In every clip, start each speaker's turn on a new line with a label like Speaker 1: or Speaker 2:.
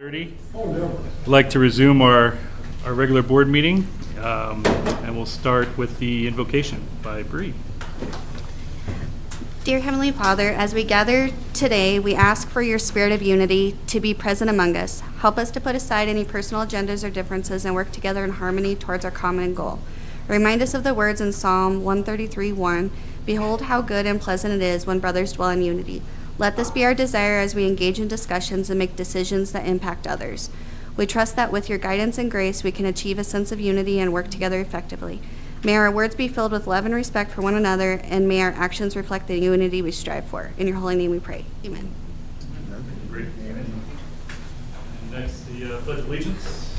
Speaker 1: 30. I'd like to resume our regular board meeting, and we'll start with the invocation by Bree.
Speaker 2: Dear Heavenly Father, as we gather today, we ask for your spirit of unity to be present among us. Help us to put aside any personal agendas or differences and work together in harmony towards our common goal. Remind us of the words in Psalm 133:1, "Behold how good and pleasant it is when brothers dwell in unity." Let this be our desire as we engage in discussions and make decisions that impact others. We trust that with your guidance and grace, we can achieve a sense of unity and work together effectively. May our words be filled with love and respect for one another, and may our actions reflect the unity we strive for. In your holy name we pray. Amen.
Speaker 1: Great. And next, the Pledge of Allegiance.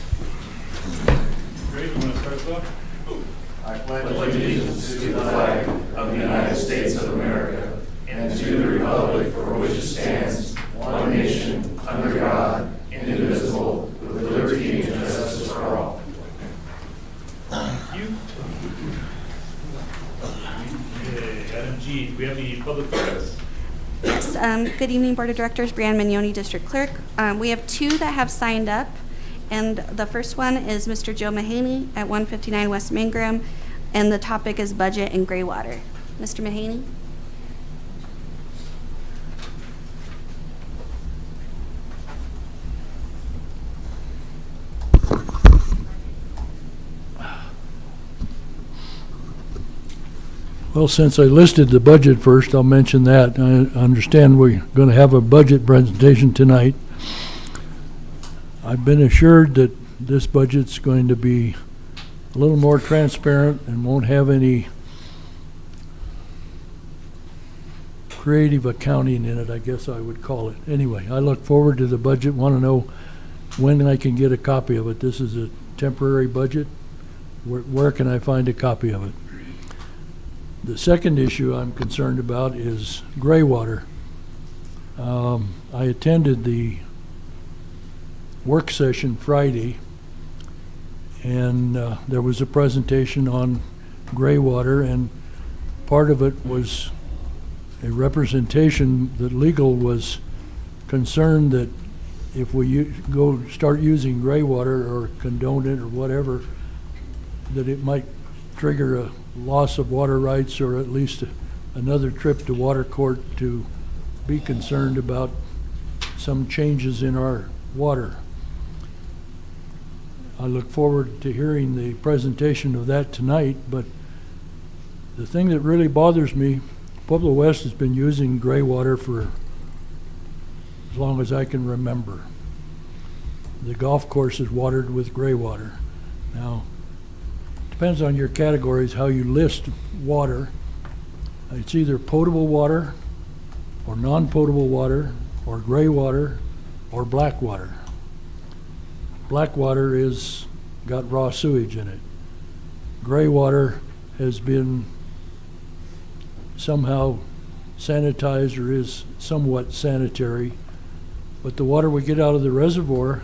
Speaker 1: Great, you want to start us off?
Speaker 3: I pledge allegiance to the flag of the United States of America and to the republic for which it stands, one nation, under God, indivisible, with liberty and justice for all.
Speaker 1: Thank you. Okay, item G, do we have any public comments?
Speaker 2: Yes, good evening, Board of Directors. Brianne Mignoni, District Clerk. We have two that have signed up, and the first one is Mr. Joe Mahaney at 159 West Mangrum, and the topic is budget and gray water. Mr. Mahaney?
Speaker 4: Well, since I listed the budget first, I'll mention that. I understand we're going to have a budget presentation tonight. I've been assured that this budget's going to be a little more transparent and won't have any creative accounting in it, I guess I would call it. Anyway, I look forward to the budget, want to know when I can get a copy of it. This is a temporary budget. Where can I find a copy of it? The second issue I'm concerned about is gray water. I attended the work session Friday, and there was a presentation on gray water, and part of it was a representation that legal was concerned that if we start using gray water or condone it or whatever, that it might trigger a loss of water rights, or at least another trip to water court to be concerned about some changes in our water. I look forward to hearing the presentation of that tonight, but the thing that really bothers me, Pueblo West has been using gray water for as long as I can remember. The golf course is watered with gray water. Now, depends on your categories how you list water. It's either potable water or non-potable water or gray water or black water. Black water is got raw sewage in it. Gray water has been somehow sanitized or is somewhat sanitary, but the water we get out of the reservoir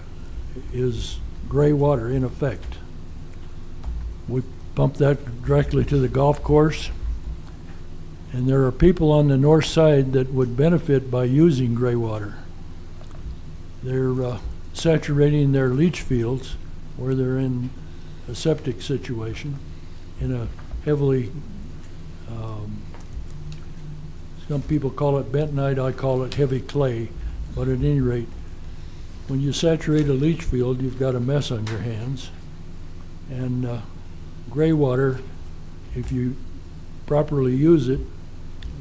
Speaker 4: is gray water in effect. We pump that directly to the golf course, and there are people on the north side that would benefit by using gray water. They're saturating their leach fields where they're in a septic situation, in a heavily, some people call it bentonite, I call it heavy clay, but at any rate, when you saturate a leach field, you've got a mess on your hands. And gray water, if you properly use it,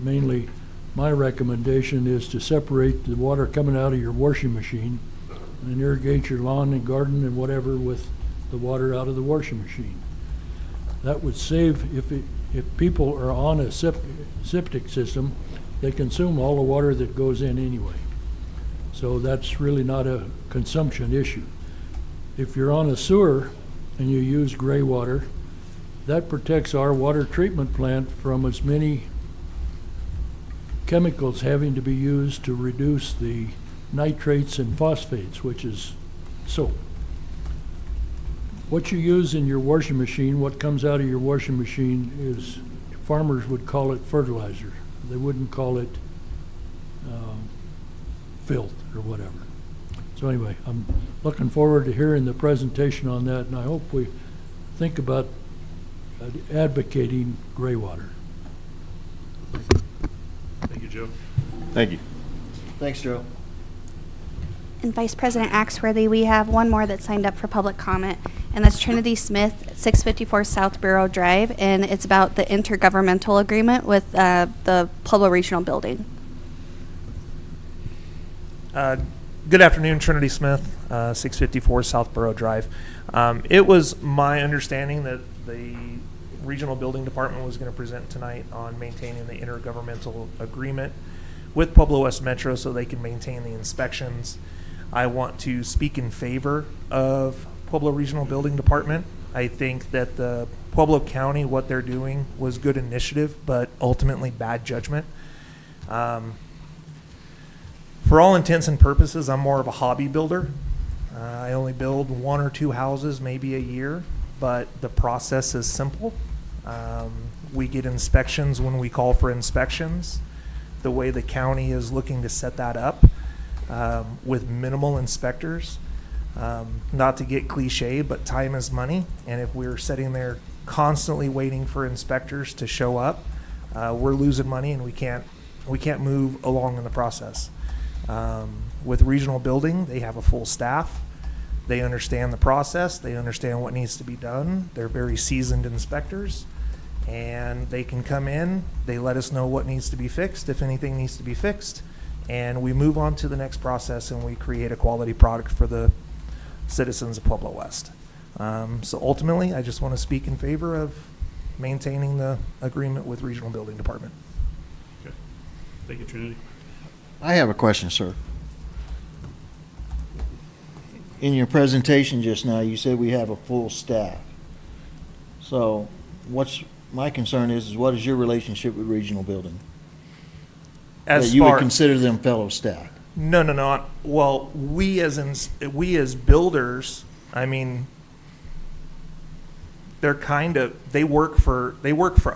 Speaker 4: mainly my recommendation is to separate the water coming out of your washing machine and irrigate your lawn and garden and whatever with the water out of the washing machine. That would save, if people are on a septic system, they consume all the water that goes in anyway. So that's really not a consumption issue. If you're on a sewer and you use gray water, that protects our water treatment plant from as many chemicals having to be used to reduce the nitrates and phosphates, which is soap. What you use in your washing machine, what comes out of your washing machine is, farmers would call it fertilizer. They wouldn't call it filth or whatever. So anyway, I'm looking forward to hearing the presentation on that, and I hope we think about advocating gray water.
Speaker 1: Thank you, Joe.
Speaker 5: Thank you.
Speaker 6: Thanks, Joe.
Speaker 2: And Vice President Axworthy, we have one more that signed up for public comment, and that's Trinity Smith, 654 South Bureau Drive, and it's about the intergovernmental agreement with the Pueblo Regional Building.
Speaker 7: Good afternoon, Trinity Smith, 654 Southborough Drive. It was my understanding that the Regional Building Department was going to present tonight on maintaining the intergovernmental agreement with Pueblo West Metro so they can maintain the inspections. I want to speak in favor of Pueblo Regional Building Department. I think that the Pueblo County, what they're doing was good initiative, but ultimately bad judgment. For all intents and purposes, I'm more of a hobby builder. I only build 1 or 2 houses, maybe a year, but the process is simple. We get inspections when we call for inspections. The way the county is looking to set that up with minimal inspectors, not to get cliche, but time is money. And if we're sitting there constantly waiting for inspectors to show up, we're losing money and we can't move along in the process. With regional building, they have a full staff. They understand the process. They understand what needs to be done. They're very seasoned inspectors, and they can come in. They let us know what needs to be fixed, if anything needs to be fixed, and we move on to the next process, and we create a quality product for the citizens of Pueblo West. So ultimately, I just want to speak in favor of maintaining the agreement with Regional Building Department.
Speaker 1: Okay. Thank you, Trinity.
Speaker 6: I have a question, sir. In your presentation just now, you said we have a full staff. So what's my concern is what is your relationship with Regional Building?
Speaker 7: As
Speaker 6: That you would
Speaker 7: far
Speaker 6: consider them fellow staff?
Speaker 7: No. Well, we as builders, I mean, they're they work for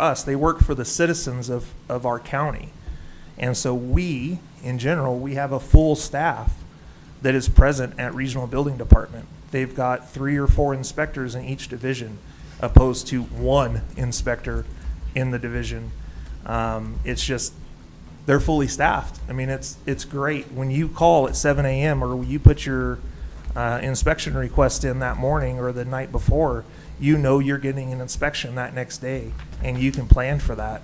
Speaker 7: us. They work for the citizens of our county. And so we, in general, we have a full staff that is present at Regional Building Department. They've got 3 or 4 inspectors in each division, opposed to 1 inspector in the division. It's just, they're fully staffed. I mean, it's great. When you call at 7 a.m. or you put your inspection request in that morning or the night before, you know you're getting an inspection that next day, and you can plan for that.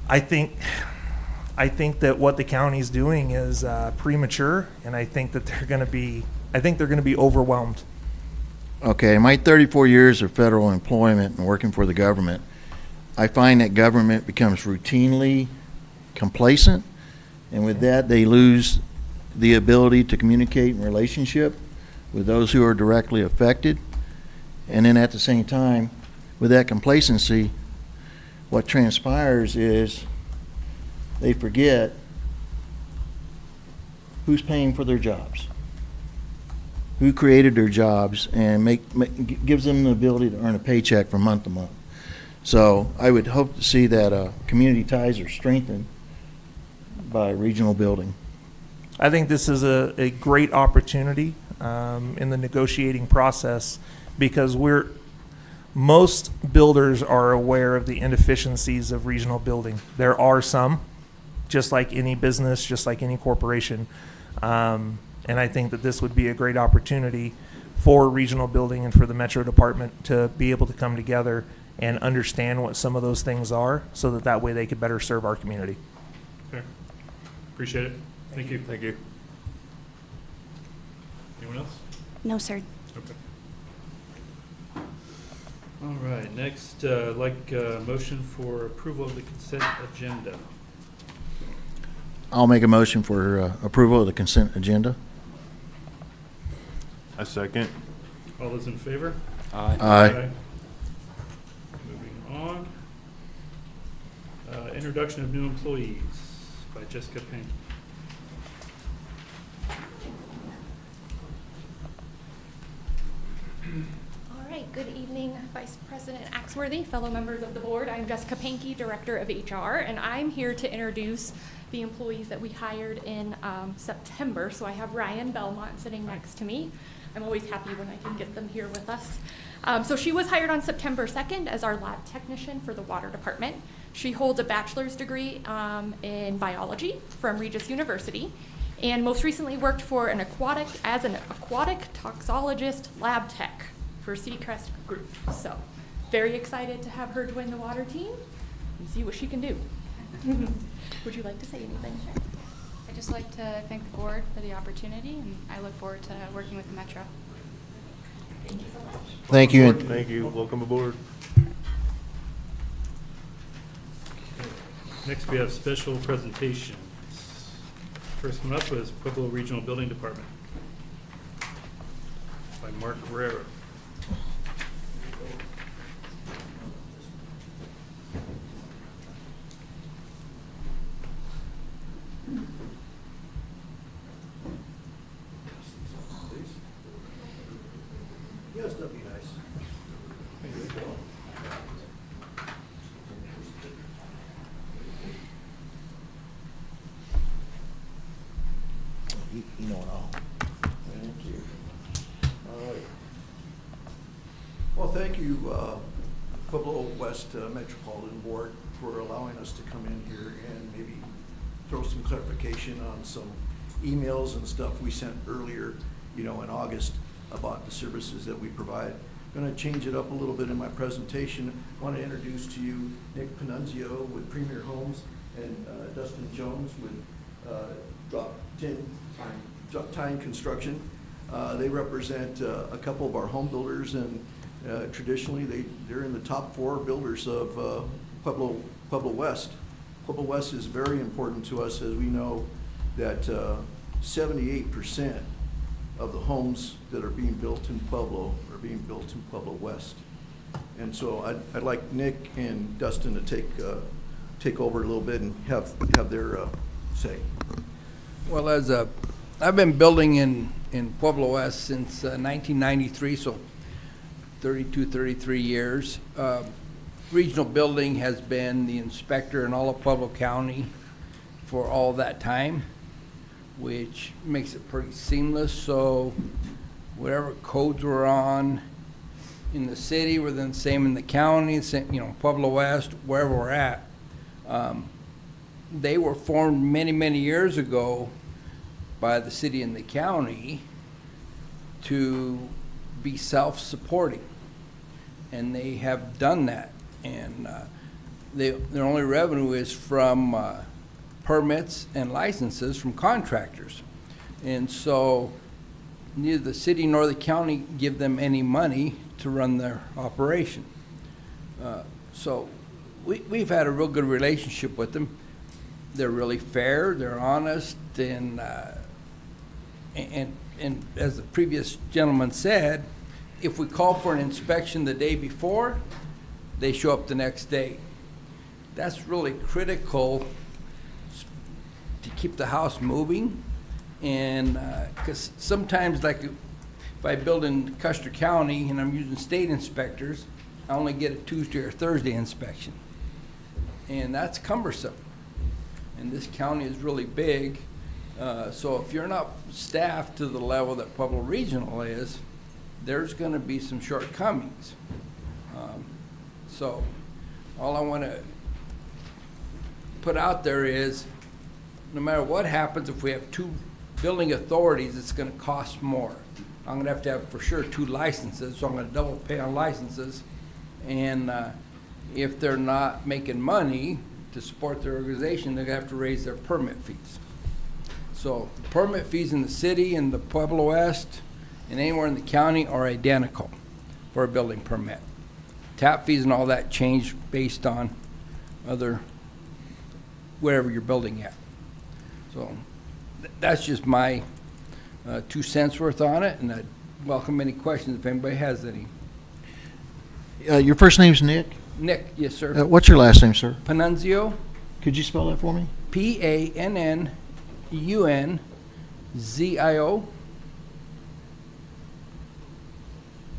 Speaker 7: I think that what the county's doing is premature, and I think that they're going to be overwhelmed.
Speaker 6: Okay, in my 34 years of federal employment and working for the government, I find that government becomes routinely complacent, and with that, they lose the ability to communicate in relationship with those who are directly affected. And then at the same time, with that complacency, what transpires is they forget who's paying for their jobs, who created their jobs, and gives them the ability to earn a paycheck from month to month. So I would hope to see that community ties are strengthened by Regional Building.
Speaker 7: I think this is a great opportunity in the negotiating process, because most builders are aware of the inefficiencies of regional building. There are some, just like any business, just like any corporation. And I think that this would be a great opportunity for regional building and for the Metro Department to be able to come together and understand what some of those things are, so that way they could better serve our community.
Speaker 1: Fair. Appreciate it. Thank you.
Speaker 5: Thank you.
Speaker 1: Anyone else?
Speaker 2: No, sir.
Speaker 1: Okay. All right, next, I'd like a motion for approval of the consent agenda.
Speaker 6: I'll make a motion for approval of the consent agenda.
Speaker 5: A second.
Speaker 1: All those in favor?
Speaker 6: Aye.
Speaker 1: Moving on. Introduction of new employees by Jessica Payne.
Speaker 8: All right,
Speaker 5: Good evening, Vice President Axworthy, fellow members of the board. I'm Jessica Pankey, Director of HR, and I'm here to introduce the employees that we hired in September. So I have Ryan Belmont sitting next to me. I'm always happy when I can get them here with us. So she was hired on September 2nd as our lab technician for the water department. She holds a bachelor's degree in biology from Regis University, and most recently worked for an aquatic toxologist lab tech for Seacrest Group. So very excited to have her join the water team and see what she can do. Would you like to say anything?
Speaker 8: I'd just like to thank the board for the opportunity, and I look forward to working with the Metro.
Speaker 5: Thank you so much.
Speaker 6: Thank you.
Speaker 3: Thank you. Welcome aboard.
Speaker 1: Next, we have special presentations. First one up was Pueblo Regional Building Department by Mark Guerrero.
Speaker 3: Yes, that'd be nice.
Speaker 6: You know it all.
Speaker 3: Thank you. All right. Well, thank you, Pueblo West Metropolitan Board, for allowing us to come in here and maybe throw some clarification on some emails and stuff we sent earlier, in August about the services that we provide. I'm going to change it up a little bit in my presentation. I want to introduce to you Nick Panunzio with Premier Homes and Dustin Jones with Drop Time Construction. They represent a couple of our home builders, and traditionally they're in the top 4 builders of Pueblo West. Pueblo West is very important to us, as we know that 78% of the homes that are being built in Pueblo are being built in Pueblo West. And so I'd like Nick and Dustin to take over a little bit and have their say.
Speaker 9: Well, I've been building in Pueblo West since 1993, so 33 years. Regional Building has been the inspector in all of Pueblo County for all that time, which makes it pretty seamless. So whatever codes we're on in the city, we're then the same in the county, Pueblo West, wherever we're at. They were formed many, many years ago by the city and the county to be self-supporting, and they have done that. And their only revenue is from permits and licenses from contractors. And so neither the city nor the county give them any money to run their operation. So we've had a real good relationship with them. They're really fair, they're honest, and as the previous gentleman said, if we call for an inspection the day before, they show up the next day. That's really critical to keep the house moving, and because sometimes, like if I build in Custer County and I'm using state inspectors, I only get a Tuesday or Thursday inspection, and that's cumbersome. And this county is really big, so if you're not staffed to the level that Pueblo Regional is, there's going to be some shortcomings. So all I want to put out there is, no matter what happens, if we have 2 building authorities, it's going to cost more. I'm going to have for sure 2 licenses, so I'm going to double pay on licenses. And if they're not making money to support their organization, they're going to have to raise their permit fees. So permit fees in the city and the Pueblo West and anywhere in the county are identical for a building permit. Tap fees and all that change based on wherever you're building at. So that's just my 2 cents worth on it, and I'd welcome any questions if anybody has any.
Speaker 6: Your first name's Nick?
Speaker 9: Nick, yes, sir.
Speaker 6: What's your last name, sir?
Speaker 9: Panunzio,
Speaker 6: Could you spell that for me?
Speaker 9: P-A-N-N-U-N-Z-I-O.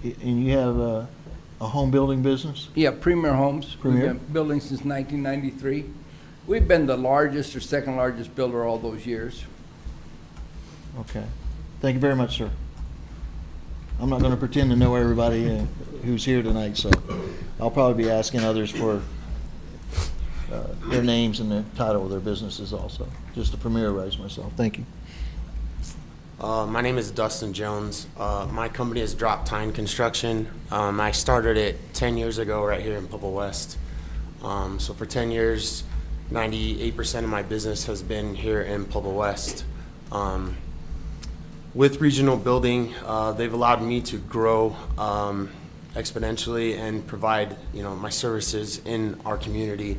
Speaker 6: And you have a home building business?
Speaker 9: Yeah, Premier Homes.
Speaker 6: Premier?
Speaker 9: We've been building since 1993. We've been the largest or second largest builder all those years.
Speaker 6: Okay. Thank you very much, sir. I'm not going to pretend to know everybody who's here tonight, so I'll probably be asking others for their names and the title of their businesses also, just to familiarize myself. Thank you.
Speaker 10: My name is Dustin Jones. My company is Drop Tine Construction. I started it 10 years ago right here in Pueblo West. So for 10 years, 98% of my business has been here in Pueblo West. With regional building, they've allowed me to grow exponentially and provide, my services in our community.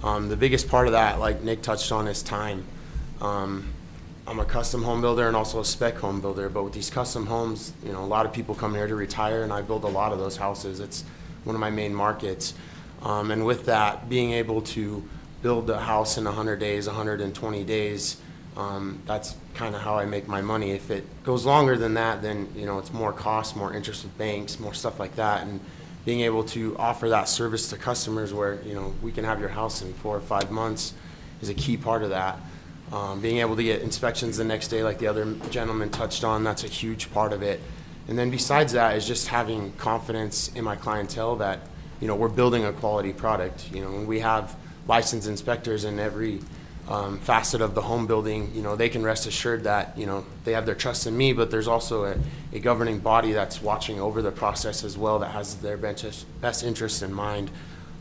Speaker 10: The biggest part of that, like Nick touched on, is time. I'm a custom home builder and also a spec home builder, but with these custom homes, a lot of people come here to retire, and I build a lot of those houses. It's one of my main markets. And with that, being able to build a house in 100 days, 120 days, that's kind of how I make my money. If it goes longer than that, then, it's more cost, more interest with banks, more stuff like that. And being able to offer that service to customers where, we can have your house in 4 or 5 months is a key part of that. Being able to get inspections the next day, like the other gentleman touched on, that's a huge part of it. And then besides that is just having confidence in my clientele that, we're building a quality product. When we have licensed inspectors in every facet of the home building, they can rest assured that, they have their trust in me, but there's also a governing body that's watching over the process as well that has their best interests in mind.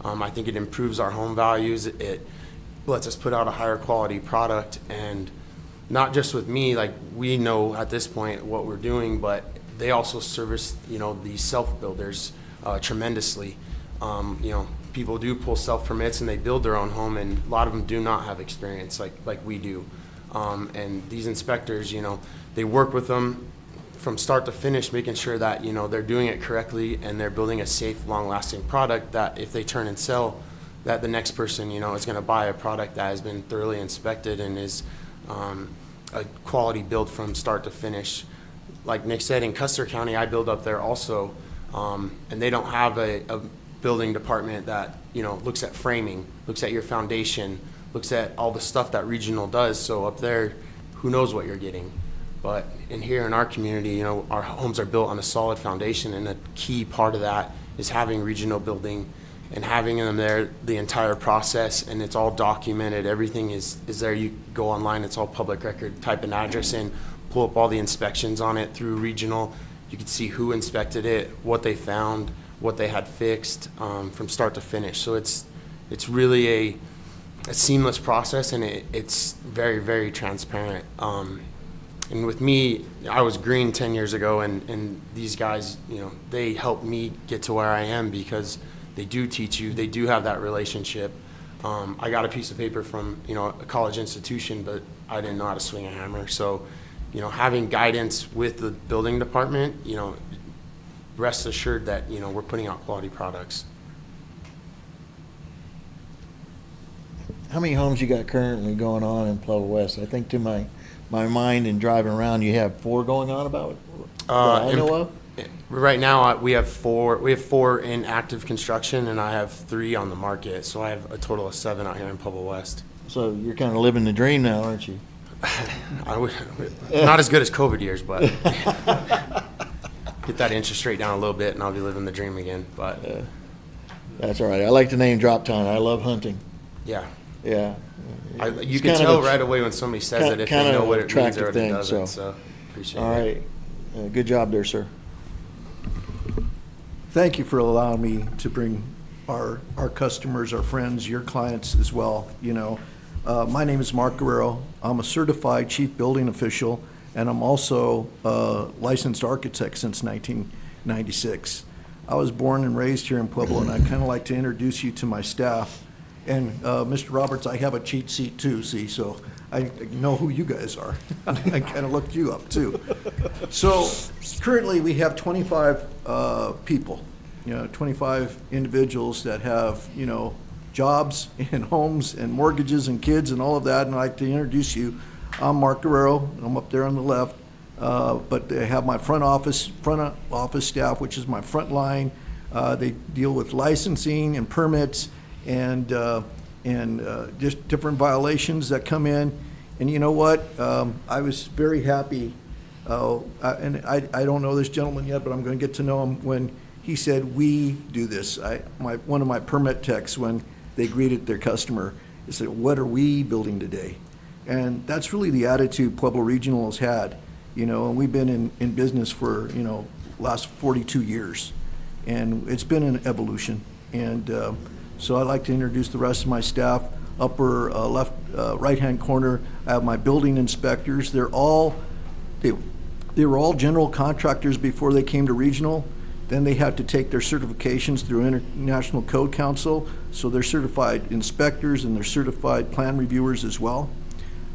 Speaker 10: I think it improves our home values. It lets us put out a higher quality product, and not just with me, like we know at this point what we're doing, but they also service, these self-builders tremendously. People do pull self-permits and they build their own home, and a lot of them do not have experience like we do. And these inspectors, they work with them from start to finish, making sure that, they're doing it correctly and they're building a safe, long-lasting product that if they turn and sell, that the next person, is going to buy a product that has been thoroughly inspected and is a quality build from start to finish. Like Nick said, in Custer County, I build up there also, and they don't have a building department that, looks at framing, looks at your foundation, looks at all the stuff that regional does. So up there, who knows what you're getting. But in here in our community, our homes are built on a solid foundation, and a key part of that is having regional building and having them there the entire process, and it's all documented. Everything is there. You go online, it's all public record. Type an address in, pull up all the inspections on it through regional. You can see who inspected it, what they found, what they had fixed from start to finish. So it's really a seamless process, and it's very, very transparent. And with me, I was green 10 years ago, and these guys, they helped me get to where I am because they do teach you, they do have that relationship. I got a piece of paper from, a college institution, but I didn't know how to swing a hammer. So, having guidance with the building department, rest assured that, we're putting out quality products.
Speaker 6: How many homes you got currently going on in Pueblo West? I think to my mind and driving around, you have 4 going on about that I know of?
Speaker 10: Right now, we have 4. We have 4 in active construction, and I have 3 on the market. So I have a total of 7 out here in Pueblo West.
Speaker 6: So you're kind of living the dream now, aren't you?
Speaker 10: Not as good as COVID years, but get that interest rate down a little bit, and I'll be living the dream again. But
Speaker 6: that's all right. I like the name Drop Tine. I love hunting.
Speaker 10: yeah,
Speaker 6: Yeah.
Speaker 10: you can tell right away when somebody says it if they know what it means or if it doesn't. So appreciate it.
Speaker 6: All right. Good job there, sir.
Speaker 11: Thank you for allowing me to bring our customers, our friends, your clients as well. My name is Mark Guerrero. I'm a certified chief building official, and I'm also a licensed architect since 1996. I was born and raised here in Pueblo, and I'd kind of like to introduce you to my staff. And Mr. Roberts, I have a cheat sheet too, see, so I know who you guys are. I kind of looked you up too. So currently we have 25 people, 25 individuals that have, jobs and homes and mortgages and kids and all of that. And I'd like to introduce you. I'm Mark Guerrero. I'm up there on the left. But I have my front office staff, which is my front line. They deal with licensing and permits and just different violations that come in. And you know what? I was very happy, and I don't know this gentleman yet, but I'm going to get to know him when he said, "We do this." One of my permit techs, when they greeted their customer, they said, "What are we building today?" And that's really the attitude Pueblo Regional has had, and we've been in business for, last 42 years. And it's been an evolution. And so I'd like to introduce the rest of my staff. Upper left, right-hand corner, I have my building inspectors. They were all general contractors before they came to regional. Then they had to take their certifications through International Code Council. So they're certified inspectors and they're certified plan reviewers as well.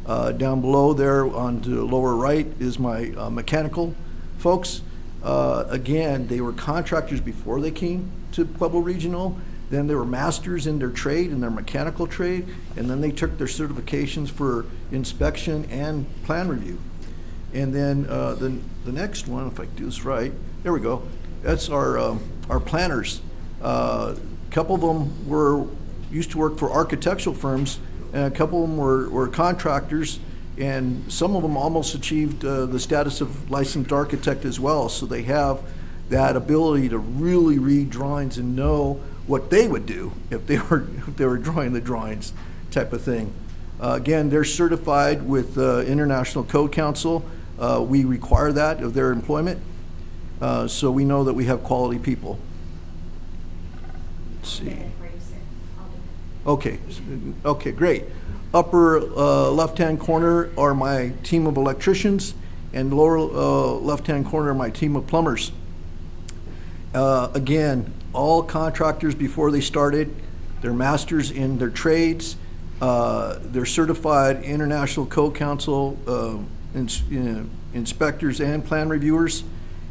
Speaker 11: Down below there on the lower right is my mechanical folks. Again, they were contractors before they came to Pueblo Regional. Then they were masters in their trade, in their mechanical trade, and then they took their certifications for inspection and plan review. And then the next one, if I do this right, there we go. That's our planners. A couple of them used to work for architectural firms, and a couple of them were contractors, and some of them almost achieved the status of licensed architect as well. So they have that ability to really read drawings and know what they would do if they were drawing the drawings, type of thing. Again, they're certified with International Code Council. We require that of their employment, so we know that we have quality people. Let's see. Okay, great. Upper left-hand corner are my team of electricians, and lower left-hand corner are my team of plumbers. Again, all contractors before they started, they're masters in their trades. They're certified International Code Council inspectors and plan reviewers.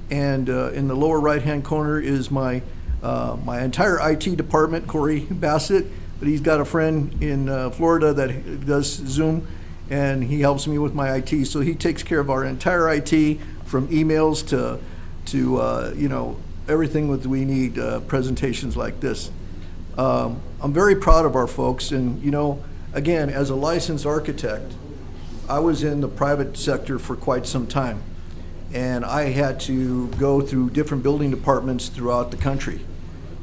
Speaker 11: And in the lower right-hand corner is my entire IT department, Corey Bassett. But he's got a friend in Florida that does Zoom, and he helps me with my IT. So he takes care of our entire IT, from emails to everything that we need, presentations like this. I'm very proud of our folks, and again, as a licensed architect, I was in the private sector for quite some time, and I had to go through different building departments throughout the country,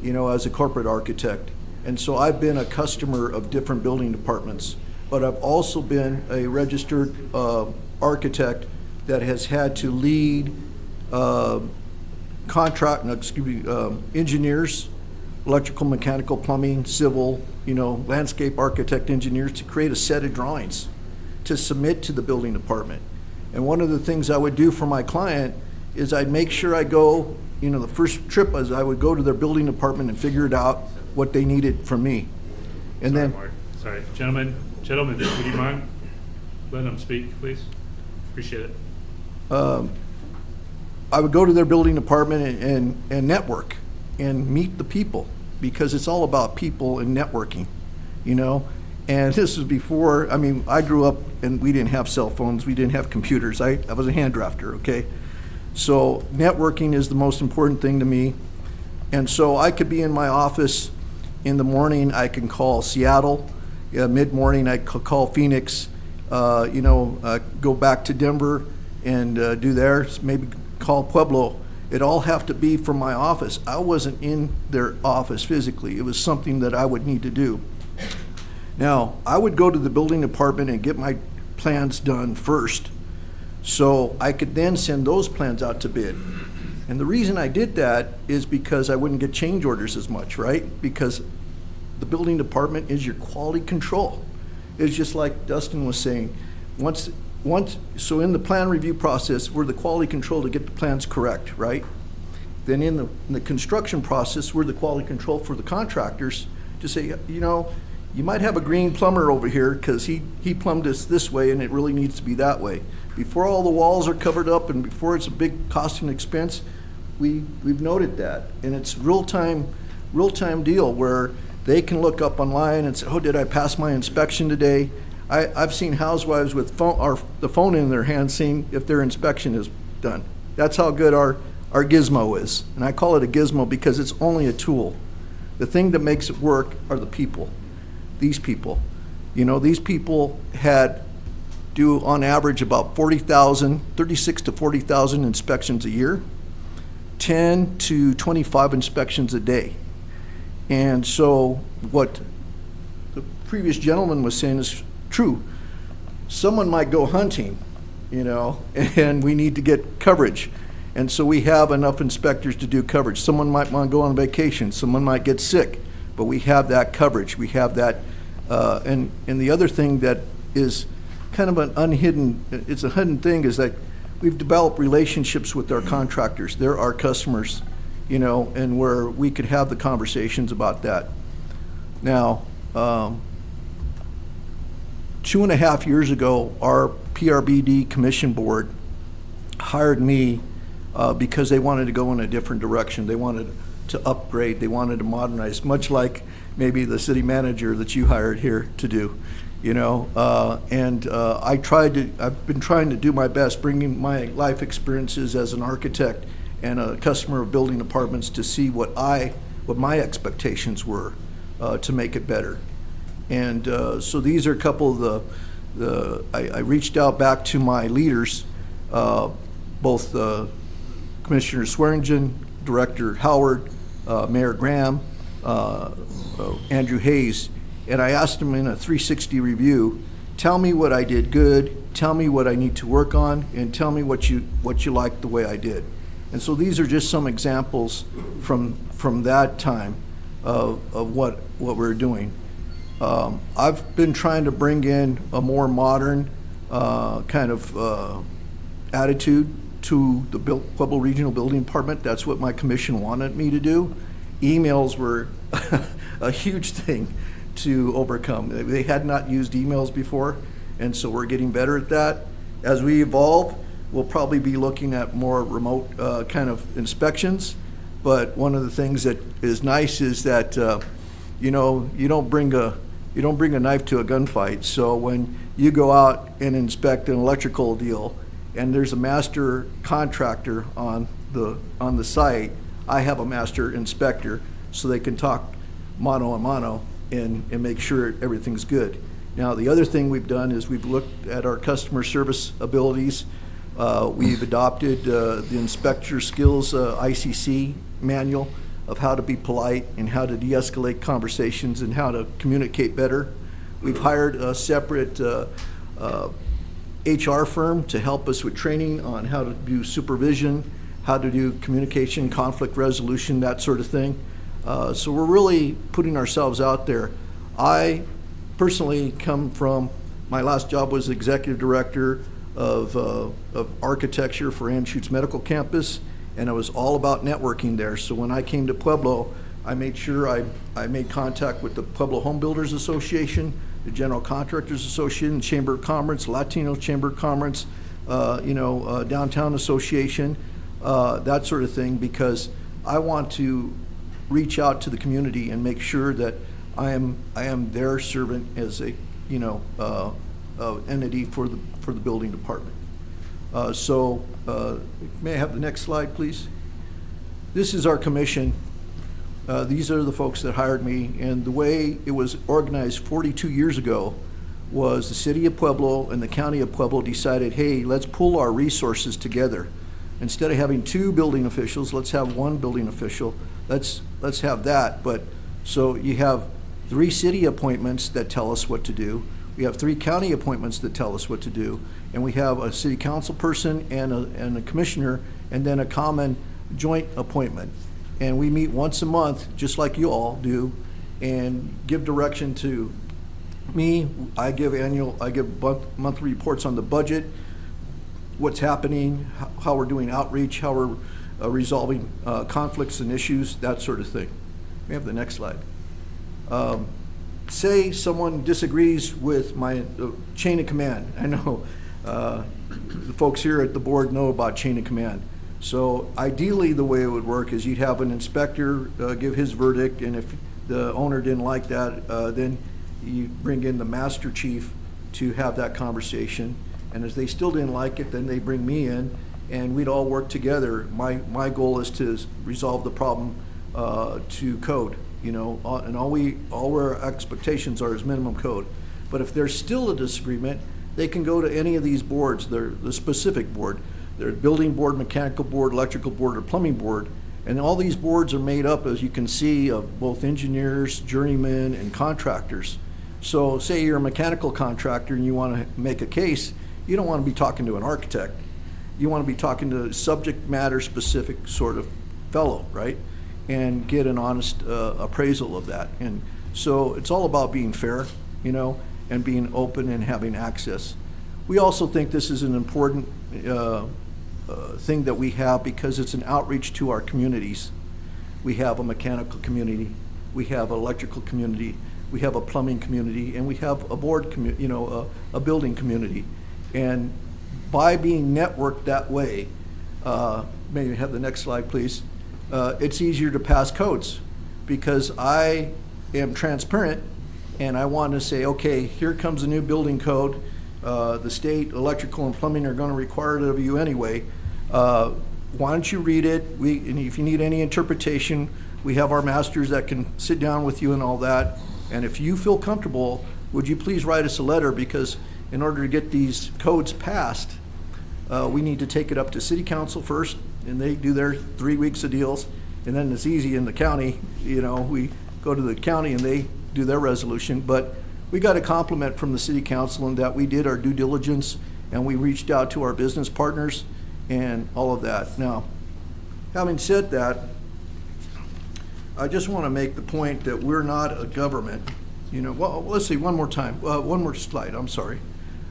Speaker 11: as a corporate architect. And so I've been a customer of different building departments, but I've also been a registered architect that has had to lead engineers, electrical, mechanical, plumbing, civil, landscape architect engineers, to create a set of drawings to submit to the building department. And one of the things I would do for my client is I'd make sure I go, the first trip is I would go to their building department and figure it out what they needed from me. And
Speaker 1: Sorry, Mark. Sorry, gentlemen, would you mind letting them speak, please? Appreciate it.
Speaker 11: I would go to their building department and network and meet the people, because it's all about people and networking, And this was before, I grew up and we didn't have cell phones, we didn't have computers. I was a hand drafter, okay? So networking is the most important thing to me. And so I could be in my office in the morning, I can call Seattle. Mid-morning, I could call Phoenix, go back to Denver and do theirs, maybe call Pueblo. It all have to be from my office. I wasn't in their office physically. It was something that I would need to do. Now, I would go to the building department and get my plans done first, so I could then send those plans out to bid. And the reason I did that is because I wouldn't get change orders as much, right? Because the building department is your quality control. It's just like Dustin was saying. So in the plan review process, we're the quality control to get the plans correct, right? Then in the construction process, we're the quality control for the contractors to say, you might have a green plumber over here because he plumbed us this way and it really needs to be that way. Before all the walls are covered up and before it's a big cost and expense, we've noted that. And it's real-time deal where they can look up online and say, oh, did I pass my inspection today? I've seen housewives with the phone in their hand seeing if their inspection is done. That's how good our our gizmo is. And I call it a gizmo because it's only a tool. The thing that makes it work are the people, these people. You know, these people do on average about 36 to 40,000 inspections a year, 10 to 25 inspections a day. And so what the previous gentleman was saying is true. Someone might go hunting, you know, and we need to get coverage. And so we have enough inspectors to do coverage. Someone might want to go on vacation, someone might get sick, but we have that coverage. We have that, and the other thing that is kind of it's a hidden thing, is that we've developed relationships with our contractors. They're our customers, you know, and where we could have the conversations about that. Now, 2.5 years ago, our PRBD Commission Board hired me because they wanted to go in a different direction. They wanted to upgrade, they wanted to modernize, much like maybe the city manager that you hired here to do, you know. I've been trying to do my best, bringing my life experiences as an architect and a customer of building apartments to see what my expectations were to make it better. And so these are a couple of I reached out back to my leaders, both Commissioner Swearingen, Director Howard, Mayor Graham, Andrew Hayes, and I asked them in a 360 review, tell me what I did good, tell me what I need to work on, and tell me what you liked the way I did. And so these are just some examples from that time of what we're doing. I've been trying to bring in a more modern kind of attitude to the Pueblo Regional Building Department. That's what my commission wanted me to do. Emails were a huge thing to overcome. They had not used emails before, and so we're getting better at that. As we evolve, we'll probably be looking at more remote kind of inspections. But one of the things that is nice is that you know, you don't bring a knife to a gunfight. So when you go out and inspect an electrical deal, and there's a master contractor on the site, I have a master inspector, so they can talk mano a mano and make sure everything's good. Now, the other thing we've done is we've looked at our customer service abilities. We've adopted the inspector skills ICC manual of how to be polite and how to de-escalate conversations and how to communicate better. We've hired a separate HR firm to help us with training on how to do supervision, how to do communication, conflict resolution, that sort of thing. So we're really putting ourselves out there. I personally come from, my last job was executive director of architecture for Anschutz Medical Campus, and it was all about networking there. So when I came to Pueblo, I made sure I made contact with the Pueblo Home Builders Association, the General Contractors Association, Chamber of Commerce, Latino Chamber of Commerce, Downtown Association, that sort of thing, because I want to reach out to the community and make sure that I am their servant as a entity for the building department. May I have the next slide, please? This is our commission. These are the folks that hired me, and the way it was organized 42 years ago was the city of Pueblo and the county of Pueblo decided, hey, let's pull our resources together. Instead of having 2 building officials, let's have 1 building official. Let's have that. But so you have 3 city appointments that tell us what to do. We have 3 county appointments that tell us what to do, and we have a city council person and a commissioner, and then a common joint appointment. And we meet once a month, just like you all do, and give direction to me. I give monthly reports on the budget, what's happening, how we're doing outreach, how we're resolving conflicts and issues, that sort of thing. We have the next slide. Say someone disagrees with my chain of command. I know the folks here at the board know about chain of command. So ideally, the way it would work is you'd have an inspector give his verdict, and if the owner didn't like that, then you bring in the master chief to have that conversation. And if they still didn't like it, then they bring me in, and we'd all work together. My goal is to resolve the problem to code, you know, and all our expectations are is minimum code. But if there's still a disagreement, they can go to any of these boards, the specific board. There's building board, mechanical board, electrical board, or plumbing board. And all these boards are made up, as you can see, of both engineers, journeymen, and contractors. So say you're a mechanical contractor and you want to make a case, you don't want to be talking to an architect. You want to be talking to a subject matter specific sort of fellow, right? And get an honest appraisal of that. And so it's all about being fair, you know, and being open and having access. We also think this is an important thing that we have because it's an outreach to our communities. We have a mechanical community, we have an electrical community, we have a plumbing community, and we have a board community, you know, a building community. And by being networked that way, maybe have the next slide, please. It's easier to pass codes because I am transparent and I want to say, okay, here comes a new building code. The state electrical and plumbing are going to require it of you anyway. Why don't you read it? And if you need any interpretation, we have our masters that can sit down with you and all that. And if you feel comfortable, would you please write us a letter, because in order to get these codes passed, we need to take it up to city council first, and they do their 3 weeks of deals. And then it's easy in the county, you know, we go to the county and they do their resolution. But we got a compliment from the city council in that we did our due diligence and we reached out to our business partners and all of that. Now, having said that, I just want to make the point that we're not a government. You know, well, let's see, one more time, one more slide, I'm sorry.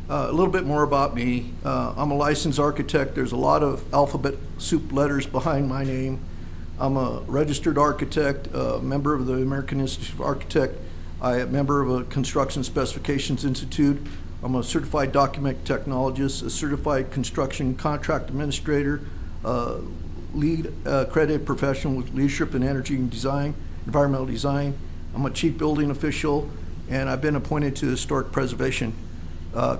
Speaker 11: A little bit more about me. I'm a licensed architect. There's a lot of alphabet soup letters behind my name. I'm a registered architect, a member of the American Institute of Architects. I'm a member of a Construction Specifications Institute. I'm a certified document technologist, a certified construction contract administrator, lead accredited professional with leadership in energy and design, environmental design. I'm a chief building official, and I've been appointed to the Historic Preservation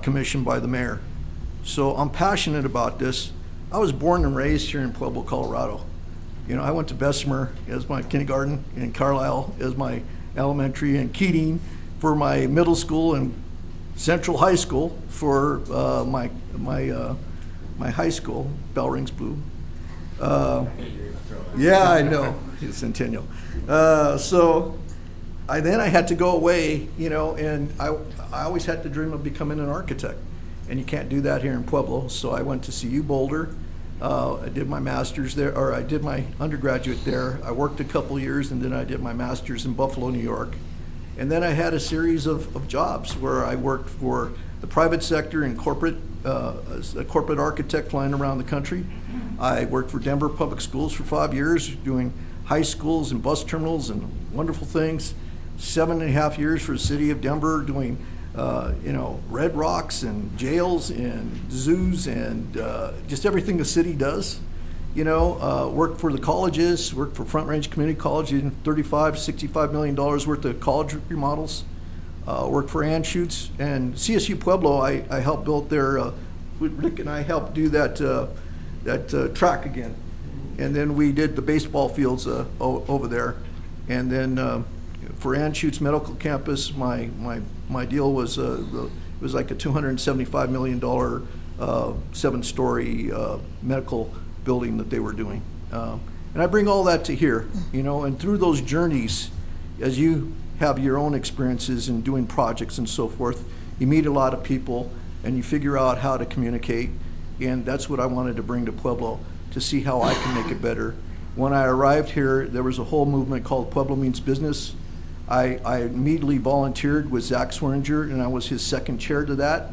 Speaker 11: Commission by the mayor. So I'm passionate about this. I was born and raised here in Pueblo, Colorado. You know, I went to Bessemer as my kindergarten, and Carlisle as my elementary, and Keating for my middle school, and Central High School for my high school. Bell rings blue. Yeah, I know, it's Centennial. So then I had to go away, you know, and I always had to dream of becoming an architect, and you can't do that here in Pueblo. So I went to CU Boulder. I did my master's there, or I did my undergraduate there. I worked a couple years, and then I did my master's in Buffalo, New York. And then I had a series of jobs where I worked for the private sector and corporate, as a corporate architect flying around the country. I worked for Denver Public Schools for 5 years, doing high schools and bus terminals and wonderful things. 7.5 years for the city of Denver, doing Red Rocks and jails and zoos and just everything the city does. You know, worked for the colleges, worked for Front Range Community College in $65 million worth of college remodels. Worked for Anschutz and CSU Pueblo. I helped build their, Rick and I helped do that track again. And then we did the baseball fields over there. And then for Anschutz Medical Campus, my deal was it was like a $275 million 7-story medical building that they were doing. And I bring all that to here, you know, and through those journeys, as you have your own experiences in doing projects and so forth, you meet a lot of people and you figure out how to communicate. And that's what I wanted to bring to Pueblo, to see how I can make it better. When I arrived here, there was a whole movement called Pueblo Means Business. I immediately volunteered with Zach Swearinger, and I was his second chair to that.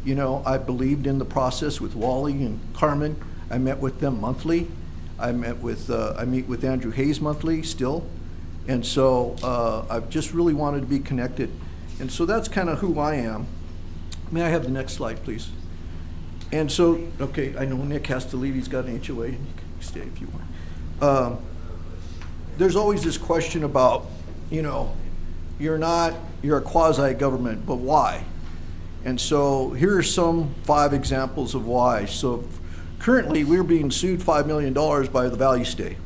Speaker 11: You know, I believed in the process with Wally and Carmen. I met with them monthly. I meet with Andrew Hayes monthly still. And so I've just really wanted to be connected. And so that's kind of who I am. May I have the next slide, please? And so, okay, I know Nick has to leave. He's got an HOA. You can stay if you want. There's always this question about, you know, you're a quasi-government, but why? And so here are some 5 examples of why. So Currently, we're being sued $5 million by the Value Stay.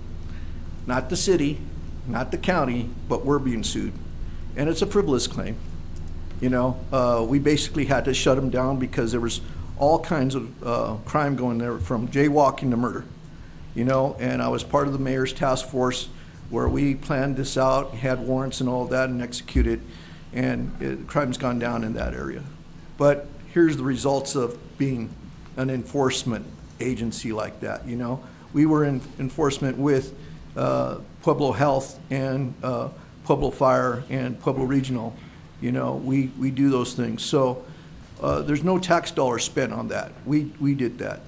Speaker 11: Not the city, not the county, but we're being sued. And it's a frivolous claim. You know, we basically had to shut them down because there was all kinds of crime going there, from jaywalking to murder. You know, and I was part of the mayor's task force where we planned this out, had warrants and all that, and executed, and crime's gone down in that area. But here's the results of being an enforcement agency like that, you know. We were in enforcement with Pueblo Health and Pueblo Fire and Pueblo Regional. You know, we do those things. So there's no tax dollars spent on that. We did that.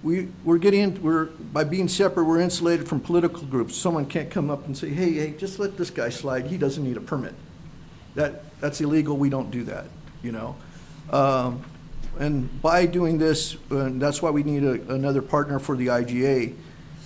Speaker 11: We're by being separate, we're insulated from political groups. Someone can't come up and say, hey, just let this guy slide. He doesn't need a permit. That's illegal. We don't do that, you know. And by doing this, and that's why we need another partner for the IGA,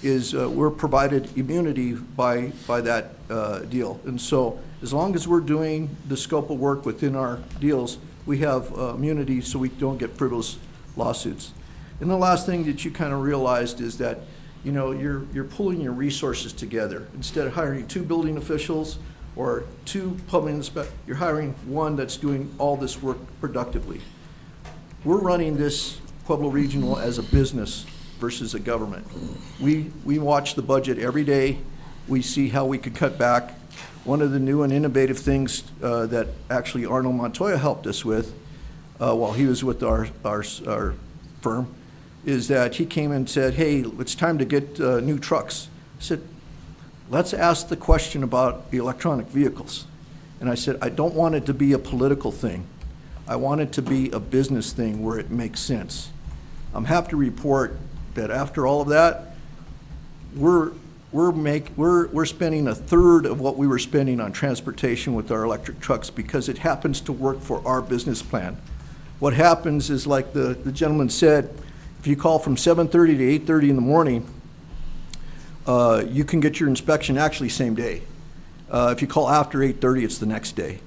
Speaker 11: is we're provided immunity by that deal. And so as long as we're doing the scope of work within our deals, we have immunity so we don't get frivolous lawsuits. And the last thing that you kind of realized is that, you know, you're pulling your resources together. Instead of hiring 2 building officials or 2 public inspectors, you're hiring one that's doing all this work productively. We're running this Pueblo Regional as a business versus a government. We watch the budget every day. We see how we could cut back. One of the new and innovative things that actually Arnold Montoya helped us with while he was with our firm is that he came and said, hey, it's time to get new trucks. I said, let's ask the question about the electronic vehicles. And I said, I don't want it to be a political thing. I want it to be a business thing where it makes sense. I'm happy to report that after all of that, we're spending a third of what we were spending on transportation with our electric trucks because it happens to work for our business plan. What happens is, like the gentleman said, if you call from 7:30 to 8:30 in the morning, you can get your inspection actually same day. If you call after 8:30, it's the next day.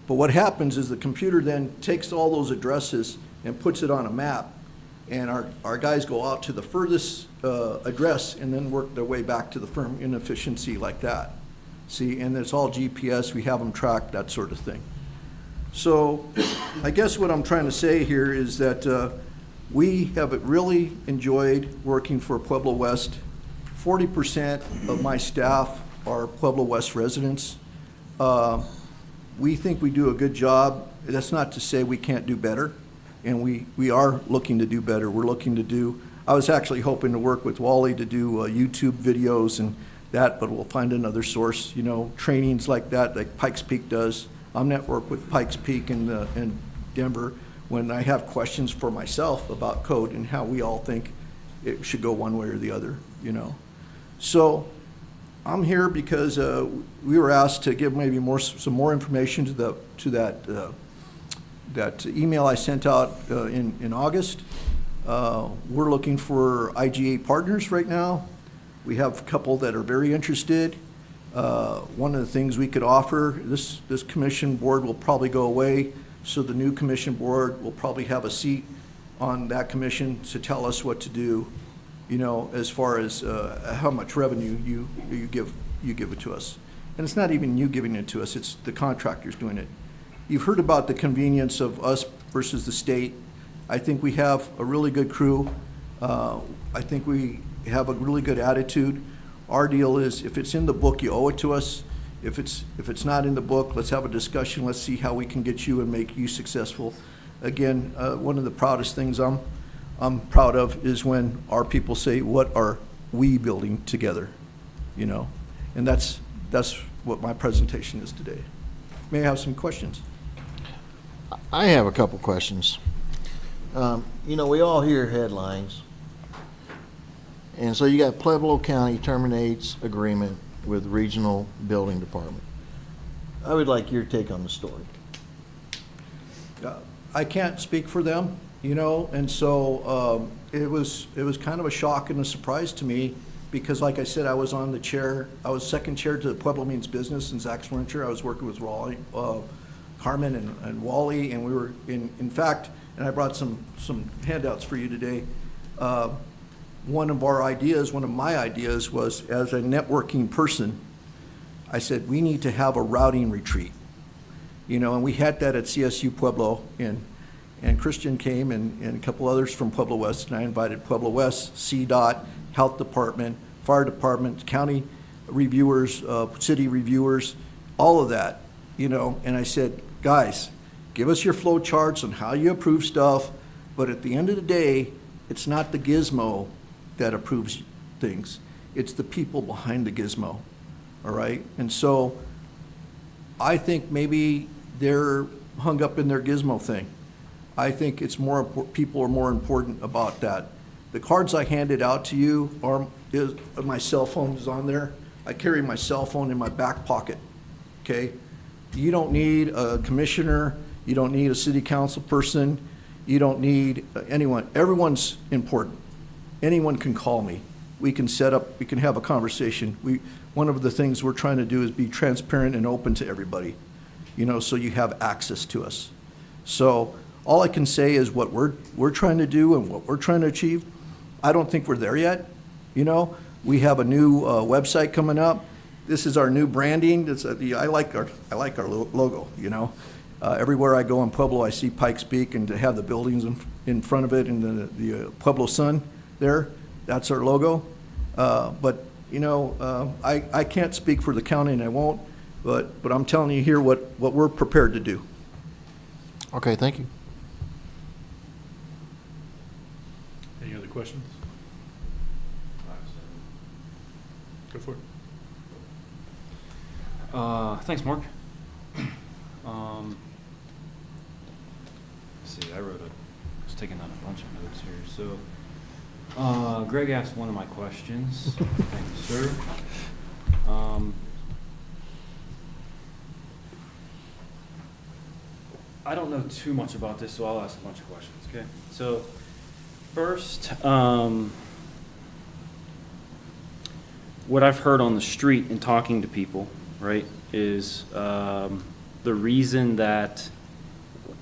Speaker 11: But what happens is the computer then takes all those addresses and puts it on a map, and our guys go out to the furthest address and then work their way back to the firm in efficiency like that. See, and it's all GPS, we have them tracked, that sort of thing. So I guess what I'm trying to say here is that we have really enjoyed working for Pueblo West. 40% of my staff are Pueblo West residents. We think we do a good job. That's not to say we can't do better, and we are looking to do better. We're looking to do, I was actually hoping to work with Wally to do YouTube videos and that, but we'll find another source, you know, trainings like that, like Pikes Peak does. I'm networked with Pikes Peak in Denver when I have questions for myself about code and how we all think it should go one way or the other, you know. So I'm here because we were asked to give maybe some more information to that email I sent out in August. We're looking for IGA partners right now. We have a couple that are very interested. One of the things we could offer, this commission board will probably go away, so the new commission board will probably have a seat on that commission to tell us what to do, you know, as far as how much revenue you give it to us. And it's not even you giving it to us, it's the contractors doing it. You've heard about the convenience of us versus the state. I think we have a really good crew. I think we have a really good attitude. Our deal is, if it's in the book, you owe it to us. If it's not in the book, let's have a discussion. Let's see how we can get you and make you successful. Again, one of the proudest things I'm proud of is when our people say, what are we building together, you know? And that's what my presentation is today. May I have some questions?
Speaker 6: I have a couple questions. You know, we all hear headlines. And so you got Pueblo County terminates agreement with Regional Building Department. I would like your take on the story.
Speaker 11: I can't speak for them, you know, and so it was kind of a shock and a surprise to me because, like I said, I was on the chair. I was second chair to Pueblo Means Business and Zach's Furniture. I was working with Raleigh, Carmen and Wally, and we were in fact, and I brought some handouts for you today. one of my ideas was, as a networking person, I said, we need to have a routing retreat. And we had that at CSU Pueblo, and Christian came and a couple others from Pueblo West, and I invited Pueblo West, CDOT, Health Department, Fire Department, county reviewers, city reviewers, all of that, and I said, guys, give us your flow charts on how you approve stuff, but at the end of the day, it's not the gizmo that approves things. It's the people behind the gizmo, all right? And so I think maybe they're hung up in their gizmo thing. I think it's more, people are more important about that. The cards I handed out to you my cell phone is on there. I carry my cell phone in my back pocket, okay? You don't need a commissioner. You don't need a city council person. You don't need anyone. Everyone's important. Anyone can call me. We can we can have a conversation. One of the things we're trying to do is be transparent and open to everybody, so you have access to us. So all I can say is what we're trying to do and what we're trying to achieve. I don't think we're there yet. We have a new website coming up. This is our new branding. I like our logo. Everywhere I go in Pueblo, I see Pikes Peak, and to have the buildings in front of it and the Pueblo Sun there, that's our logo. But I can't speak for the county, and I won't. But I'm telling you here what we're prepared to do.
Speaker 6: Okay, thank you.
Speaker 1: Any other questions? Go for it.
Speaker 12: Thanks, Mark. Let's see, I was taking down a bunch of notes here. So, Greg asked one of my questions. Thank you, sir. I don't know too much about this, so I'll ask a bunch of questions, okay? So, first, what I've heard on the street in talking to people, right, is the reason that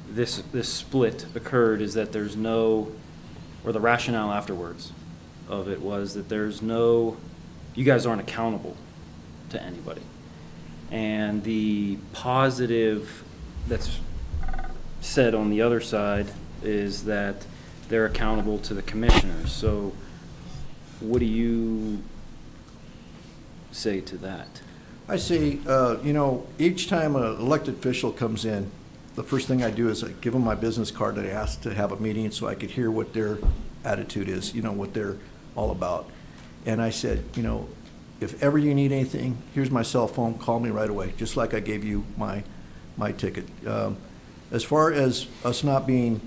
Speaker 12: this split occurred is that there's no, or the rationale afterwards of it was that there's no, you guys aren't accountable to anybody. And the positive that's said on the other side is that they're accountable to the commissioners. So what do you say to that?
Speaker 11: I say, each time an elected official comes in, the first thing I do is I give them my business card that I asked to have a meeting so I could hear what their attitude is, what they're all about. And I said, if ever you need anything, here's my cell phone, call me right away, just like I gave you my ticket. As far as us not being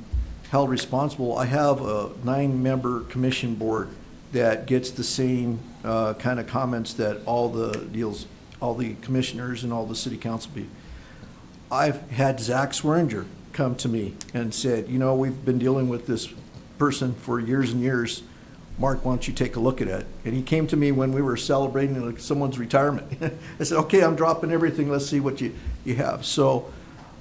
Speaker 11: held responsible, I have a 9-member commission board that gets the same kind of comments that all the commissioners and all the city council be. I've had Zach Swearinger come to me and said, we've been dealing with this person for years and years. Mark, why don't you take a look at it? And he came to me when we were celebrating someone's retirement. I said, okay, I'm dropping everything. Let's see what you have. So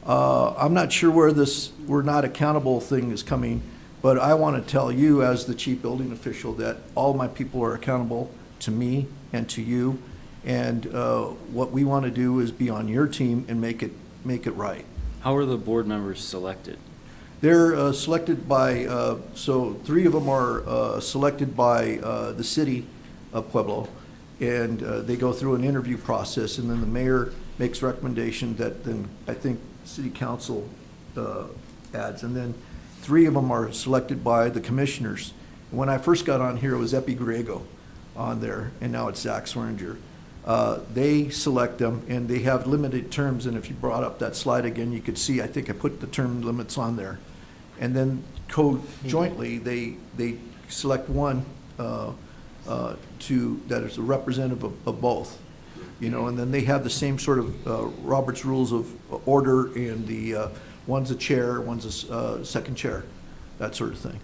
Speaker 11: I'm not sure where this we're not accountable thing is coming, but I want to tell you as the chief building official that all my people are accountable to me and to you. And what we want to do is be on your team and make it right.
Speaker 12: How are the board members selected?
Speaker 11: They're selected by, so 3 of them are selected by the city of Pueblo, and they go through an interview process, and then the mayor makes recommendation that then I think city council adds, and then 3 of them are selected by the commissioners. When I first got on here, it was Epi Griego on there, and now it's Zach Swearinger. They select them, and they have limited terms, and if you brought up that slide again, you could see, I think I put the term limits on there. And then jointly, they select one that is a representative of both, and then they have the same sort of Robert's Rules of Order, and the one's a chair, one's a second chair, that sort of thing.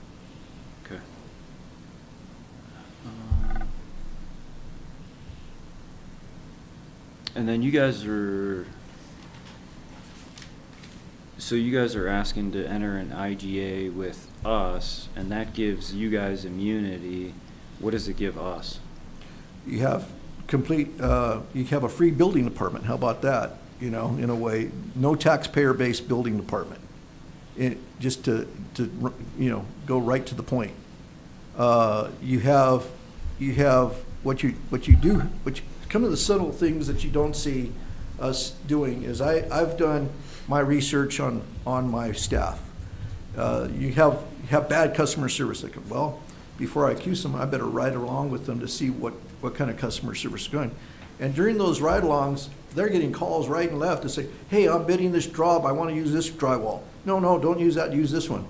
Speaker 12: Okay. And then you guys are asking to enter an IGA with us, and that gives you guys immunity, what does it give us?
Speaker 11: You have you have a free building department. How about that? You know, in a way, no taxpayer-based building department. Just to you know, go right to the point. You have what you do, some of the subtle things that you don't see us doing is I've done my research on my staff. You have bad customer service. Like, well, before I accuse them, I better ride along with them to see what kind of customer service is going. And during those ride-alongs, they're getting calls right and left to say, hey, I'm bidding this job, I want to use this drywall. No, don't use that, use this one.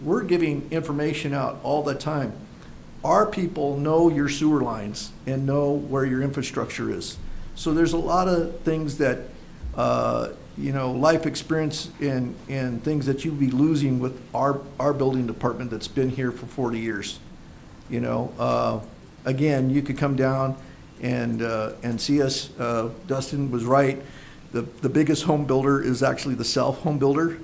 Speaker 11: We're giving information out all the time. Our people know your sewer lines and know where your infrastructure is. So there's a lot of things that, you know, life experience and things that you'd be losing with our building department that's been here for 40 years. You know, again, you could come down and see us. Dustin was right. The biggest home builder is actually the South Home Builder,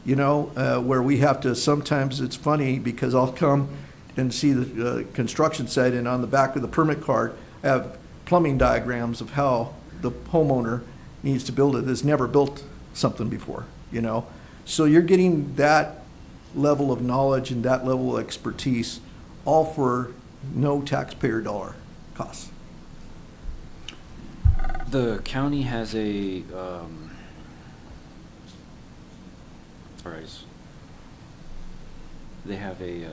Speaker 11: you know, where we have to, sometimes it's funny because I'll come and see the construction site, and on the back of the permit card, I have plumbing diagrams of how the homeowner needs to build it, that's never built something before, you know. So you're getting that level of knowledge and that level of expertise, all for no taxpayer dollar costs.
Speaker 12: The county has a, they have a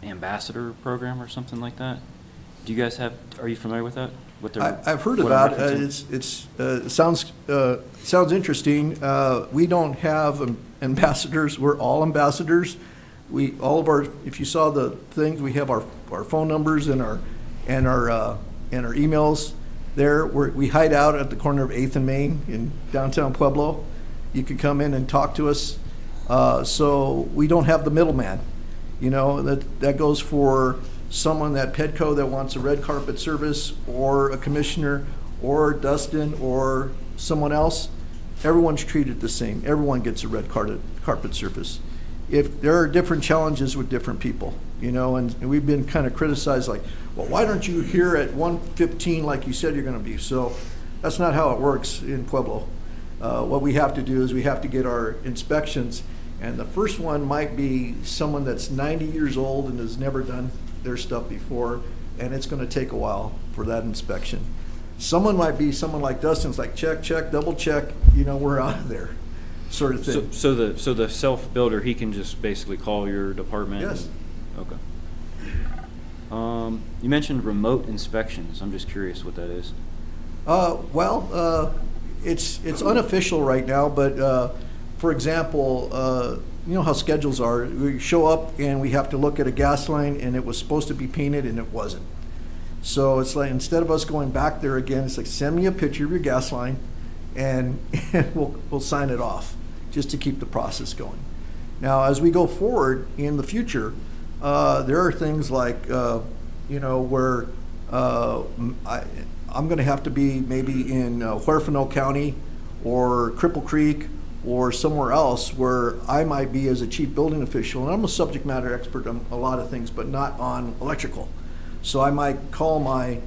Speaker 12: ambassador program or something like that. Do you guys have, are you familiar with that? What they're,
Speaker 11: I've heard
Speaker 12: what
Speaker 11: about
Speaker 12: I'm
Speaker 11: it.
Speaker 12: referencing?
Speaker 11: It sounds interesting. We don't have ambassadors. We're all ambassadors. All of our, if you saw the things, we have our phone numbers and our emails there. We hide out at the corner of 8th and Main in downtown Pueblo. You can come in and talk to us. So we don't have the middleman. You know, that goes for someone at Pedco that wants a red carpet service, or a commissioner, or Dustin, or someone else. Everyone's treated the same. Everyone gets a red carpet service. If there are different challenges with different people, you know, and we've been kind of criticized, like, well, why aren't you here at 1:15 like you said you're going to be? So that's not how it works in Pueblo. What we have to do is we have to get our inspections, and the first one might be someone that's 90 years old and has never done their stuff before, and it's going to take a while for that inspection. Someone might be someone like Dustin's, like, check, double check, you know, we're out of there, sort of thing.
Speaker 12: So the self-builder, he can just basically call your department?
Speaker 11: Yes.
Speaker 12: Okay. You mentioned remote inspections. I'm just curious what that is.
Speaker 11: It's unofficial right now, but for example, you know how schedules are. We show up and we have to look at a gas line, and it was supposed to be painted and it wasn't. So it's like, instead of us going back there again, it's like, send me a picture of your gas line, and we'll sign it off, just to keep the process going. Now, as we go forward in the future, there are things like, you know, where I'm going to have to be maybe in Huerfano County or Cripple Creek or somewhere else where I might be as a chief building official, and I'm a subject matter expert on a lot of things, but not on electrical. So I might call my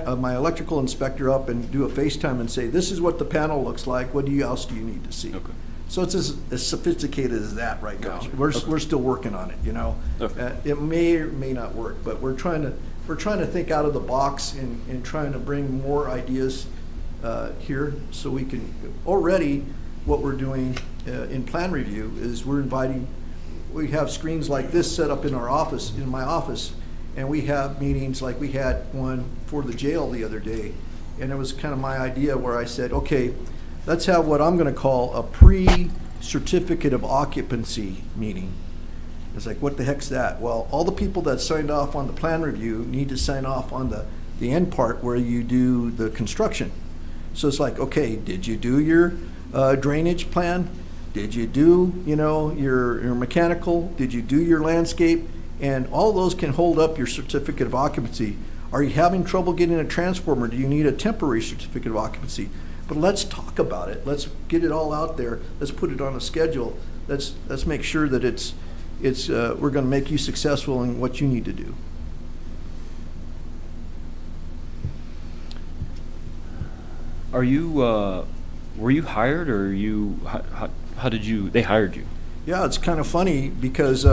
Speaker 11: electrical inspector up and do a FaceTime and say, this is what the panel looks like. What else do you need to see?
Speaker 12: Okay.
Speaker 11: So it's as sophisticated as that right now.
Speaker 12: Gotcha.
Speaker 11: We're still working on it, you know.
Speaker 12: Okay.
Speaker 11: It may or may not work, but we're trying to think out of the box and trying to bring more ideas here, so we can, already what we're doing in plan review is we have screens like this set up in our office, in my office, and we have meetings like we had one for the jail the other day, and it was kind of my idea where I said, okay, let's have what I'm going to call a pre-certificate of occupancy meeting. It's like, what the heck's that? Well, all the people that signed off on the plan review need to sign off on the end part where you do the construction. So it's like, okay, did you do your drainage plan? Did you do, you know, your mechanical? Did you do your landscape? And all those can hold up your certificate of occupancy. Are you having trouble getting a transformer? Do you need a temporary certificate of occupancy? But let's talk about it. Let's get it all out there. Let's put it on a schedule. Let's make sure that it's we're going to make you successful in what you need to do.
Speaker 12: Are you, were you hired, or how did they hired you?
Speaker 11: Yeah, it's kind of funny because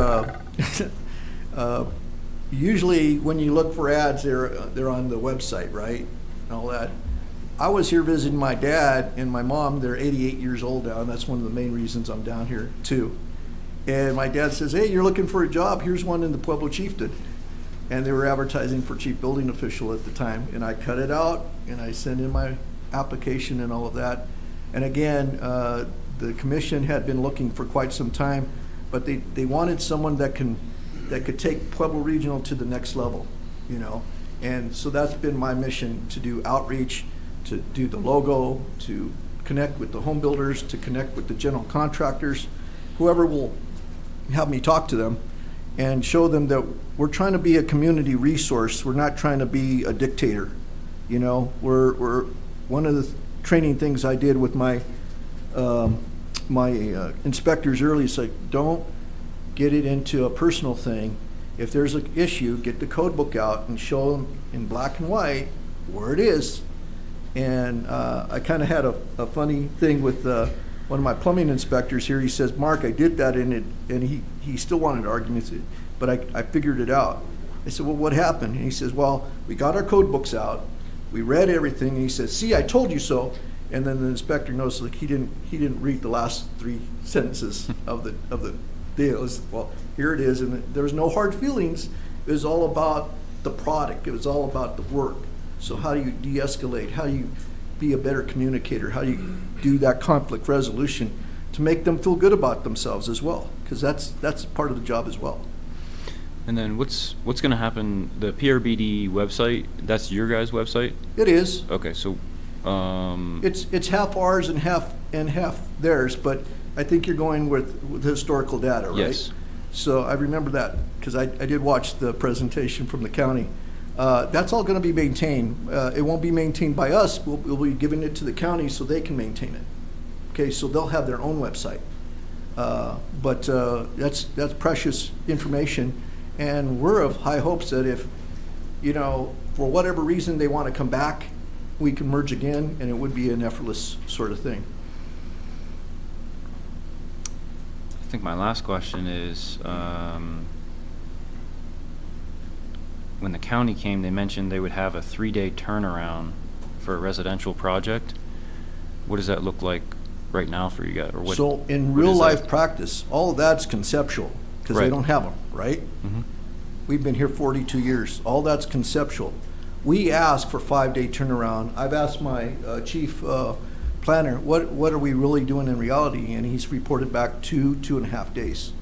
Speaker 11: usually when you look for ads, they're on the website, right? And all that. I was here visiting my dad and my mom. They're 88 years old now, and that's one of the main reasons I'm down here too. And my dad says, "Hey, you're looking for a job? Here's one in the Pueblo Chieftain." And they were advertising for chief building official at the time. And I cut it out and I sent in my application and all of that. And again, the commission had been looking for quite some time, but they wanted someone that could take Pueblo Regional to the next level, you know. And so that's been my mission, to do outreach, to do the logo, to connect with the home builders, to connect with the general contractors, whoever will have me talk to them and show them that we're trying to be a community resource. We're not trying to be a dictator. You know, we're one of the training things I did with my inspectors early is like, don't get it into a personal thing. If there's an issue, get the code book out and show them in black and white where it is. And I kind of had a funny thing with one of my plumbing inspectors here. He says, "Mark, I did that," and he still wanted arguments, but I figured it out. I said, "Well, what happened?" And he says, "Well, we got our code books out, we read everything," and he says, "See, I told you so." And then the inspector noticed, like, he didn't read the last 3 sentences of the deal. It was, well, here it is, and there was no hard feelings. It was all about the product. It was all about the work. So how do you de-escalate? How do you be a better communicator? How do you do that conflict resolution to make them feel good about themselves as well? Because that's part of the job as well.
Speaker 12: And then what's going to happen? The PRBD website, that's your guys' website?
Speaker 11: It is.
Speaker 12: Okay, so
Speaker 11: It's half ours and half theirs, but I think you're going with historical data, right?
Speaker 12: Yes.
Speaker 11: So I remember that because I did watch the presentation from the county. That's all going to be maintained. It won't be maintained by us. We'll be giving it to the county so they can maintain it. Okay, so they'll have their own website. But that's precious information, and we're of high hopes that if, you know, for whatever reason they want to come back, we can merge again, and it would be an effortless sort of thing.
Speaker 12: I think my last question is, when the county came, they mentioned they would have a 3-day turnaround for a residential project. What does that look like right now for you guys? Or what,
Speaker 11: So in
Speaker 12: what
Speaker 11: real
Speaker 12: is
Speaker 11: life
Speaker 12: that?
Speaker 11: practice, all of that's conceptual because they
Speaker 12: Right.
Speaker 11: don't have them, right?
Speaker 12: Mhm.
Speaker 11: We've been here 42 years. All that's conceptual. We ask for 5-day turnaround. I've asked my chief planner, what are we really doing in reality? And he's reported back 2.5 days.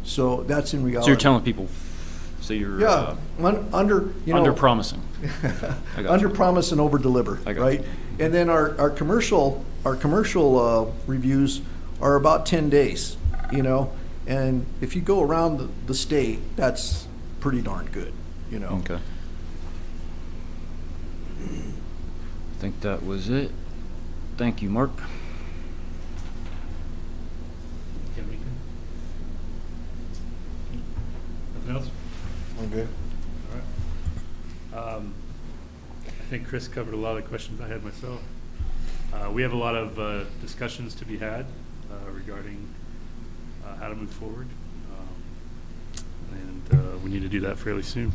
Speaker 11: So that's in reality.
Speaker 12: So you're telling people, so you're
Speaker 11: Yeah, under, you know.
Speaker 12: under promising. I got
Speaker 11: Under
Speaker 12: you.
Speaker 11: promise and over deliver,
Speaker 12: I got
Speaker 11: right?
Speaker 12: you.
Speaker 11: And then our commercial reviews are about 10 days, you know? And if you go around the state, that's pretty darn good, you know?
Speaker 12: Okay. I think that was it. Thank you, Mark.
Speaker 1: Nothing else?
Speaker 6: I'm good.
Speaker 1: All right. I think Chris covered a lot of the questions I had myself. We have a lot of discussions to be had regarding how to move forward. And we need to do that fairly soon.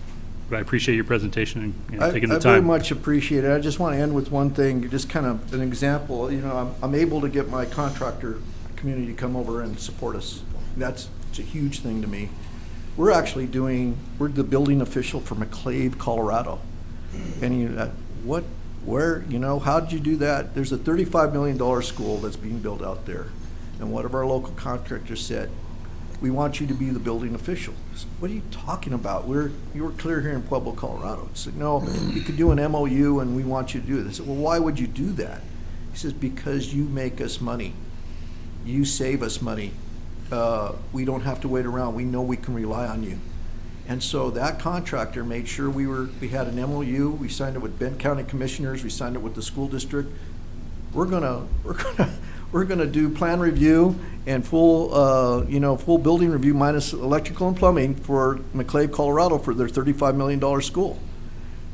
Speaker 1: But I appreciate your presentation and taking the
Speaker 11: I very
Speaker 1: time.
Speaker 11: much appreciate it. I just want to end with one thing, just kind of an example. You know, I'm able to get my contractor community to come over and support us. It's a huge thing to me. We're the building official for McClave, Colorado. And how did you do that? There's a $35 million school that's being built out there. And one of our local contractors said, "We want you to be the building official." I said, "What are you talking about? You were clear here in Pueblo, Colorado." He said, "No, you could do an MOU and we want you to do it." I said, "Well, why would you do that?" He says, "Because you make us money. You save us money. We don't have to wait around. We know we can rely on you." And so that contractor made sure we had an MOU. We signed it with Bend County Commissioners. We signed it with the school district. We're gonna we're gonna do plan review and full, full building review minus electrical and plumbing for McClave, Colorado for their $35 million school.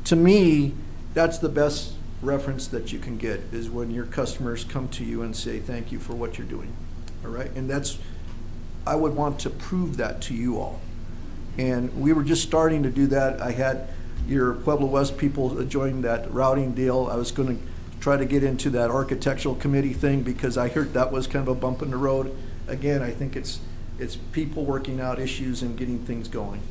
Speaker 11: To me, that's the best reference that you can get, is when your customers come to you and say, thank you for what you're doing, all right? And I would want to prove that to you all. And we were just starting to do that. I had your Pueblo West people join that routing deal. I was gonna try to get into that architectural committee thing because I heard that was kind of a bump in the road. Again, I think it's people working out issues and getting things going,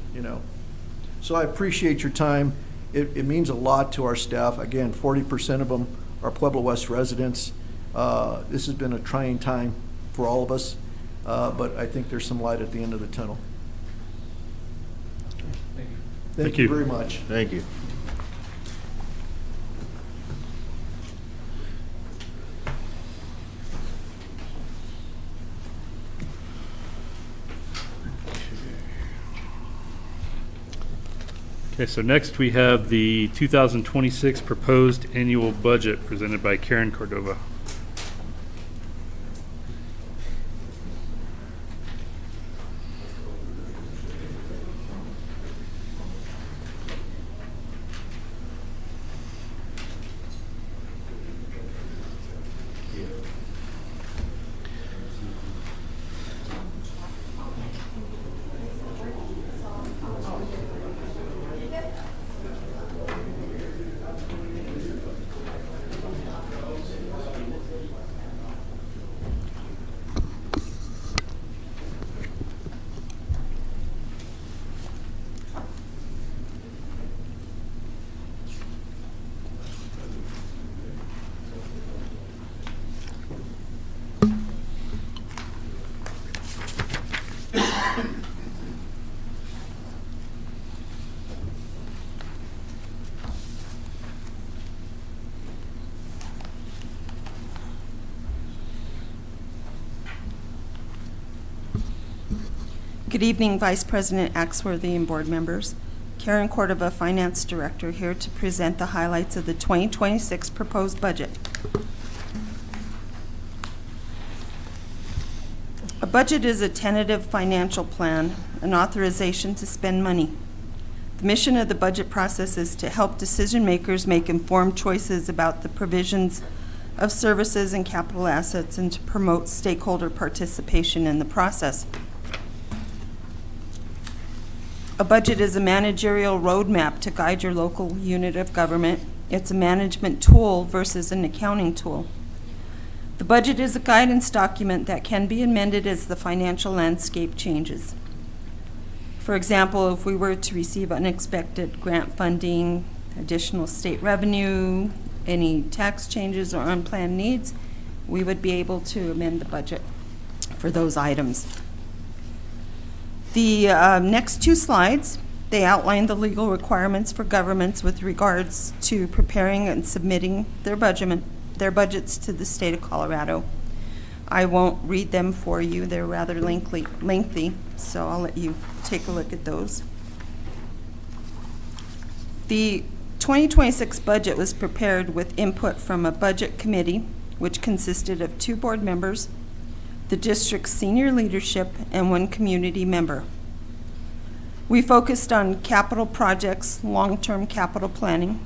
Speaker 11: So I appreciate your time. It means a lot to our staff. Again, 40% of them are Pueblo West residents. This has been a trying time for all of us, but I think there's some light at the end of the tunnel. Thank you very much.
Speaker 6: Thank you.
Speaker 1: Okay, so next we have the 2026 proposed annual budget presented by Karen Cordova.
Speaker 13: Good evening, Vice President Axworthy and board members. Karen Cordova, Finance Director, here to present the highlights of the 2026 proposed budget. A budget is a tentative financial plan, an authorization to spend money. The mission of the budget process is to help decision makers make informed choices about the provisions of services and capital assets and to promote stakeholder participation in the process. A budget is a managerial roadmap to guide your local unit of government. It's a management tool versus an accounting tool. The budget is a guidance document that can be amended as the financial landscape changes. For example, if we were to receive unexpected grant funding, additional state revenue, any tax changes or unplanned needs, we would be able to amend the budget for those items. The next two slides, they outline the legal requirements for governments with regards to preparing and submitting their budgets to the state of Colorado. I won't read them for you. They're rather lengthy, so I'll let you take a look at those. The 2026 budget was prepared with input from a budget committee, which consisted of 2 board members, the district's senior leadership, and 1 community member. We focused on capital projects, long-term capital planning.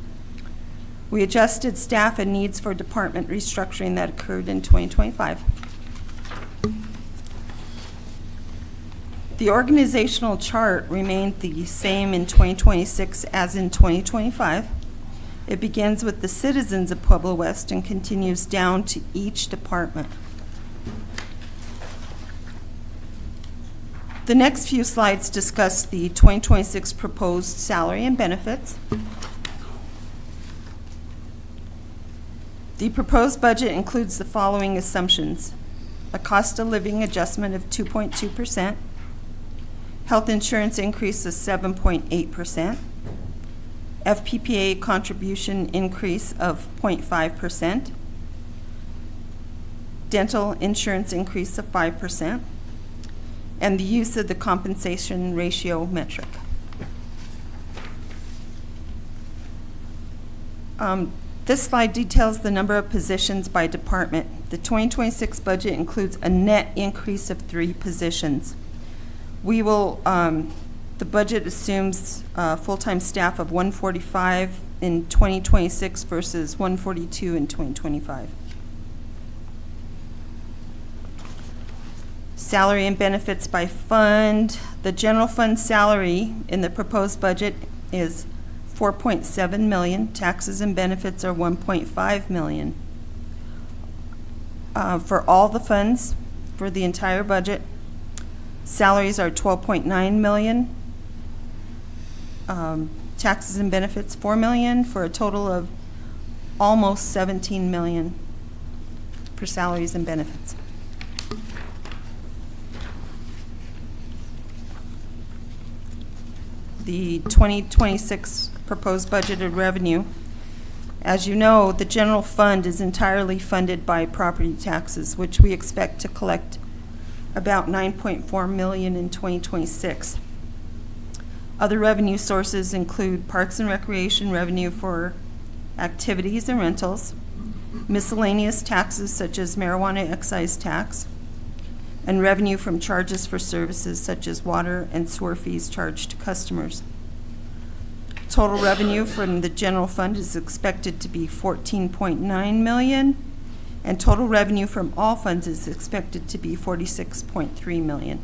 Speaker 13: We adjusted staff and needs for department restructuring that occurred in 2025. The organizational chart remained the same in 2026 as in 2025. It begins with the citizens of Pueblo West and continues down to each department. The next few slides discuss the 2026 proposed salary and benefits. The proposed budget includes the following assumptions: a cost of living adjustment of 2.2%, health insurance increase of 7.8%, FPPA contribution increase of 0.5%, dental insurance increase of 5%, and the use of the compensation ratio metric. This slide details the number of positions by department. The 2026 budget includes a net increase of 3 positions. The budget assumes full-time staff of 145 in 2026 versus 142 in 2025. Salary and benefits by fund. The general fund salary in the proposed budget is $4.7 million. Taxes and benefits are $1.5 million. For all the funds, for the entire budget, salaries are $12.9 million. Taxes and benefits, $4 million, for a total of almost $17 million for salaries and benefits. The 2026 proposed budgeted revenue. As you know, the general fund is entirely funded by property taxes, which we expect to collect about $9.4 million in 2026. Other revenue sources include parks and recreation revenue for activities and rentals, miscellaneous taxes such as marijuana excise tax, and revenue from charges for services such as water and sewer fees charged to customers. Total revenue from the general fund is expected to be $14.9 million, and total revenue from all funds is expected to be $46.3 million.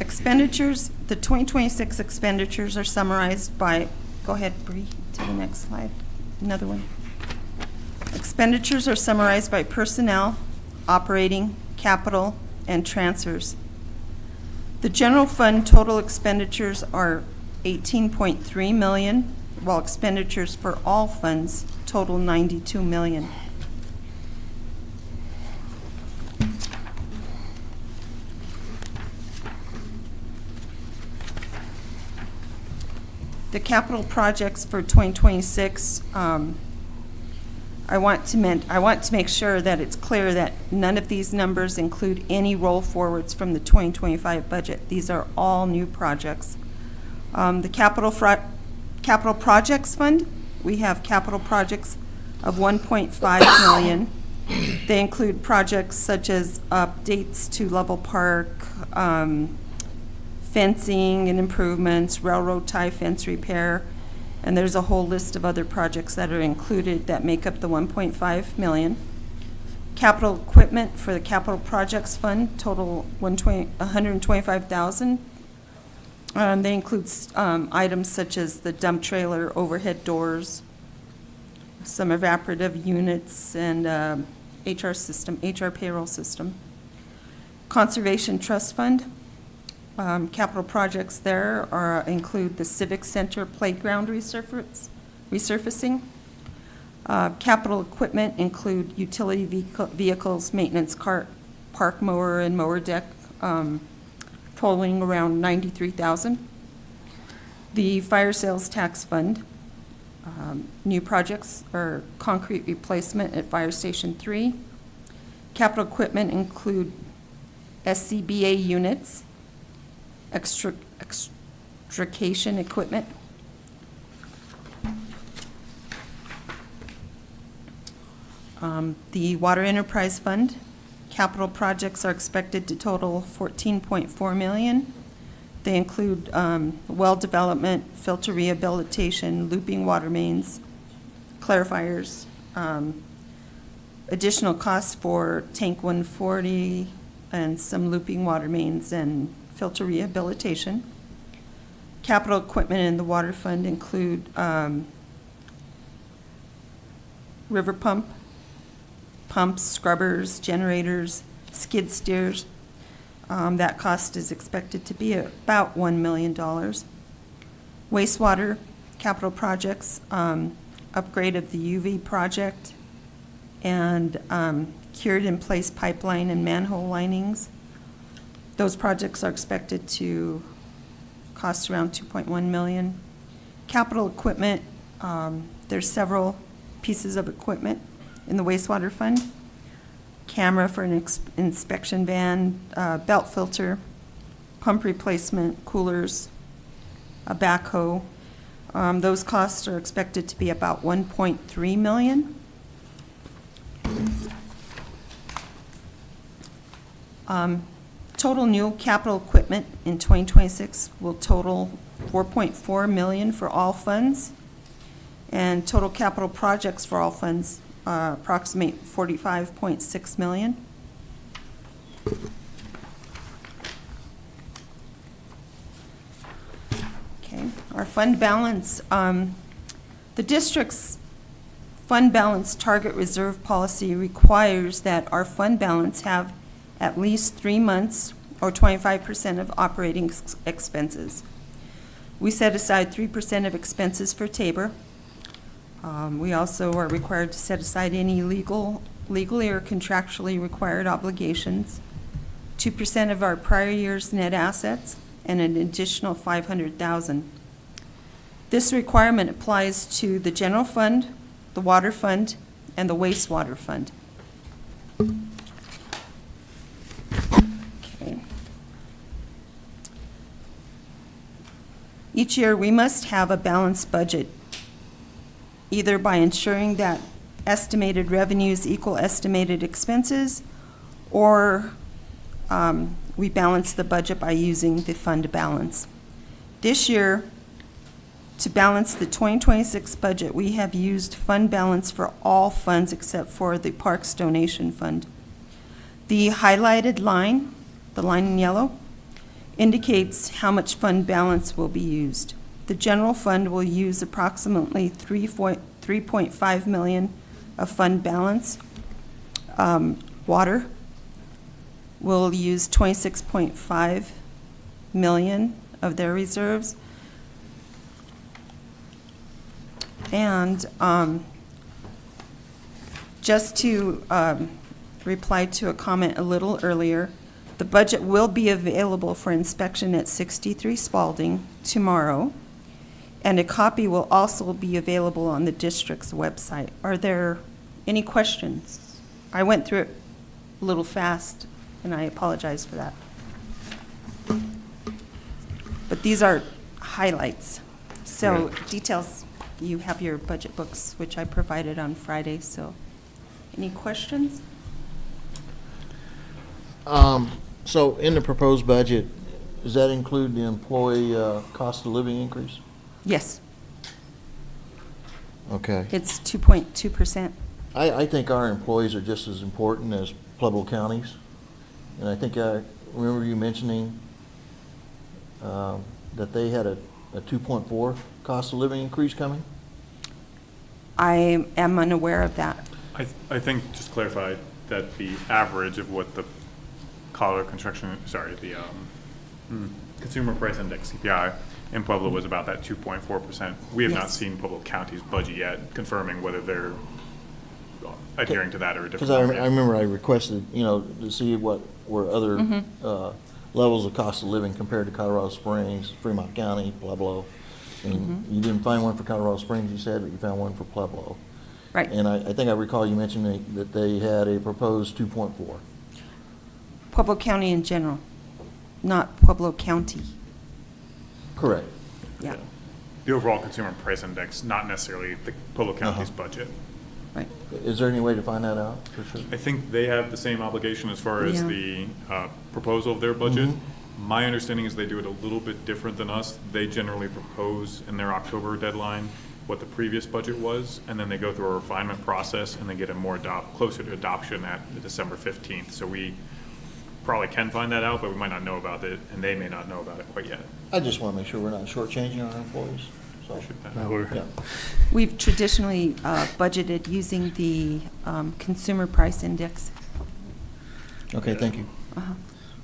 Speaker 13: Expenditures, the 2026 expenditures are summarized by, go ahead, Bree, to the next slide. Another one. Expenditures are summarized by personnel, operating, capital, and transfers. The general fund total expenditures are $18.3 million, while expenditures for all funds total $92 million. The capital projects for 2026, I want to make sure that it's clear that none of these numbers include any roll forwards from the 2025 budget. These are all new projects. The capital projects fund, we have capital projects of $1.5 million. They include projects such as updates to Level Park, fencing and improvements, railroad tie fence repair, and there's a whole list of other projects that are included that make up the $1.5 million. Capital equipment for the capital projects fund total $125,000. They include items such as the dump trailer, overhead doors, some evaporative units, and HR payroll system. Conservation trust fund. Capital projects there include the Civic Center playground resurfacing. Capital equipment include utility vehicles, maintenance cart, park mower, and mower deck, totaling around $93,000. The fire sales tax fund. New projects are concrete replacement at Fire Station 3. Capital equipment include SCBA units, extrication equipment. The Water Enterprise Fund, capital projects are expected to total $14.4 million. They include well development, filter rehabilitation, looping water mains, clarifiers, additional costs for Tank 140 and some looping water mains and filter rehabilitation. Capital equipment in the water fund include river pumps, scrubbers, generators, skid steers. That cost is expected to be about $1 million. Wastewater capital projects, upgrade of the UV project, and cured in place pipeline and manhole linings. Those projects are expected to cost around $2.1 million. Capital equipment, there's several pieces of equipment in the wastewater fund. Camera for an inspection van, belt filter, pump replacement, coolers, a backhoe. Those costs are expected to be about 1.3 million. Total new capital equipment in 2026 will total 4.4 million for all funds, and total capital projects for all funds approximate 45.6 million. Okay, our fund balance, the district's fund balance target reserve policy requires that our fund balance have at least 3 months or 25% of operating expenses. We set aside 3% of expenses for Tabor. We also are required to set aside any legally or contractually required obligations, 2% of our prior year's net assets, and an additional $500,000. This requirement applies to the general fund, the water fund, and the wastewater fund. Okay. Each year, we must have a balanced budget, either by ensuring that estimated revenues equal estimated expenses, or we balance the budget by using the fund balance. This year, to balance the 2026 budget, we have used fund balance for all funds except for the Parks Donation Fund. The highlighted line, the line in yellow, indicates how much fund balance will be used. The general fund will use approximately 3.5 million of fund balance. Water will use 26.5 million of their reserves. And just to reply to a comment a little earlier, the budget will be available for inspection at 63 Spalding tomorrow, and a copy will also be available on the district's website. Are there any questions? I went through it a little fast, and I apologize for that. But these are highlights. So details, you have your budget books, which I provided on Friday, so any questions?
Speaker 6: So in the proposed budget, does that include the employee cost of living increase?
Speaker 13: Yes,
Speaker 6: Okay.
Speaker 13: it's 2.2%.
Speaker 6: I think our employees are just as important as Pueblo County's. And I think I remember you mentioning that they had a 2.4 cost of living increase coming?
Speaker 13: I am unaware of that.
Speaker 14: I think, just to clarify, that the average of what the Colorado Consumer Price Index, CPI, in Pueblo was about that 2.4%. We have not
Speaker 13: Yes.
Speaker 14: seen Pueblo County's budget yet, confirming whether they're adhering to that or a different.
Speaker 6: Because I
Speaker 14: number.
Speaker 6: remember I requested, to see what were other levels of cost of living compared to Colorado Springs, Fremont County, Pueblo. And you didn't find one for Colorado Springs, you said, but you found one for Pueblo.
Speaker 13: Right.
Speaker 6: And I think I recall you mentioning that they had a proposed 2.4.
Speaker 13: Pueblo County in general, not Pueblo County.
Speaker 6: Correct.
Speaker 13: Yeah,
Speaker 14: The overall Consumer Price Index, not necessarily the Pueblo County's budget.
Speaker 13: right.
Speaker 6: Is there any way to find that out for sure?
Speaker 14: I think they have the same obligation as far as
Speaker 13: Yeah.
Speaker 14: the proposal of their budget. My understanding is they do it a little bit different than us. They generally propose in their October deadline what the previous budget was, and then they go through a refinement process, and they get a more closer to adoption at the December 15th. So we probably can find that out, but we might not know about it, and they may not know about it quite yet.
Speaker 6: I just want to make sure we're not shortchanging our employees. So, yeah.
Speaker 13: We've traditionally budgeted using the Consumer Price Index.
Speaker 6: Okay, thank you.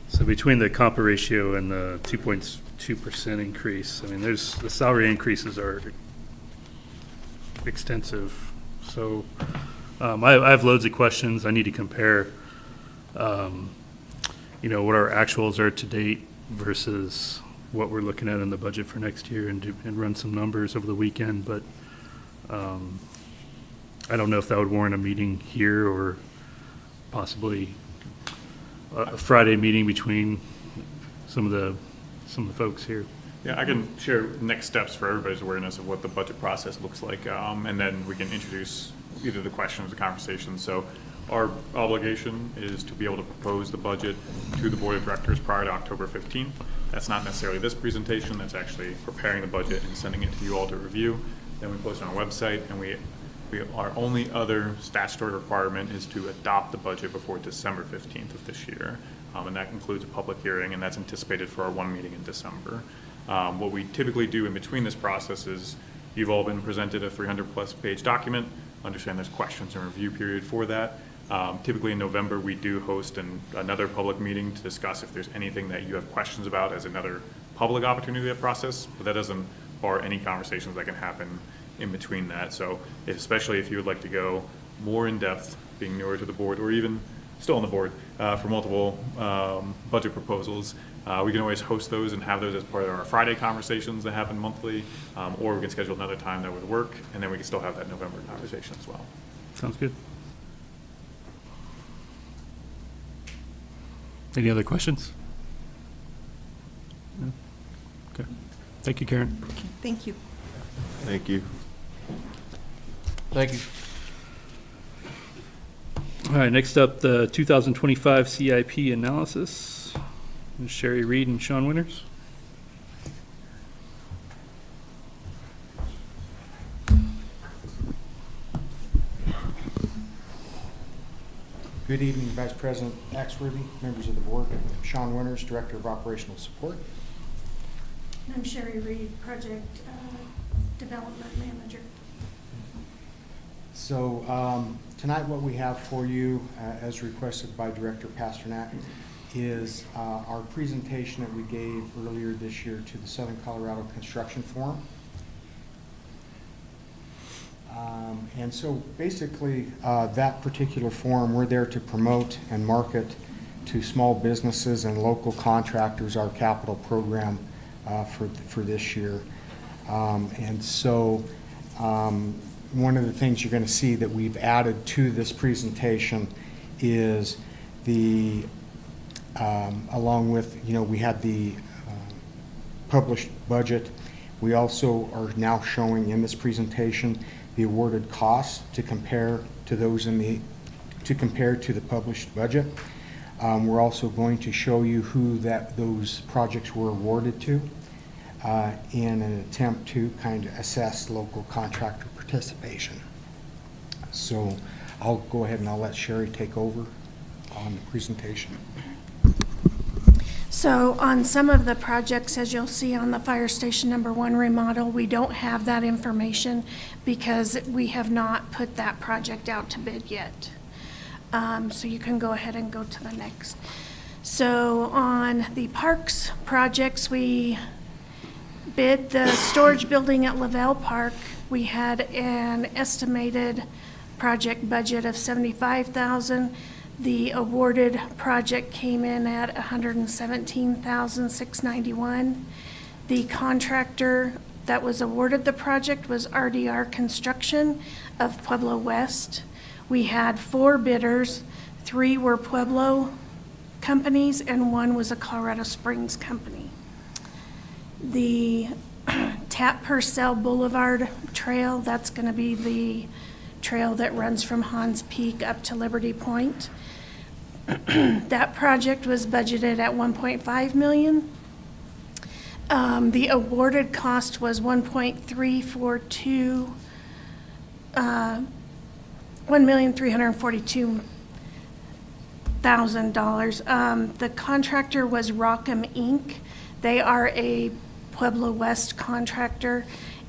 Speaker 1: So between the compa ratio and the 2.2% increase, I mean, the salary increases are extensive. So I have loads of questions. I need to compare, what our actuals are to date versus what we're looking at in the budget for next year and run some numbers over the weekend. But I don't know if that would warrant a meeting here or possibly a Friday meeting between some of the folks here.
Speaker 14: Yeah, I can share next steps for everybody's awareness of what the budget process looks like, and then we can introduce either the questions or the conversations. So our obligation is to be able to propose the budget to the board of directors prior to October 15th. That's not necessarily this presentation, that's actually preparing the budget and sending it to you all to review. Then we post it on our website, and our only other statutory requirement is to adopt the budget before December 15th of this year. And that includes a public hearing, and that's anticipated for our one meeting in December. What we typically do in between this process is you've all been presented a 300-plus page document. Understand there's questions and review period for that. Typically in November, we do host another public meeting to discuss if there's anything that you have questions about as another public opportunity to process, but that doesn't bar any conversations that can happen in between that. So especially if you would like to go more in depth, being newer to the board, or even still on the board for multiple budget proposals, we can always host those and have those as part of our Friday conversations that happen monthly, or we can schedule another time that would work, and then we can still have that November conversation as well.
Speaker 1: Sounds good. Any other questions? No? Okay. Thank you, Karen.
Speaker 13: Thank you.
Speaker 3: Thank you.
Speaker 4: Thank you.
Speaker 1: All right, next up, the 2025 CIP analysis. Sherry Reed and Sean Winters.
Speaker 15: Good evening, Vice President Axworthy, members of the board. Sean Winters, Director of Operational Support.
Speaker 16: I'm Sherry Reed, Project Development Manager.
Speaker 15: So tonight what we have for you, as requested by Director Pasternak, is our presentation that we gave earlier this year to the Southern Colorado Construction Forum. And so basically that particular forum, we're there to promote and market to small businesses and local contractors our capital program for this year. And so one of the things you're going to see that we've added to this presentation is the, along with, we had the published budget. We also are now showing in this presentation the awarded costs to compare to those to the published budget. We're also going to show you who those projects were awarded to in an attempt to kind of assess local contractor participation. So I'll go ahead and I'll let Sherry take over on the presentation.
Speaker 16: So on some of the projects, as you'll see on the Fire Station #1 remodel, we don't have that information because we have not put that project out to bid yet. So you can go ahead and go to the next. So on the parks projects, we bid the storage building at Lavelle Park. We had an estimated project budget of $75,000. The awarded project came in at $117,691. The contractor that was awarded the project was RDR Construction of Pueblo West. We had 4 bidders. 3 were Pueblo companies and 1 was a Colorado Springs company. The Tap Purcell Boulevard Trail, that's going to be the trail that runs from Hans Peak up to Liberty Point. That project was budgeted at $1.5 million. The awarded cost was $1,342,000. The contractor was Rockham Inc. They are a Pueblo West contractor,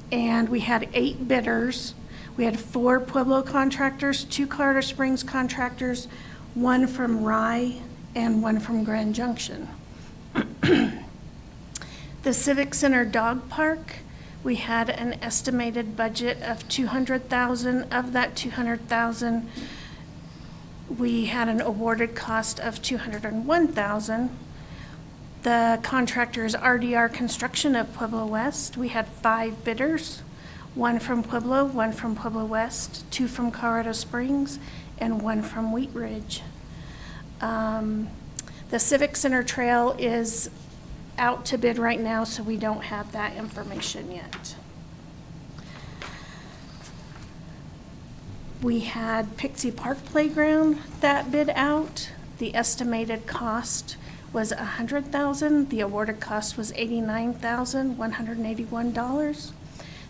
Speaker 16: and we had 8 bidders. We had 4 Pueblo contractors, 2 Colorado Springs contractors, 1 from Rye, and 1 from Grand Junction. The Civic Center Dog Park, we had an estimated budget of $200,000. Of that $200,000, we had an awarded cost of $201,000. The contractor is RDR Construction of Pueblo West. We had 5 bidders. 1 from Pueblo, 1 from Pueblo West, 2 from Colorado Springs, and 1 from Wheat Ridge. The Civic Center Trail is out to bid right now, so we don't have that information yet. We had Pixie Park Playground that bid out. The estimated cost was $100,000. The awarded cost was $89,181.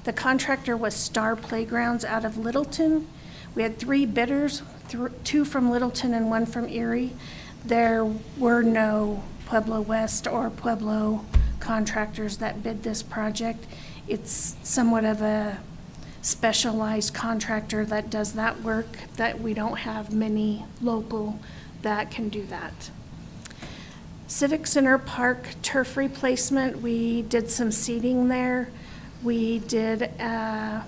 Speaker 16: The contractor was Star Playgrounds out of Littleton. We had 3 bidders, 2 from Littleton and 1 from Erie. There were no Pueblo West or Pueblo contractors that bid this project. It's somewhat of a specialized contractor that does that work, that we don't have many local that can do that. Civic Center Park turf replacement, we did some seeding there. We did a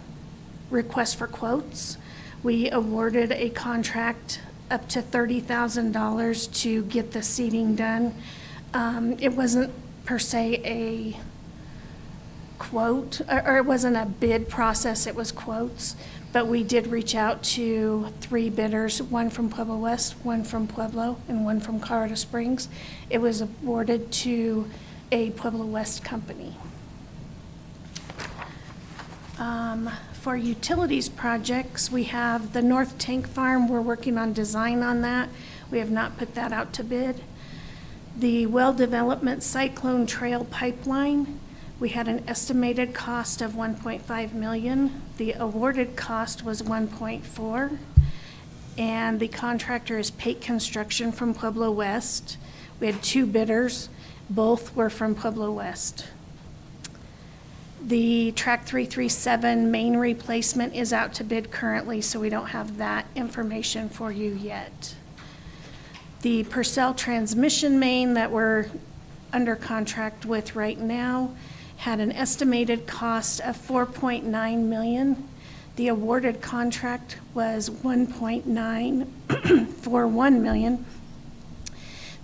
Speaker 16: request for quotes. We awarded a contract up to $30,000 to get the seeding done. It wasn't per se a quote, or it wasn't a bid process, it was quotes. But we did reach out to 3 bidders, 1 from Pueblo West, 1 from Pueblo, and 1 from Colorado Springs. It was awarded to a Pueblo West company. For utilities projects, we have the North Tank Farm. We're working on design on that. We have not put that out to bid. The Well Development Cyclone Trail Pipeline, we had an estimated cost of $1.5 million. The awarded cost was $1.4 million. And the contractor is Pate Construction from Pueblo West. We had 2 bidders. Both were from Pueblo West. The Track 337 main replacement is out to bid currently, so we don't have that information for you yet. The Purcell transmission main that we're under contract with right now had an estimated cost of $4.9 million. The awarded contract was $1.941 million.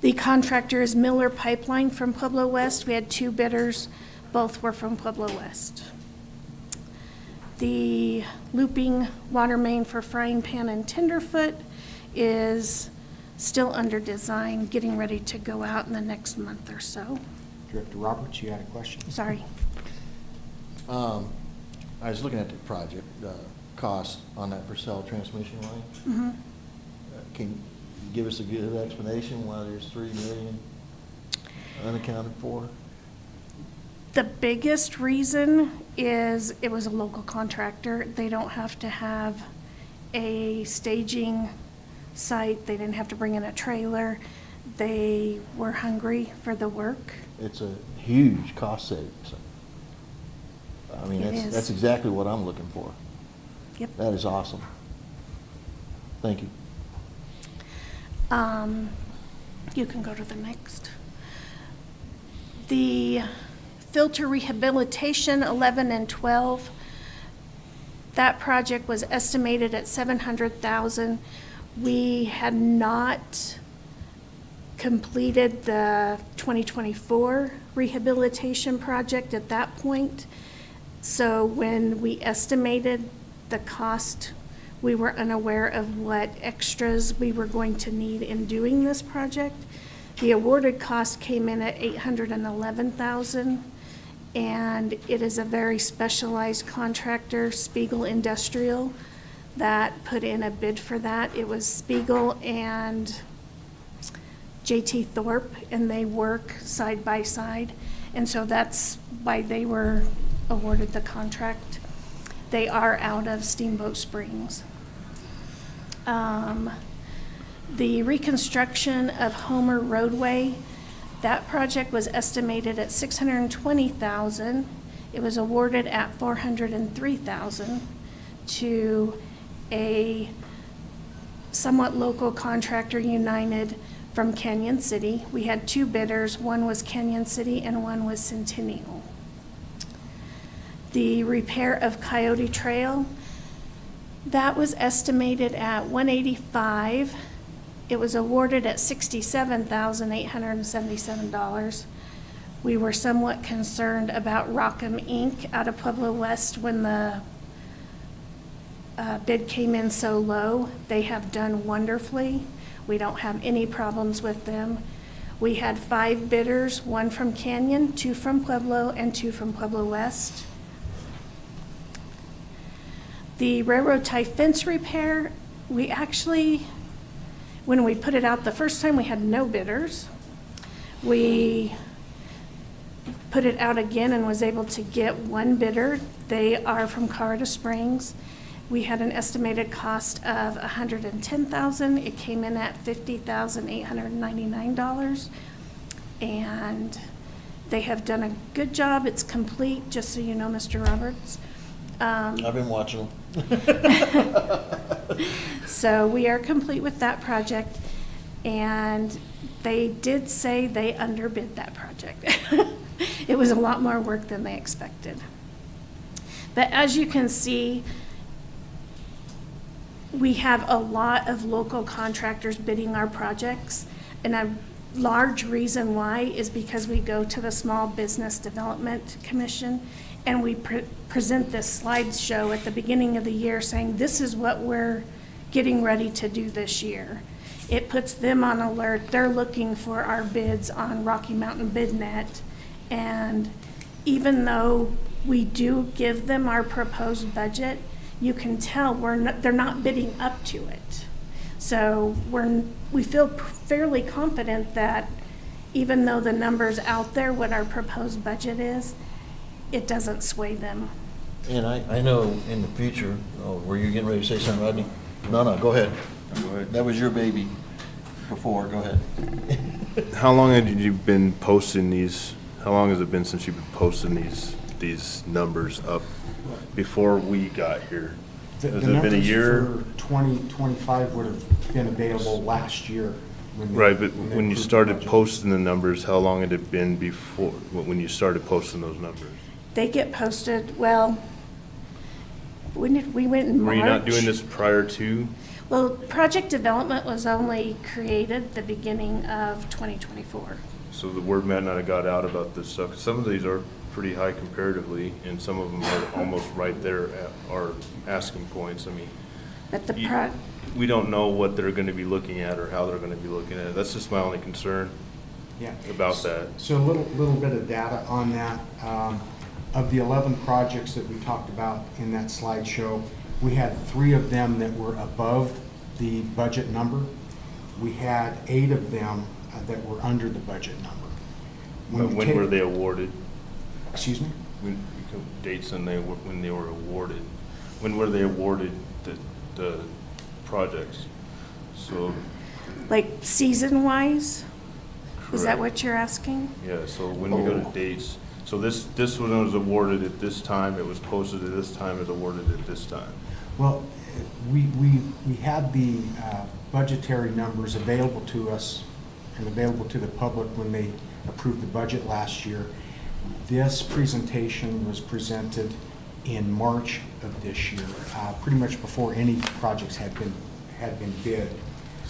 Speaker 16: The contractor is Miller Pipeline from Pueblo West. We had 2 bidders. Both were from Pueblo West. The looping water main for Frying Pan and Tenderfoot is still under design, getting ready to go out in the next month or so.
Speaker 15: Director Roberts, you had a question?
Speaker 16: Sorry.
Speaker 6: I was looking at the project, cost on that Purcell transmission line.
Speaker 16: Mm-hmm.
Speaker 6: Can you give us a good explanation why there's $3 million unaccounted for?
Speaker 16: The biggest reason is it was a local contractor. They don't have to have a staging site. They didn't have to bring in a trailer. They were hungry for the work.
Speaker 6: It's a huge cost savings. I mean,
Speaker 16: It is.
Speaker 6: that's exactly what I'm looking for.
Speaker 16: Yep.
Speaker 6: That is awesome. Thank you.
Speaker 16: You can go to the next. The filter rehabilitation 11 and 12, that project was estimated at $700,000. We had not completed the 2024 rehabilitation project at that point. So when we estimated the cost, we were unaware of what extras we were going to need in doing this project. The awarded cost came in at $811,000, and it is a very specialized contractor, Spiegel Industrial, that put in a bid for that. It was Spiegel and JT Thorpe, and they work side by side, and so that's why they were awarded the contract. They are out of Steamboat Springs. The reconstruction of Homer Roadway, that project was estimated at $620,000. It was awarded at $403,000 to a somewhat local contractor, United, from Canyon City. We had 2 bidders. One was Canyon City and one was Centennial. The repair of Coyote Trail, that was estimated at $185,000. It was awarded at $67,877. We were somewhat concerned about Rockham Inc. out of Pueblo West when the bid came in so low. They have done wonderfully. We don't have any problems with them. We had 5 bidders, 1 from Canyon, 2 from Pueblo, and 2 from Pueblo West. The railroad tie fence repair, we actually, when we put it out the first time, we had no bidders. We put it out again and was able to get 1 bidder. They are from Colorado Springs. We had an estimated cost of $110,000. It came in at $50,899. And they have done a good job. It's complete, just so you know, Mr. Roberts.
Speaker 6: I've been watching them.
Speaker 16: So we are complete with that project. And they did say they underbid that project. It was a lot more work than they expected. But as you can see, we have a lot of local contractors bidding our projects. And a large reason why is because we go to the Small Business Development Commission and we present this slideshow at the beginning of the year saying, this is what we're getting ready to do this year. It puts them on alert. They're looking for our bids on Rocky Mountain BidNet. And even though we do give them our proposed budget, you can tell they're not bidding up to it. So we feel fairly confident that even though the number's out there, what our proposed budget is, it doesn't sway them.
Speaker 6: And I know in the future, were you getting ready to say something, Rodney? No, go ahead. That was your baby before, go ahead.
Speaker 17: How long had you been posting these, how long has it been since you've been posting these numbers up before we got here? Has it been a year?
Speaker 15: The numbers for 2025 would have been available last year.
Speaker 17: Right, but when you started posting the numbers, how long had it been before, when you started posting those numbers?
Speaker 16: They get posted, well, when did we went in March?
Speaker 17: Were you not doing this prior to?
Speaker 16: Well, project development was only created the beginning of 2024.
Speaker 17: So the word might not have got out about this stuff. Some of these are pretty high comparatively, and some of them are almost right there at our asking points. I mean,
Speaker 16: But the
Speaker 17: we don't know what they're going to be looking at or how they're going to be looking at it. That's just my only concern about that.
Speaker 15: So a little bit of data on that. Of the 11 projects that we talked about in that slideshow, we had 3 of them that were above the budget number. We had 8 of them that were under the budget number.
Speaker 17: When were they awarded?
Speaker 15: Excuse me?
Speaker 17: Dates and when they were awarded. When were they awarded the projects? So.
Speaker 16: Like season-wise? Is that
Speaker 17: Correct.
Speaker 16: what you're asking?
Speaker 17: Yeah, so when we go to dates, so this one was awarded at this time, it was posted at this time, it was awarded at this time.
Speaker 15: Well, we had the budgetary numbers available to us and available to the public when they approved the budget last year. This presentation was presented in March of this year, pretty much before any projects had been bid.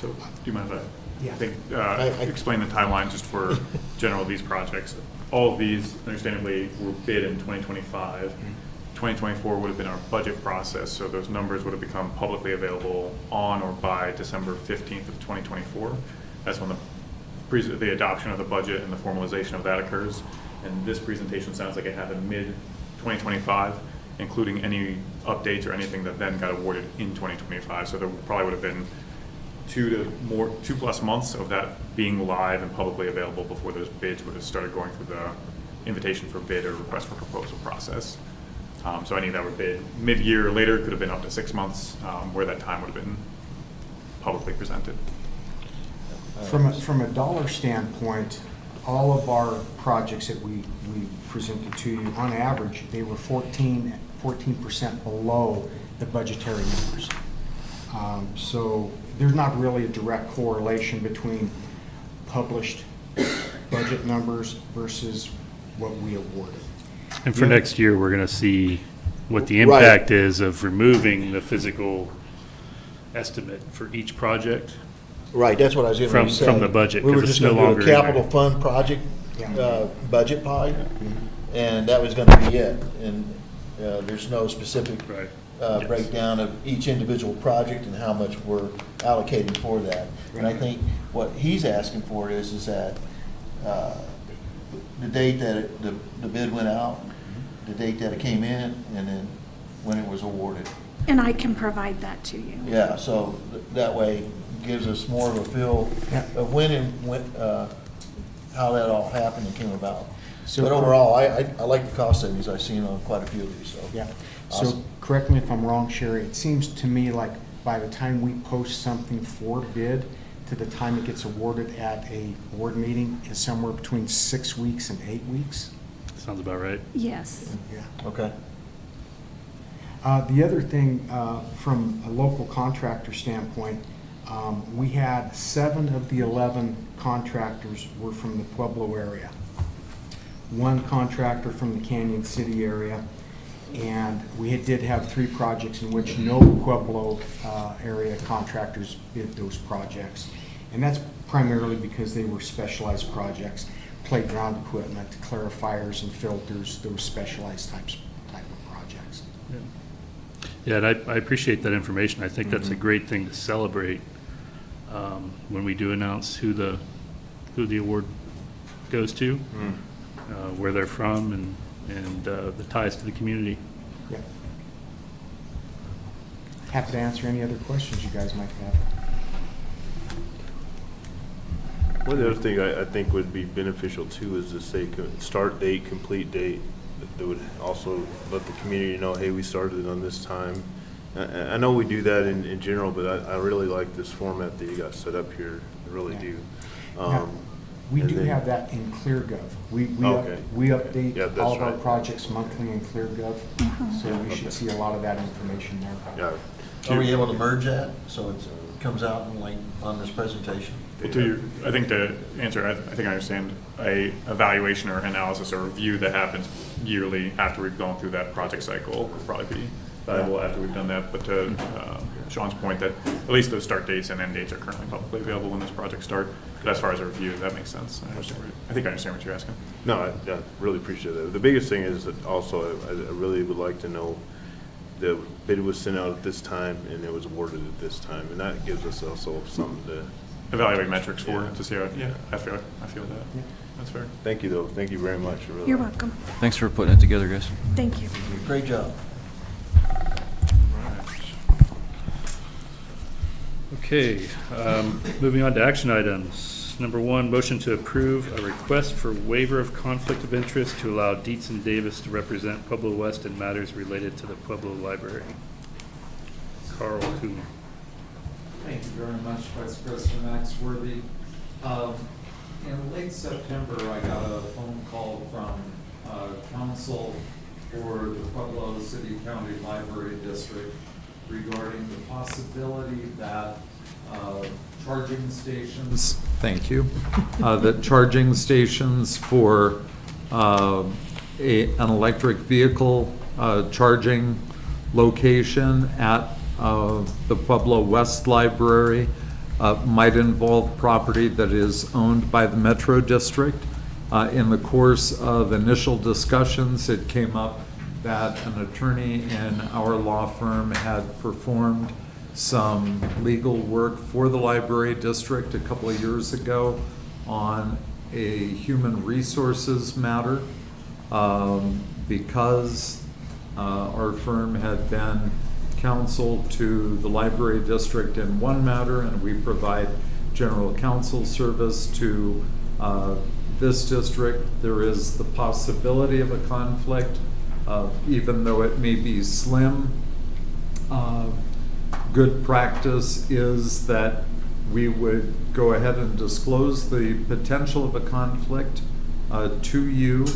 Speaker 14: So, do you mind if
Speaker 15: Yeah.
Speaker 14: explain the timeline just for general these projects? All of these, understandably, were bid in 2025. 2024 would have been our budget process, so those numbers would have become publicly available on or by December 15th of 2024. That's when the adoption of the budget and the formalization of that occurs. And this presentation sounds like it happened mid-2025, including any updates or anything that then got awarded in 2025. So there probably would have been 2+ months of that being live and publicly available before those bids would have started going through the invitation for bid or request for proposal process. So any that were bid mid-year or later could have been up to 6 months, where that time would have been publicly presented.
Speaker 15: From a dollar standpoint, all of our projects that we presented to you, on average, they were 14% below the budgetary numbers. So there's not really a direct correlation between published budget numbers versus what we awarded.
Speaker 1: And for next year, we're going to see what the impact is of removing the physical estimate for each project.
Speaker 6: Right, that's what I was going to say.
Speaker 1: From the budget,
Speaker 6: We were
Speaker 1: because
Speaker 6: just
Speaker 1: it's no
Speaker 6: going to do
Speaker 1: longer
Speaker 6: a
Speaker 1: in there.
Speaker 6: capital fund project, budget pie, and that was going to be it. And there's no specific breakdown of each individual project and how much we're allocating for that. And I think what he's asking for is that the date that the bid went out, the date that it came in, and then when it was awarded.
Speaker 16: And I can provide that to you.
Speaker 6: Yeah, so that way gives us more of a feel of when how that all happened and came about. But overall, I like the cost savings I've seen on quite a few of these, so.
Speaker 15: Yeah.
Speaker 6: Awesome.
Speaker 15: So correct me if I'm wrong, Sherry, it seems to me like by the time we post something for bid to the time it gets awarded at a board meeting is somewhere between 6 weeks and 8 weeks.
Speaker 1: Sounds about right.
Speaker 16: Yes.
Speaker 15: Yeah.
Speaker 6: Okay.
Speaker 15: The other thing, from a local contractor standpoint, we had 7 of the 11 contractors were from the Pueblo area. 1 contractor from the Canyon City area, and we did have 3 projects in which no Pueblo area contractors bid those projects. And that's primarily because they were specialized projects, playground equipment, clarifiers and filters, those specialized type of projects.
Speaker 1: Yeah, and I appreciate that information. I think that's a great thing to celebrate when we do announce who the award goes to, where they're from, and the ties to the community.
Speaker 15: Yeah. Happy to answer any other questions you guys might have.
Speaker 17: One of the other thing I think would be beneficial too is to say start date, complete date. That would also let the community know, hey, we started on this time. I know we do that in general, but I really like this format that you got set up here. I really do.
Speaker 15: We
Speaker 17: and
Speaker 15: do
Speaker 17: then-
Speaker 15: have that in ClearGov. We update
Speaker 17: Yeah, that's
Speaker 15: all of our
Speaker 17: right.
Speaker 15: projects monthly in ClearGov, so we should see a lot of that information there.
Speaker 17: Yeah.
Speaker 6: Are we able to merge that so it comes out in like on this presentation?
Speaker 14: Well, I think to answer, I think I understand a evaluation or analysis or review that happens yearly after we've gone through that project cycle would probably be valuable after we've done that. But to Sean's point that at least those start dates and end dates are currently publicly available when those projects start. But as far as a review, that makes sense. I think I understand what you're asking.
Speaker 17: No, I really appreciate that. The biggest thing is that also I really would like to know the bid was sent out at this time and it was awarded at this time, and that gives us also something to
Speaker 14: Evaluate metrics for to see how. I feel that. Yeah. That's fair.
Speaker 17: Thank you, though. Thank you very much. I really
Speaker 16: You're
Speaker 17: like it.
Speaker 16: welcome.
Speaker 12: Thanks for putting it together, guys.
Speaker 16: Thank you.
Speaker 6: Great job.
Speaker 1: Okay, moving on to action items. Number 1, motion to approve a request for waiver of conflict of interest to allow Dietz and Davis to represent Pueblo West in matters related to the Pueblo Library. Carl Kuhn.
Speaker 18: Thank you very much, Vice President Axworthy. In late September, I got a phone call from counsel for the Pueblo City County Library District regarding the possibility that charging stations, thank you, that charging stations for an electric vehicle charging location at the Pueblo West Library might involve property that is owned by the Metro District. In the course of initial discussions, it came up that an attorney in our law firm had performed some legal work for the Library District a couple of years ago on a human resources matter. Because our firm had been counsel to the Library District in one matter, and we provide general counsel service to this district, there is the possibility of a conflict, even though it may be slim. Good practice is that we would go ahead and disclose the potential of a conflict to you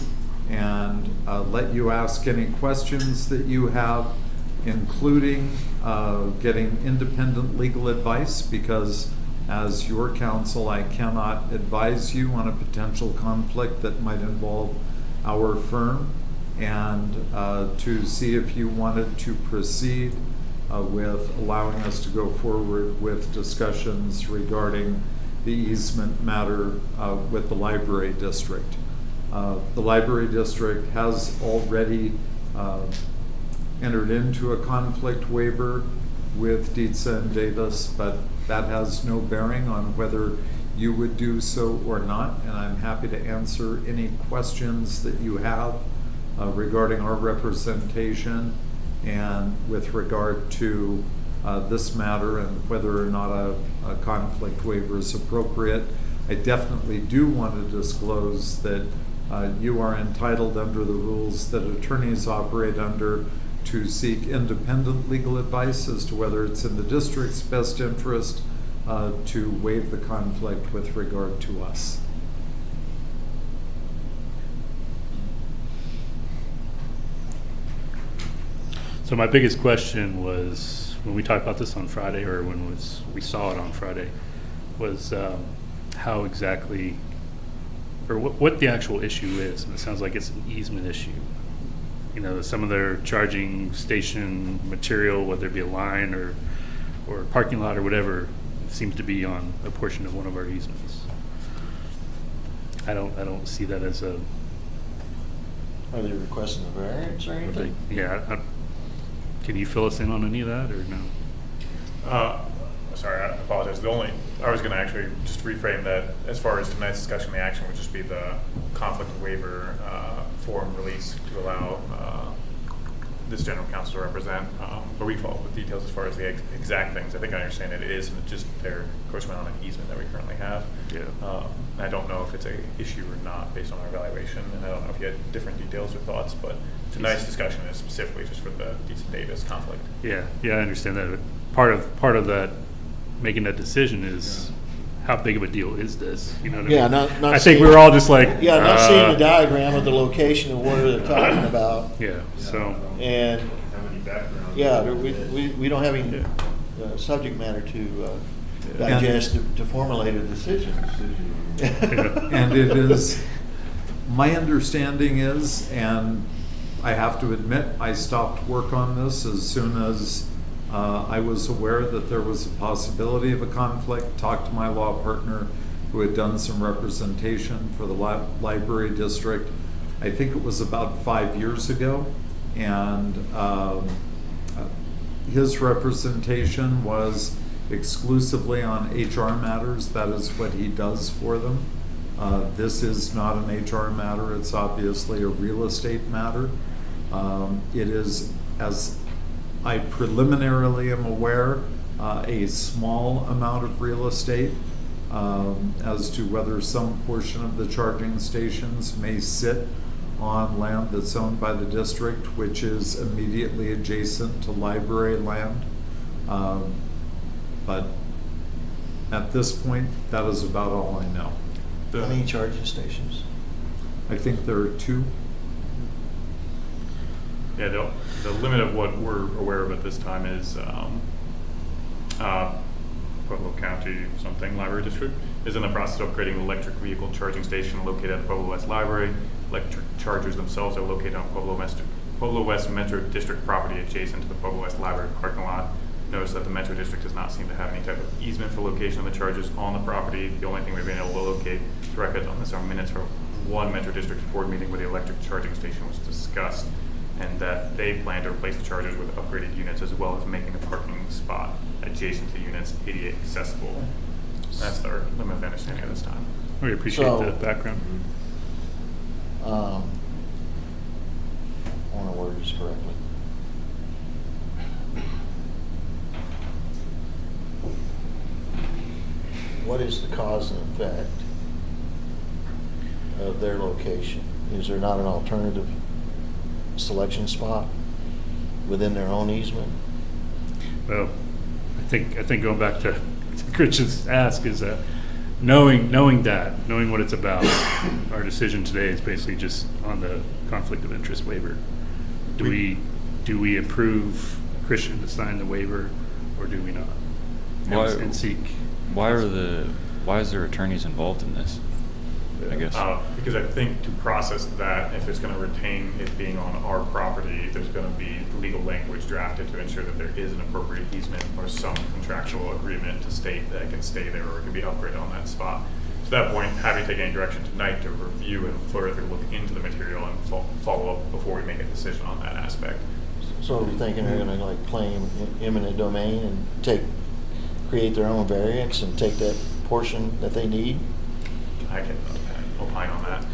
Speaker 18: and let you ask any questions that you have, including getting independent legal advice, because as your counsel, I cannot advise you on a potential conflict that might involve our firm, and to see if you wanted to proceed with allowing us to go forward with discussions regarding the easement matter with the Library District. The Library District has already entered into a conflict waiver with Dietz and Davis, but that has no bearing on whether you would do so or not, and I'm happy to answer any questions that you have regarding our representation and with regard to this matter and whether or not a conflict waiver is appropriate. I definitely do want to disclose that you are entitled under the rules that attorneys operate under to seek independent legal advice as to whether it's in the district's best interest to waive the conflict with regard to us.
Speaker 1: So my biggest question was, when we talked about this on Friday, or when we saw it on Friday, was how exactly, or what the actual issue is. And it sounds like it's an easement issue. You know, some of their charging station material, whether it be a line or a parking lot or whatever, seems to be on a portion of one of our easements. I don't see that as a.
Speaker 6: Are they requesting a variance or anything?
Speaker 1: Yeah. Can you fill us in on any of that, or no?
Speaker 14: Sorry, I apologize. I was going to actually just reframe that. As far as tonight's discussion, the action would just be the conflict waiver form release to allow this general counsel to represent. But we follow up with details as far as the exact things. I think I understand it is just their encouragement on an easement that we currently have.
Speaker 1: Yeah.
Speaker 14: I don't know if it's an issue or not based on our evaluation, and I don't know if you had different details or thoughts, but tonight's discussion is specifically just for the Deason Davis conflict.
Speaker 1: Yeah, I understand that. But part of that, making that decision is how big of a deal is this? You know what I mean?
Speaker 6: Not
Speaker 1: I think we were all just like,
Speaker 6: yeah, not seeing the diagram of the location of what they're talking about.
Speaker 1: Yeah. So.
Speaker 6: And
Speaker 17: How many backgrounds?
Speaker 6: yeah, we don't have any subject matter to digest to formulate a decision.
Speaker 18: And it is, my understanding is, and I have to admit, I stopped work on this as soon as I was aware that there was a possibility of a conflict, talked to my law partner who had done some representation for the library district. I think it was about 5 years ago, and his representation was exclusively on HR matters. That is what he does for them. This is not an HR matter. It's obviously a real estate matter. It is, as I preliminarily am aware, a small amount of real estate. As to whether some portion of the charging stations may sit on land that's owned by the district, which is immediately adjacent to library land. But at this point, that is about all I know.
Speaker 6: How many charging stations?
Speaker 18: I think there are 2.
Speaker 14: Yeah, the limit of what we're aware of at this time is Pueblo County Library District is in the process of creating an electric vehicle charging station located at the Pueblo West Library. Electric chargers themselves are located on Pueblo West Metro District property adjacent to the Pueblo West Library parking lot. Notice that the Metro District does not seem to have any type of easement for location of the chargers on the property. The only thing we've been able to locate records on this are minutes from one Metro District board meeting where the electric charging station was discussed, and that they plan to replace the chargers with upgraded units as well as making the parking spot adjacent to units ADA accessible. That's their limit of understanding at this time.
Speaker 1: We appreciate the background.
Speaker 6: I want to word this correctly. What is the cause and effect of their location? Is there not an alternative selection spot within their own easement?
Speaker 1: Well, I think going back to Christian's ask is that knowing what it's about, our decision today is basically just on the conflict of interest waiver. Do we approve Christian to sign the waiver, or do we not? And seek.
Speaker 19: Why is there attorneys involved in this? I guess.
Speaker 14: Because I think to process that, if it's going to retain it being on our property, there's going to be legal language drafted to ensure that there is an appropriate easement or some contractual agreement to state that it can stay there or it can be upgraded on that spot. To that point, having taken any direction tonight to review and further look into the material and follow up before we make a decision on that aspect.
Speaker 6: So we're thinking they're going to claim eminent domain and create their own variance and take that portion that they need?
Speaker 14: I can opine on that.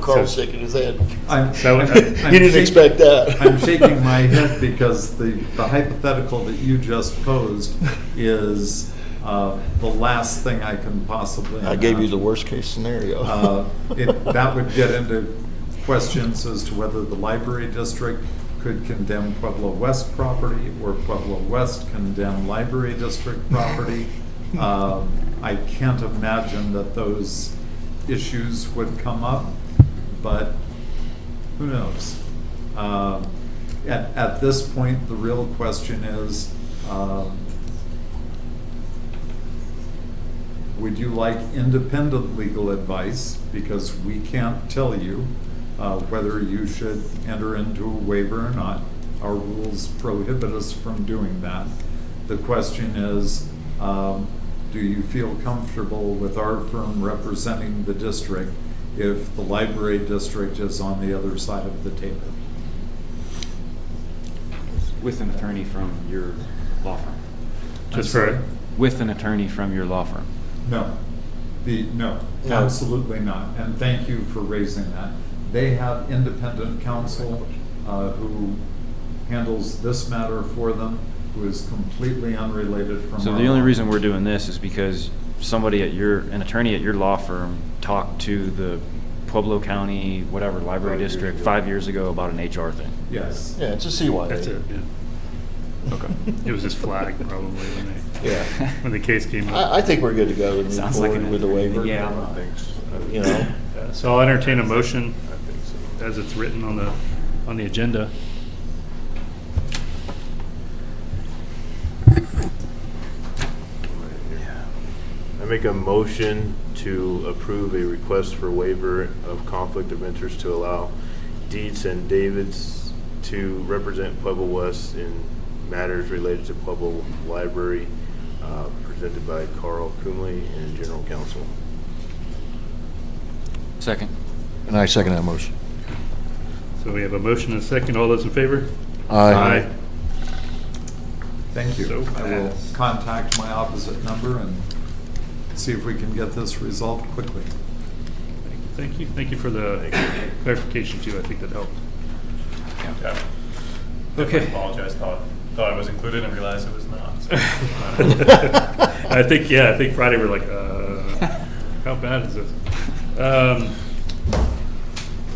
Speaker 6: Carl's shaking his head.
Speaker 18: I'm-
Speaker 6: So,
Speaker 18: I'm
Speaker 6: he didn't
Speaker 18: shak-
Speaker 6: expect that.
Speaker 18: I'm shaking my head because the hypothetical that you just posed is the last thing I can possibly
Speaker 6: I gave you
Speaker 18: imagine.
Speaker 6: the worst case scenario.
Speaker 18: That would get into questions as to whether the library district could condemn Pueblo West property or Pueblo West condemn library district property. I can't imagine that those issues would come up, but who knows? At this point, the real question is, would you like independent legal advice? Because we can't tell you whether you should enter into a waiver or not. Our rules prohibit us from doing that. The question is, do you feel comfortable with our firm representing the district if the library district is on the other side of the table?
Speaker 12: With an attorney from your law firm.
Speaker 1: Just for,
Speaker 12: With an attorney from your law firm.
Speaker 18: No, no, absolutely not. And thank you for raising that. They have independent counsel who handles this matter for them, who is completely unrelated from
Speaker 12: So
Speaker 18: our
Speaker 12: the only
Speaker 18: law.
Speaker 12: reason we're doing this is because an attorney at your law firm talked to the Pueblo County, whatever, library district 5 years ago about an HR thing.
Speaker 18: Yes.
Speaker 6: Yeah, it's a CYA.
Speaker 1: that's it, yeah.
Speaker 12: Okay.
Speaker 1: It was just flagged probably
Speaker 6: Yeah.
Speaker 1: when the case came up.
Speaker 6: I think we're good to go and move
Speaker 12: Sounds like
Speaker 6: forward
Speaker 12: an-
Speaker 6: with the waiver.
Speaker 12: yeah.
Speaker 17: I think so.
Speaker 6: You know,
Speaker 1: Yeah, so I'll entertain a motion
Speaker 17: I think so.
Speaker 1: as it's written on the agenda.
Speaker 17: I make a motion to approve a request for waiver of conflict of interest to allow Dietz and Davids to represent Pueblo West in matters related to Pueblo Library, presented by Carl Kumley and General Counsel.
Speaker 12: Second.
Speaker 6: and I second that motion.
Speaker 1: So we have a motion and a second. All those in favor?
Speaker 6: Aye.
Speaker 18: Thank you.
Speaker 1: So
Speaker 18: I will
Speaker 1: passed.
Speaker 18: contact my opposite number and see if we can get this resolved quickly.
Speaker 1: Thank you. Thank you for the clarification too. I think that helped.
Speaker 14: Yeah.
Speaker 1: Okay.
Speaker 14: I apologize, thought I was included and realized it was not.
Speaker 1: I think Friday we're like, how bad is this?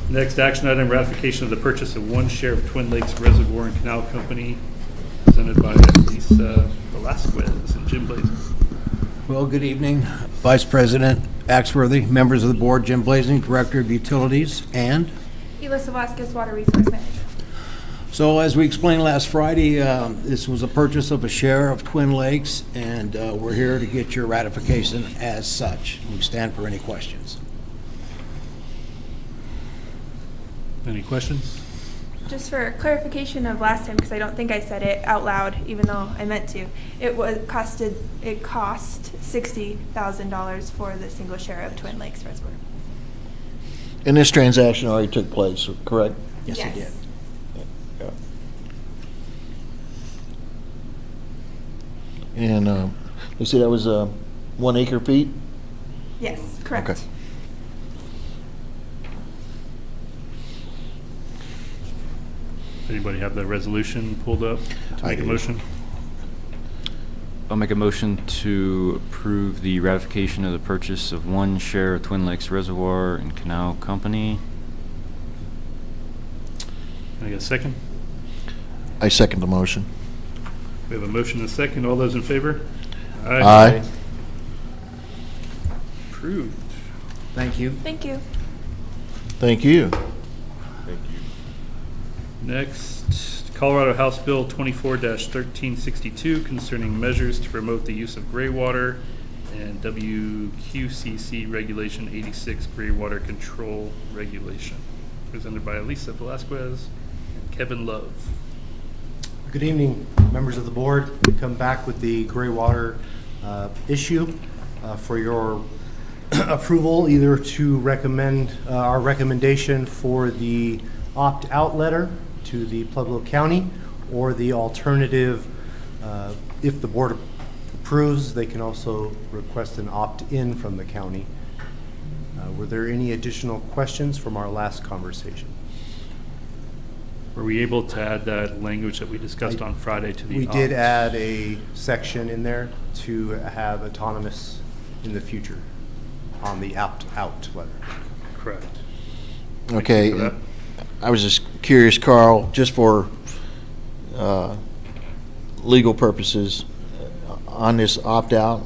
Speaker 1: Next action item, ratification of the purchase of one share of Twin Lakes Reservoir and Canal Company, presented by Lisa Velasquez and Jim Blazer.
Speaker 20: Well, good evening, Vice President Axworthy, members of the board, Jim Blazing, Director of Utilities, and
Speaker 5: Elisa Vasquez, Water Resource Manager.
Speaker 20: so as we explained last Friday, this was a purchase of a share of Twin Lakes, and we're here to get your ratification as such. We stand for any questions.
Speaker 1: Any questions?
Speaker 21: Just for clarification of last time, because I don't think I said it out loud, even though I meant to. It cost $60,000 for the single share of Twin Lakes Reservoir.
Speaker 6: And this transaction already took place, correct?
Speaker 20: Yes, it did.
Speaker 6: Yeah. And you see that was 1 acre feet?
Speaker 21: Yes, correct.
Speaker 6: Okay.
Speaker 1: Anybody have the resolution pulled up to
Speaker 6: I
Speaker 1: make a
Speaker 6: do.
Speaker 1: motion?
Speaker 12: I'll make a motion to approve the ratification of the purchase of one share of Twin Lakes Reservoir and Canal Company.
Speaker 1: Can I get a second?
Speaker 6: I second the motion.
Speaker 1: We have a motion and a second. All those in favor?
Speaker 6: Aye.
Speaker 1: Approved.
Speaker 20: Thank you.
Speaker 21: Thank you.
Speaker 6: Thank you.
Speaker 17: Thank you.
Speaker 1: Next, Colorado House Bill 24-1362 concerning measures to promote the use of gray water and WQCC Regulation 86 Gray Water Control Regulation, presented by Elisa Velasquez and Kevin Love.
Speaker 22: Good evening, members of the board. We come back with the gray water issue for your approval, either to recommend our recommendation for the opt-out letter to the Pueblo County, or the alternative, if the board approves, they can also request an opt-in from the county. Were there any additional questions from our last conversation?
Speaker 1: Were we able to add that language that we discussed on Friday to the
Speaker 22: We did
Speaker 1: opt?
Speaker 22: add a section in there to have autonomous in the future on the opt-out letter.
Speaker 1: Correct.
Speaker 6: Okay,
Speaker 1: for that.
Speaker 6: I was just curious, Carl, just for legal purposes, on this opt-out,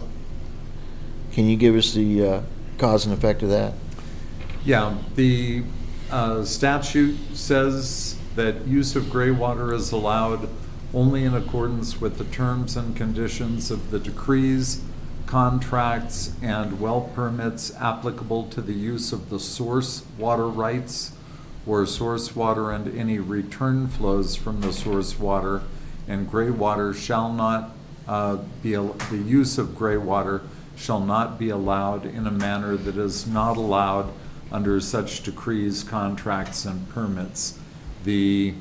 Speaker 6: can you give us the cause and effect of that?
Speaker 18: Yeah, the statute says that use of gray water is allowed only in accordance with the terms and conditions of the decrees, contracts, and well permits applicable to the use of the source water rights or source water and any return flows from the source water, and gray water shall not the use of gray water shall not be allowed in a manner that is not allowed under such decrees, contracts, and permits. There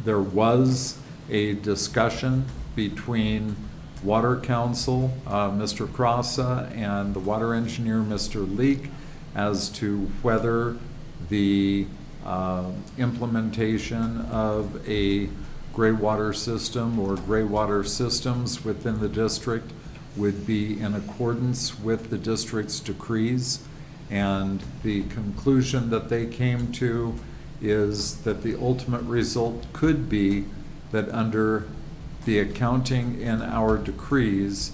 Speaker 18: was a discussion between Water Council, Mr. Crossa, and the water engineer, Mr. Leak, as to whether the implementation of a gray water system or gray water systems within the district would be in accordance with the district's decrees. And the conclusion that they came to is that the ultimate result could be that under the accounting in our decrees,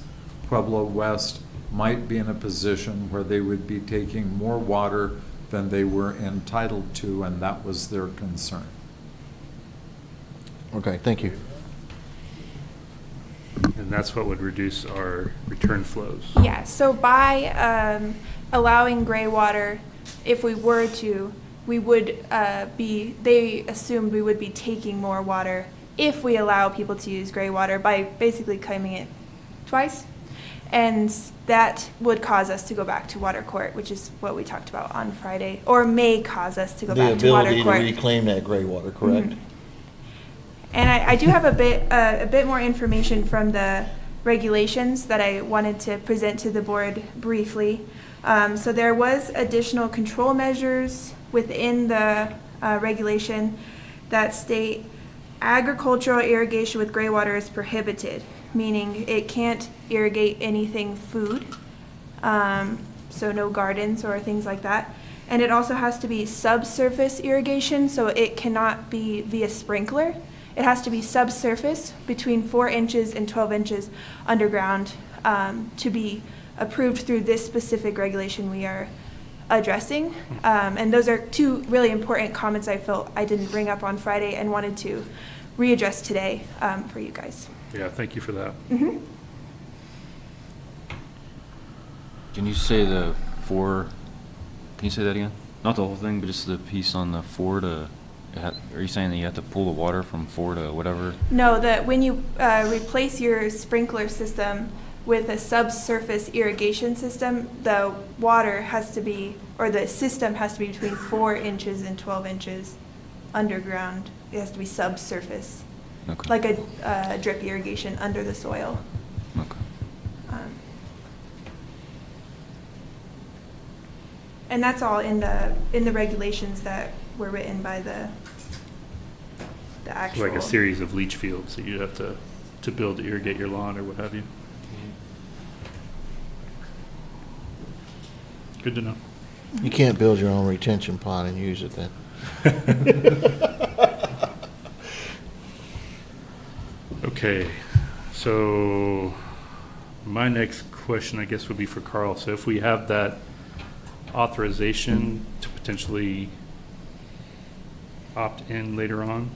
Speaker 18: Pueblo West might be in a position where they would be taking more water than they were entitled to, and that was their concern.
Speaker 6: Okay, thank you.
Speaker 1: And that's what would reduce our return flows.
Speaker 21: Yeah, so by allowing gray water, if we were to, we would they assumed we would be taking more water if we allow people to use gray water by basically claiming it twice. And that would cause us to go back to water court, which is what we talked about on Friday, or may cause us to go back to water court.
Speaker 6: The ability to reclaim that gray water, correct?
Speaker 21: Mhm. And I do have a bit more information from the regulations that I wanted to present to the board briefly. So there was additional control measures within the regulation that state agricultural irrigation with gray water is prohibited, meaning it can't irrigate anything food, so no gardens or things like that. And it also has to be subsurface irrigation, so it cannot be via sprinkler. It has to be subsurface between 4 inches and 12 inches underground to be approved through this specific regulation we are addressing. And those are two really important comments I felt I didn't bring up on Friday and wanted to readdress today for you guys.
Speaker 1: Yeah, thank you for that.
Speaker 21: Mm-hmm.
Speaker 19: Can you say the 4, can you say that again? Not the whole thing, but just the piece on the 4 to, are you saying that you have to pull the water from 4 to whatever?
Speaker 21: No, that when you replace your sprinkler system with a subsurface irrigation system, the water has to be, or the system has to be between 4 inches and 12 inches underground. It has to be subsurface,
Speaker 19: Okay.
Speaker 21: like a drip irrigation under the soil.
Speaker 19: Okay.
Speaker 21: And that's all in the regulations that were written by the actual.
Speaker 1: Like a series of leach fields that you'd have to build to irrigate your lawn or what have you. Good to know.
Speaker 6: You can't build your own retention pond and use it then.
Speaker 1: Okay, so my next question, I guess, would be for Carl. So if we have that authorization to potentially opt in later on,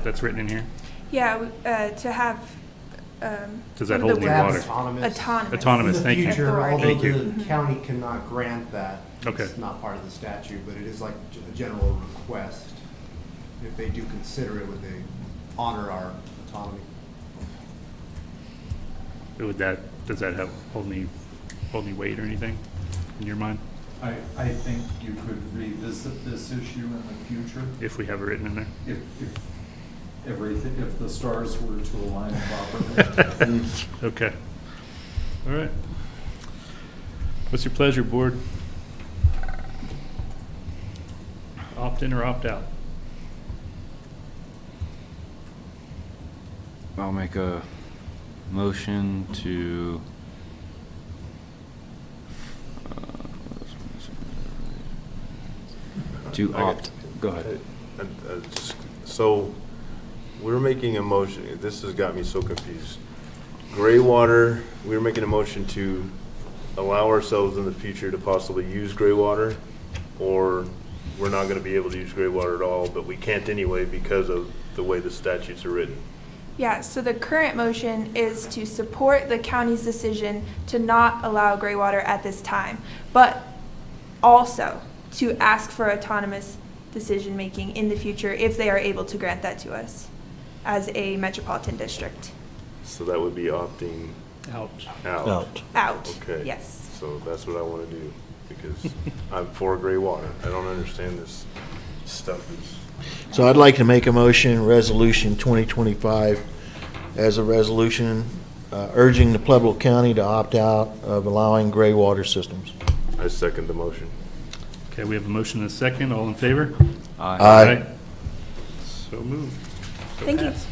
Speaker 1: that's written in here?
Speaker 21: Yeah, to have.
Speaker 1: Does that
Speaker 21: what are
Speaker 1: hold
Speaker 21: the
Speaker 1: any
Speaker 21: words?
Speaker 1: water?
Speaker 21: Autonomous.
Speaker 1: Autonomous, thank you.
Speaker 22: In the future, although
Speaker 1: Thank you.
Speaker 22: the county cannot grant that,
Speaker 1: Okay.
Speaker 22: it's not part of the statute, but it is like a general request. If they do consider it, would they honor our autonomy?
Speaker 1: Does that hold any weight or anything in your mind?
Speaker 18: I think you could revisit this issue in the future.
Speaker 1: If we have it written in there?
Speaker 18: If everything, if the stars were to align properly.
Speaker 1: Okay. All right. What's your pleasure, board? Opt in or opt out?
Speaker 19: I'll make a motion to opt. Go ahead.
Speaker 17: So, we're making a motion, this has got me so confused. Gray water, we're making a motion to allow ourselves in the future to possibly use gray water, or we're not gonna be able to use gray water at all, but we can't anyway because of the way the statutes are written.
Speaker 21: Yeah, so the current motion is to support the county's decision to not allow gray water at this time, but also to ask for autonomous decision-making in the future if they are able to grant that to us as a metropolitan district.
Speaker 17: So that would be opting
Speaker 1: out.
Speaker 21: Out,
Speaker 17: Okay.
Speaker 21: yes.
Speaker 17: So that's what I want to do, because I'm for gray water. I don't understand this stuff.
Speaker 6: So I'd like to make a motion, Resolution 2025, as a resolution urging the Pueblo County to opt out of allowing gray water systems.
Speaker 17: I second the motion.
Speaker 1: Okay, we have a motion and a second. All in favor?
Speaker 6: Aye.
Speaker 1: So moved. So
Speaker 21: Thank you.
Speaker 1: passed.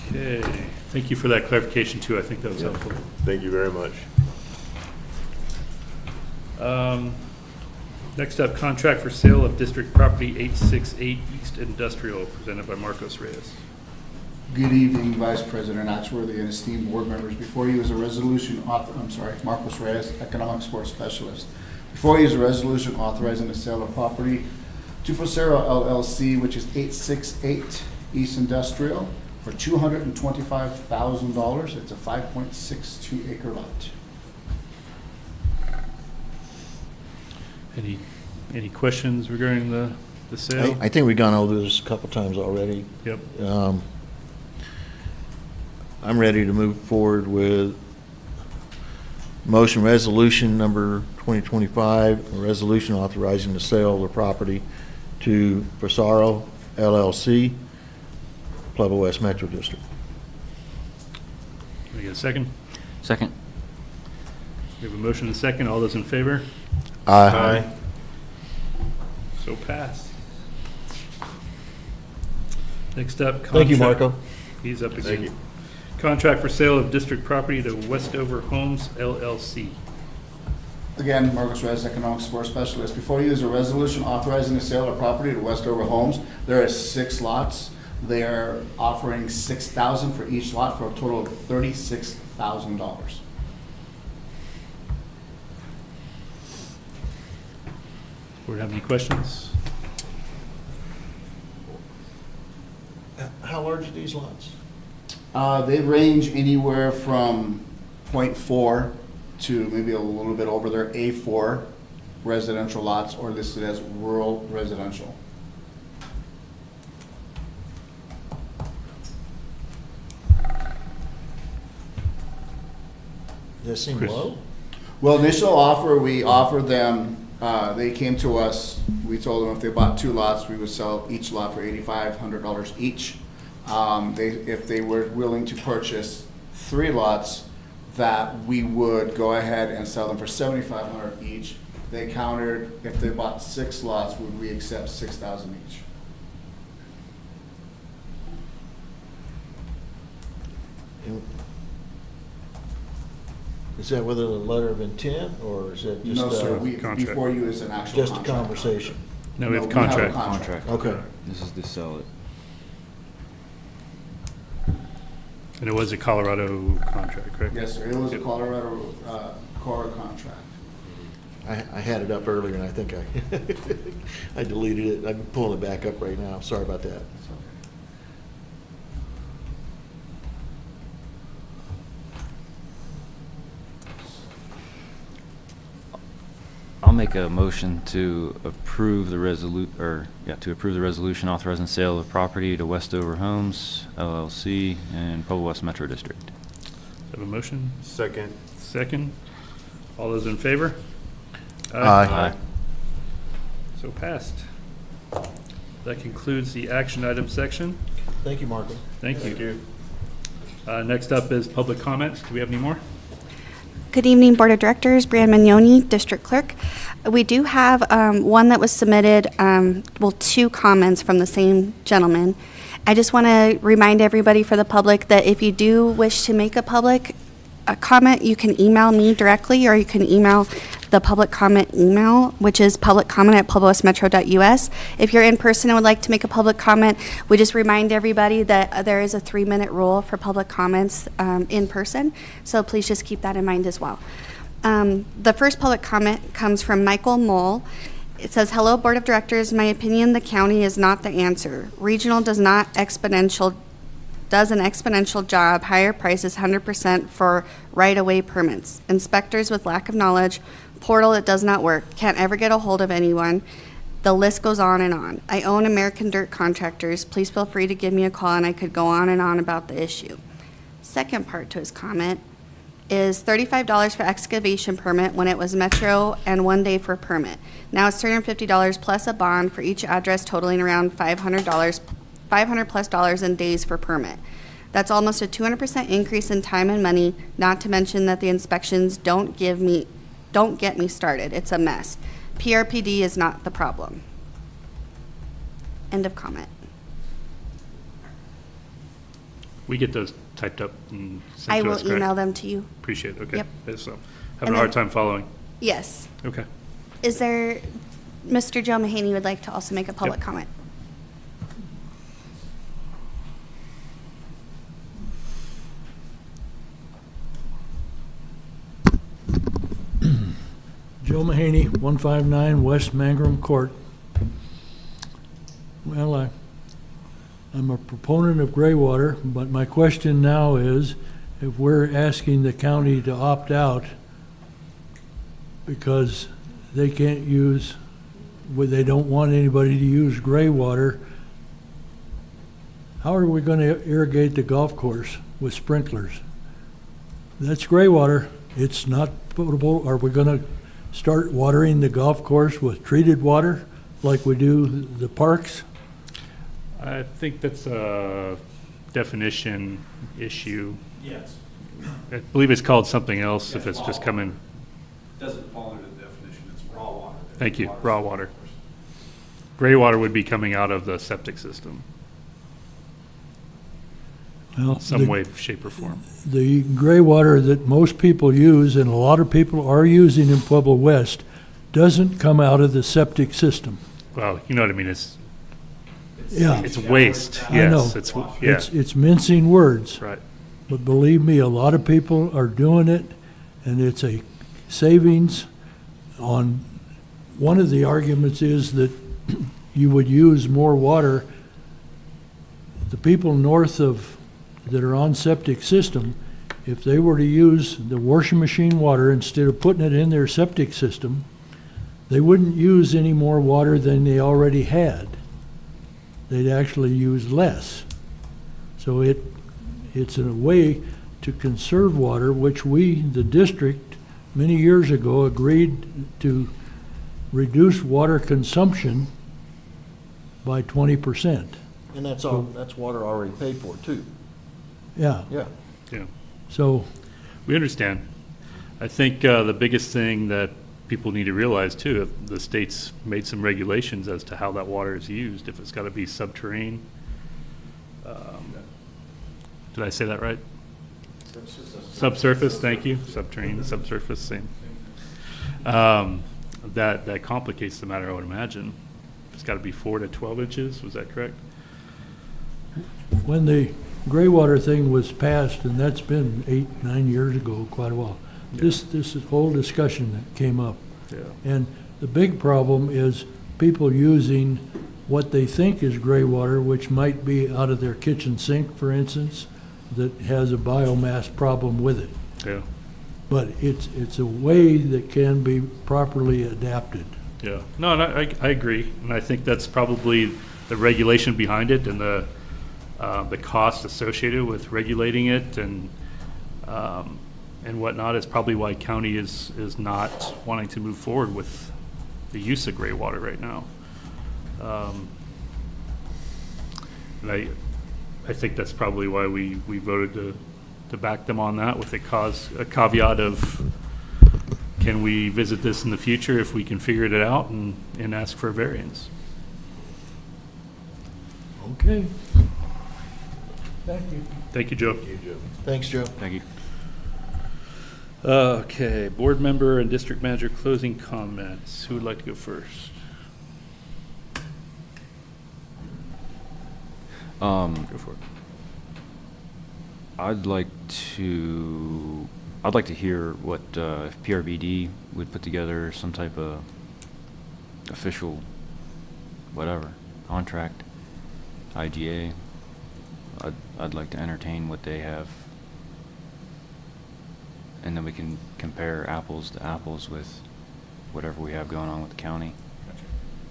Speaker 1: Okay, thank you for that clarification too. I think that was helpful.
Speaker 17: Thank you very much.
Speaker 1: Next up, contract for sale of district property 868 East Industrial, presented by Marcos Reyes.
Speaker 2: Good evening, Vice President Axworthy and esteemed board members. Before you is a resolution, Marcos Reyes, Economic Support Specialist. Before you is a resolution authorizing the sale of property to Fosero LLC, which is 868 East Industrial, for $225,000. It's a 5.62 acre lot.
Speaker 1: Any questions regarding the sale?
Speaker 6: I think we've gone over this a couple times already.
Speaker 1: Yep.
Speaker 6: I'm ready to move forward with motion resolution number 2025, a resolution authorizing the sale of the property to Fosaro LLC, Pueblo West Metro District.
Speaker 1: Can we get a second?
Speaker 19: Second.
Speaker 1: We have a motion and a second. All those in favor?
Speaker 6: Aye.
Speaker 1: So passed. Next up,
Speaker 6: Thank you,
Speaker 1: contract-
Speaker 6: Marco.
Speaker 1: He's up again.
Speaker 17: Thank you.
Speaker 1: Contract for sale of district property to Westover Homes LLC.
Speaker 2: Again, Marcos Reyes, Economic Support Specialist. Before you is a resolution authorizing the sale of property to Westover Homes. There are 6 lots. They are offering $6,000 for each lot for a total of $36,000.
Speaker 1: Board have any questions?
Speaker 6: How large are these lots?
Speaker 2: They range anywhere from 0.4 to maybe a little bit over their A4 residential lots, or listed as rural residential.
Speaker 6: Does that seem
Speaker 1: Chris.
Speaker 6: low?
Speaker 2: Well, initial offer, we offered them, they came to us, we told them if they bought 2 lots, we would sell each lot for $8,500 each. If they were willing to purchase 3 lots, that we would go ahead and sell them for $7,500 each. They countered, if they bought 6 lots, would we accept $6,000 each?
Speaker 6: Is that with a letter of intent, or is that just
Speaker 2: No, sir,
Speaker 1: contract.
Speaker 2: before you is an actual
Speaker 6: just a
Speaker 2: contract.
Speaker 6: conversation?
Speaker 1: No, we have
Speaker 2: No,
Speaker 1: contract.
Speaker 19: Contract.
Speaker 6: Okay.
Speaker 19: This is to sell it.
Speaker 1: And it was a Colorado contract, correct?
Speaker 2: Yes, sir, it was a Colorado Cora contract.
Speaker 6: I had it up earlier, and I think I deleted it. I'm pulling it back up right now. Sorry about that.
Speaker 19: I'll make a motion to approve the to approve the resolution authorizing sale of property to Westover Homes LLC in Pueblo West Metro District.
Speaker 1: Have a motion?
Speaker 17: Second.
Speaker 1: Second. All those in favor?
Speaker 6: Aye.
Speaker 1: So passed. That concludes the action item section.
Speaker 11: Thank you, Marco.
Speaker 1: Thank you. Next up is public comments. Do we have any more?
Speaker 7: Good evening, Board of Directors. Brianne Mignoni, District Clerk. We do have one that was submitted, two comments from the same gentleman. I just want to remind everybody for the public that if you do wish to make a public comment, you can email me directly, or you can email the public comment email, which is publiccomment@pueblowestmetro.us. If you're in person and would like to make a public comment, we just remind everybody that there is a 3-minute rule for public comments in person, so please just keep that in mind as well. The first public comment comes from Michael Mole. It says, "Hello, Board of Directors. My opinion, the county is not the answer. Regional does an exponential job, higher prices 100% for right-of-way permits. Inspectors with lack of knowledge, portal that does not work, can't ever get a hold of anyone. The list goes on and on. I own American Dirt Contractors. Please feel free to give me a call, and I could go on and on about the issue." Second part to his comment is $35 for excavation permit when it was Metro and 1 day for permit. Now it's $350 plus a bond for each address, totaling around $500 plus dollars in days for permit. That's almost a 200% increase in time and money, not to mention that the inspections don't get me started. It's a mess. PRPD is not the problem. End of comment.
Speaker 1: We get those typed up and sent
Speaker 7: I
Speaker 1: to
Speaker 7: will
Speaker 1: us, correct?
Speaker 7: email them to you.
Speaker 1: Appreciate it. Okay.
Speaker 7: Yep.
Speaker 1: So,
Speaker 7: And
Speaker 1: having a hard
Speaker 7: then-
Speaker 1: time following.
Speaker 7: Yes.
Speaker 1: Okay.
Speaker 7: Is there, Mr. Joe Mahaney would like to also make a public
Speaker 1: Yep.
Speaker 7: comment?
Speaker 4: Joe Mahaney, 159 West Mangrum Court. Well, I'm a proponent of gray water, but my question now is, if we're asking the county to opt out because they can't use, they don't want anybody to use gray water, how are we going to irrigate the golf course with sprinklers? That's gray water. It's not potable. Are we going to start watering the golf course with treated water like we do the parks?
Speaker 1: I think that's a definition issue.
Speaker 8: Yes.
Speaker 1: I believe it's called something else if it's just coming.
Speaker 8: Doesn't fall under the definition, it's raw water.
Speaker 1: Thank you, raw water. Gray water would be coming out of the septic system.
Speaker 4: Well,
Speaker 1: Some way, shape, or form.
Speaker 4: The gray water that most people use, and a lot of people are using in Pueblo West, doesn't come out of the septic system.
Speaker 1: Well, you know what I mean, it's waste,
Speaker 4: I know.
Speaker 1: yes.
Speaker 4: It's mincing words.
Speaker 1: Right.
Speaker 4: But believe me, a lot of people are doing it, and it's a savings on, one of the arguments is that you would use more water. The people north of, that are on septic system, if they were to use the washing machine water instead of putting it in their septic system, they wouldn't use any more water than they already had. They'd actually use less. So it's a way to conserve water, which we, the district, many years ago agreed to reduce water consumption by 20%.
Speaker 11: And that's water already paid for, too.
Speaker 4: Yeah.
Speaker 11: Yeah.
Speaker 1: Yeah.
Speaker 4: So
Speaker 1: we understand. I think the biggest thing that people need to realize too, if the state's made some regulations as to how that water is used, if it's got to be subterranean. Did I say that right? Subsurface, thank you. Subterranean, subsurface, same. That complicates the matter, I would imagine. It's got to be 4 to 12 inches, was that correct?
Speaker 4: when the gray water thing was passed, and that's been 8-9 years ago, quite a while, this whole discussion that came up.
Speaker 1: Yeah.
Speaker 4: And the big problem is people using what they think is gray water, which might be out of their kitchen sink, for instance, that has a biomass problem with it.
Speaker 1: Yeah.
Speaker 4: But it's a way that can be properly adapted.
Speaker 1: Yeah, no, and I agree, and I think that's probably the regulation behind it and the cost associated with regulating it and whatnot is probably why county is not wanting to move forward with the use of gray water right now. And I think that's probably why we voted to back them on that, with a caveat of, can we visit this in the future if we can figure it out and ask for a variance?
Speaker 4: Okay. Thank you.
Speaker 1: Thank you, Joe.
Speaker 6: Thanks, Joe.
Speaker 19: Thank you.
Speaker 1: Okay, board member and district manager closing comments. Who would like to go first? Go for it.
Speaker 19: I'd like to hear what, if PRBD would put together some type of official, whatever, contract, IGA. I'd like to entertain what they have, and then we can compare apples to apples with whatever we have going on with the county.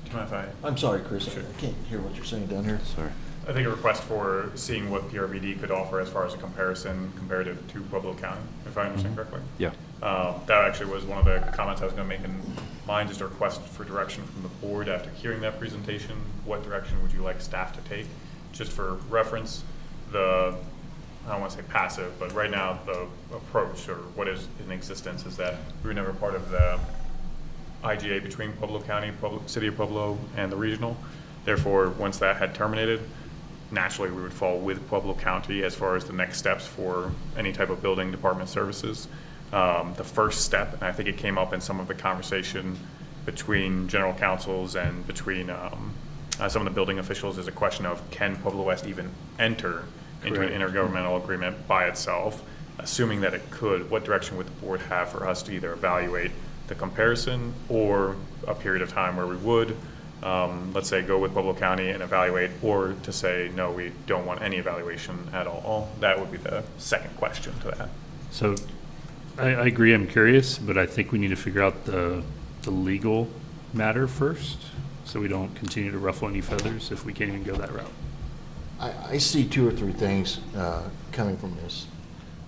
Speaker 14: Do you mind if I?
Speaker 6: I'm sorry, Chris,
Speaker 14: Sure.
Speaker 6: I can't hear what you're saying down here.
Speaker 19: Sorry.
Speaker 14: I think a request for seeing what PRBD could offer as far as a comparison comparative to Pueblo County, if I understand correctly.
Speaker 19: Yeah.
Speaker 14: That actually was one of the comments I was going to make in mine, just a request for direction from the board after hearing that presentation. What direction would you like staff to take? Just for reference, I don't want to say passive, but right now the approach, or what is in existence, is that we were never part of the IGA between Pueblo County, City of Pueblo, and the regional. Therefore, once that had terminated, naturally we would fall with Pueblo County as far as the next steps for any type of building department services. The first step, and I think it came up in some of the conversation between general counsels and between some of the building officials, is a question of, can Pueblo West even enter into an intergovernmental agreement by itself? Assuming that it could, what direction would the board have for us to either evaluate the comparison or a period of time where we would, let's say, go with Pueblo County and evaluate, or to say, no, we don't want any evaluation at all? That would be the second question to that.
Speaker 1: So I agree, I'm curious, but I think we need to figure out the legal matter first, so we don't continue to ruffle any feathers if we can't even go that route.
Speaker 6: I see two or three things coming from this.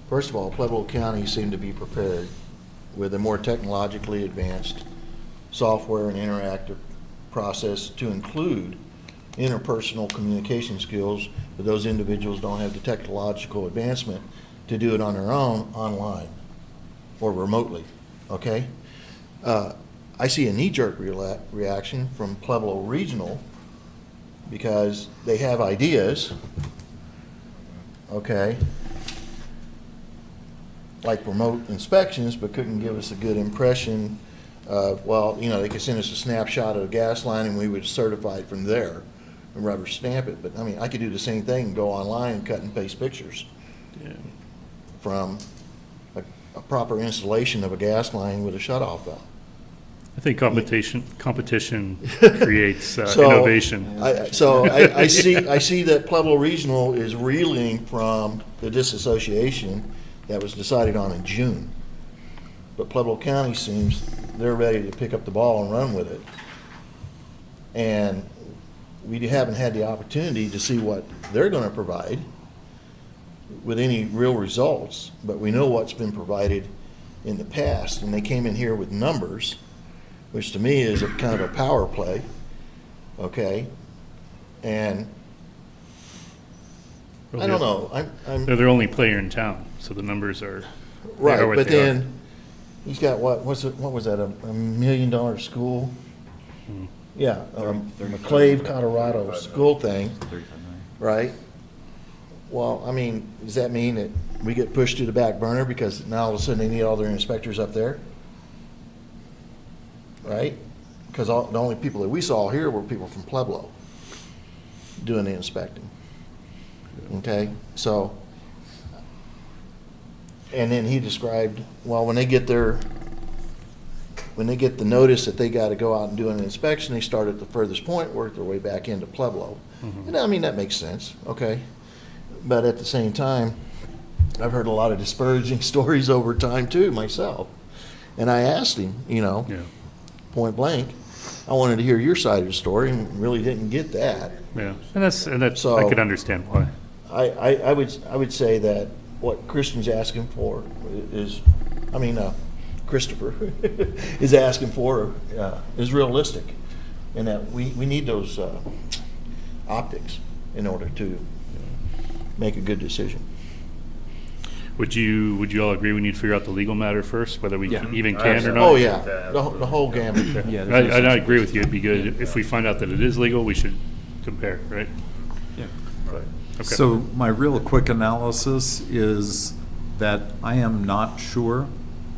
Speaker 6: First of all, Pueblo County seemed to be prepared with a more technologically advanced software and interactive process to include interpersonal communication skills, but those individuals don't have the technological advancement to do it on their own online or remotely, okay? I see a knee-jerk reaction from Pueblo Regional because they have ideas, okay, like remote inspections, but couldn't give us a good impression. Well, you know, they could send us a snapshot of a gas line and we would certify it from there and rubber stamp it. But I mean, I could do the same thing and go online and cut and paste pictures from a proper installation of a gas line with a shutoff valve.
Speaker 1: I think competition creates innovation.
Speaker 6: I see that Pueblo Regional is reeling from the disassociation that was decided on in June. But Pueblo County seems they're ready to pick up the ball and run with it. And we haven't had the opportunity to see what they're going to provide with any real results, but we know what's been provided in the past. And they came in here with numbers, which to me is a kind of a power play, okay? And I don't know.
Speaker 1: They're their only player in town, so the numbers are
Speaker 6: right.
Speaker 1: are what
Speaker 6: But
Speaker 1: they
Speaker 6: then
Speaker 1: are.
Speaker 6: he's got what was that? A $1 million school? Yeah, McClave, Colorado school thing, right? Well, I mean, does that mean that we get pushed to the back burner because now all of a sudden they need all their inspectors up there? Right? Because the only people that we saw here were people from Pueblo doing the inspecting. Okay, so, and then he described, well, when they get the notice that they got to go out and do an inspection, they start at the furthest point, work their way back into Pueblo.
Speaker 1: Mm-hmm.
Speaker 6: And I mean, that makes sense, okay? But at the same time, I've heard a lot of disparaging stories over time too, myself. And I asked him, you know, point blank, I wanted to hear your side of the story and really didn't get that.
Speaker 1: Yeah, and that's
Speaker 6: So,
Speaker 1: I could understand why.
Speaker 6: I would say that what Christian's asking for is, Christopher is asking for is realistic, and that we need those optics. in order to make a good decision.
Speaker 1: Would you all agree we need to figure out the legal matter first, whether we
Speaker 19: Yeah.
Speaker 1: even can or not?
Speaker 6: Oh, yeah, the whole gamut.
Speaker 19: Yeah,
Speaker 1: I agree with you. It'd be good if we find out that it is legal, we should compare, right?
Speaker 19: Yeah.
Speaker 1: Okay.
Speaker 18: So my real quick analysis is that I am not sure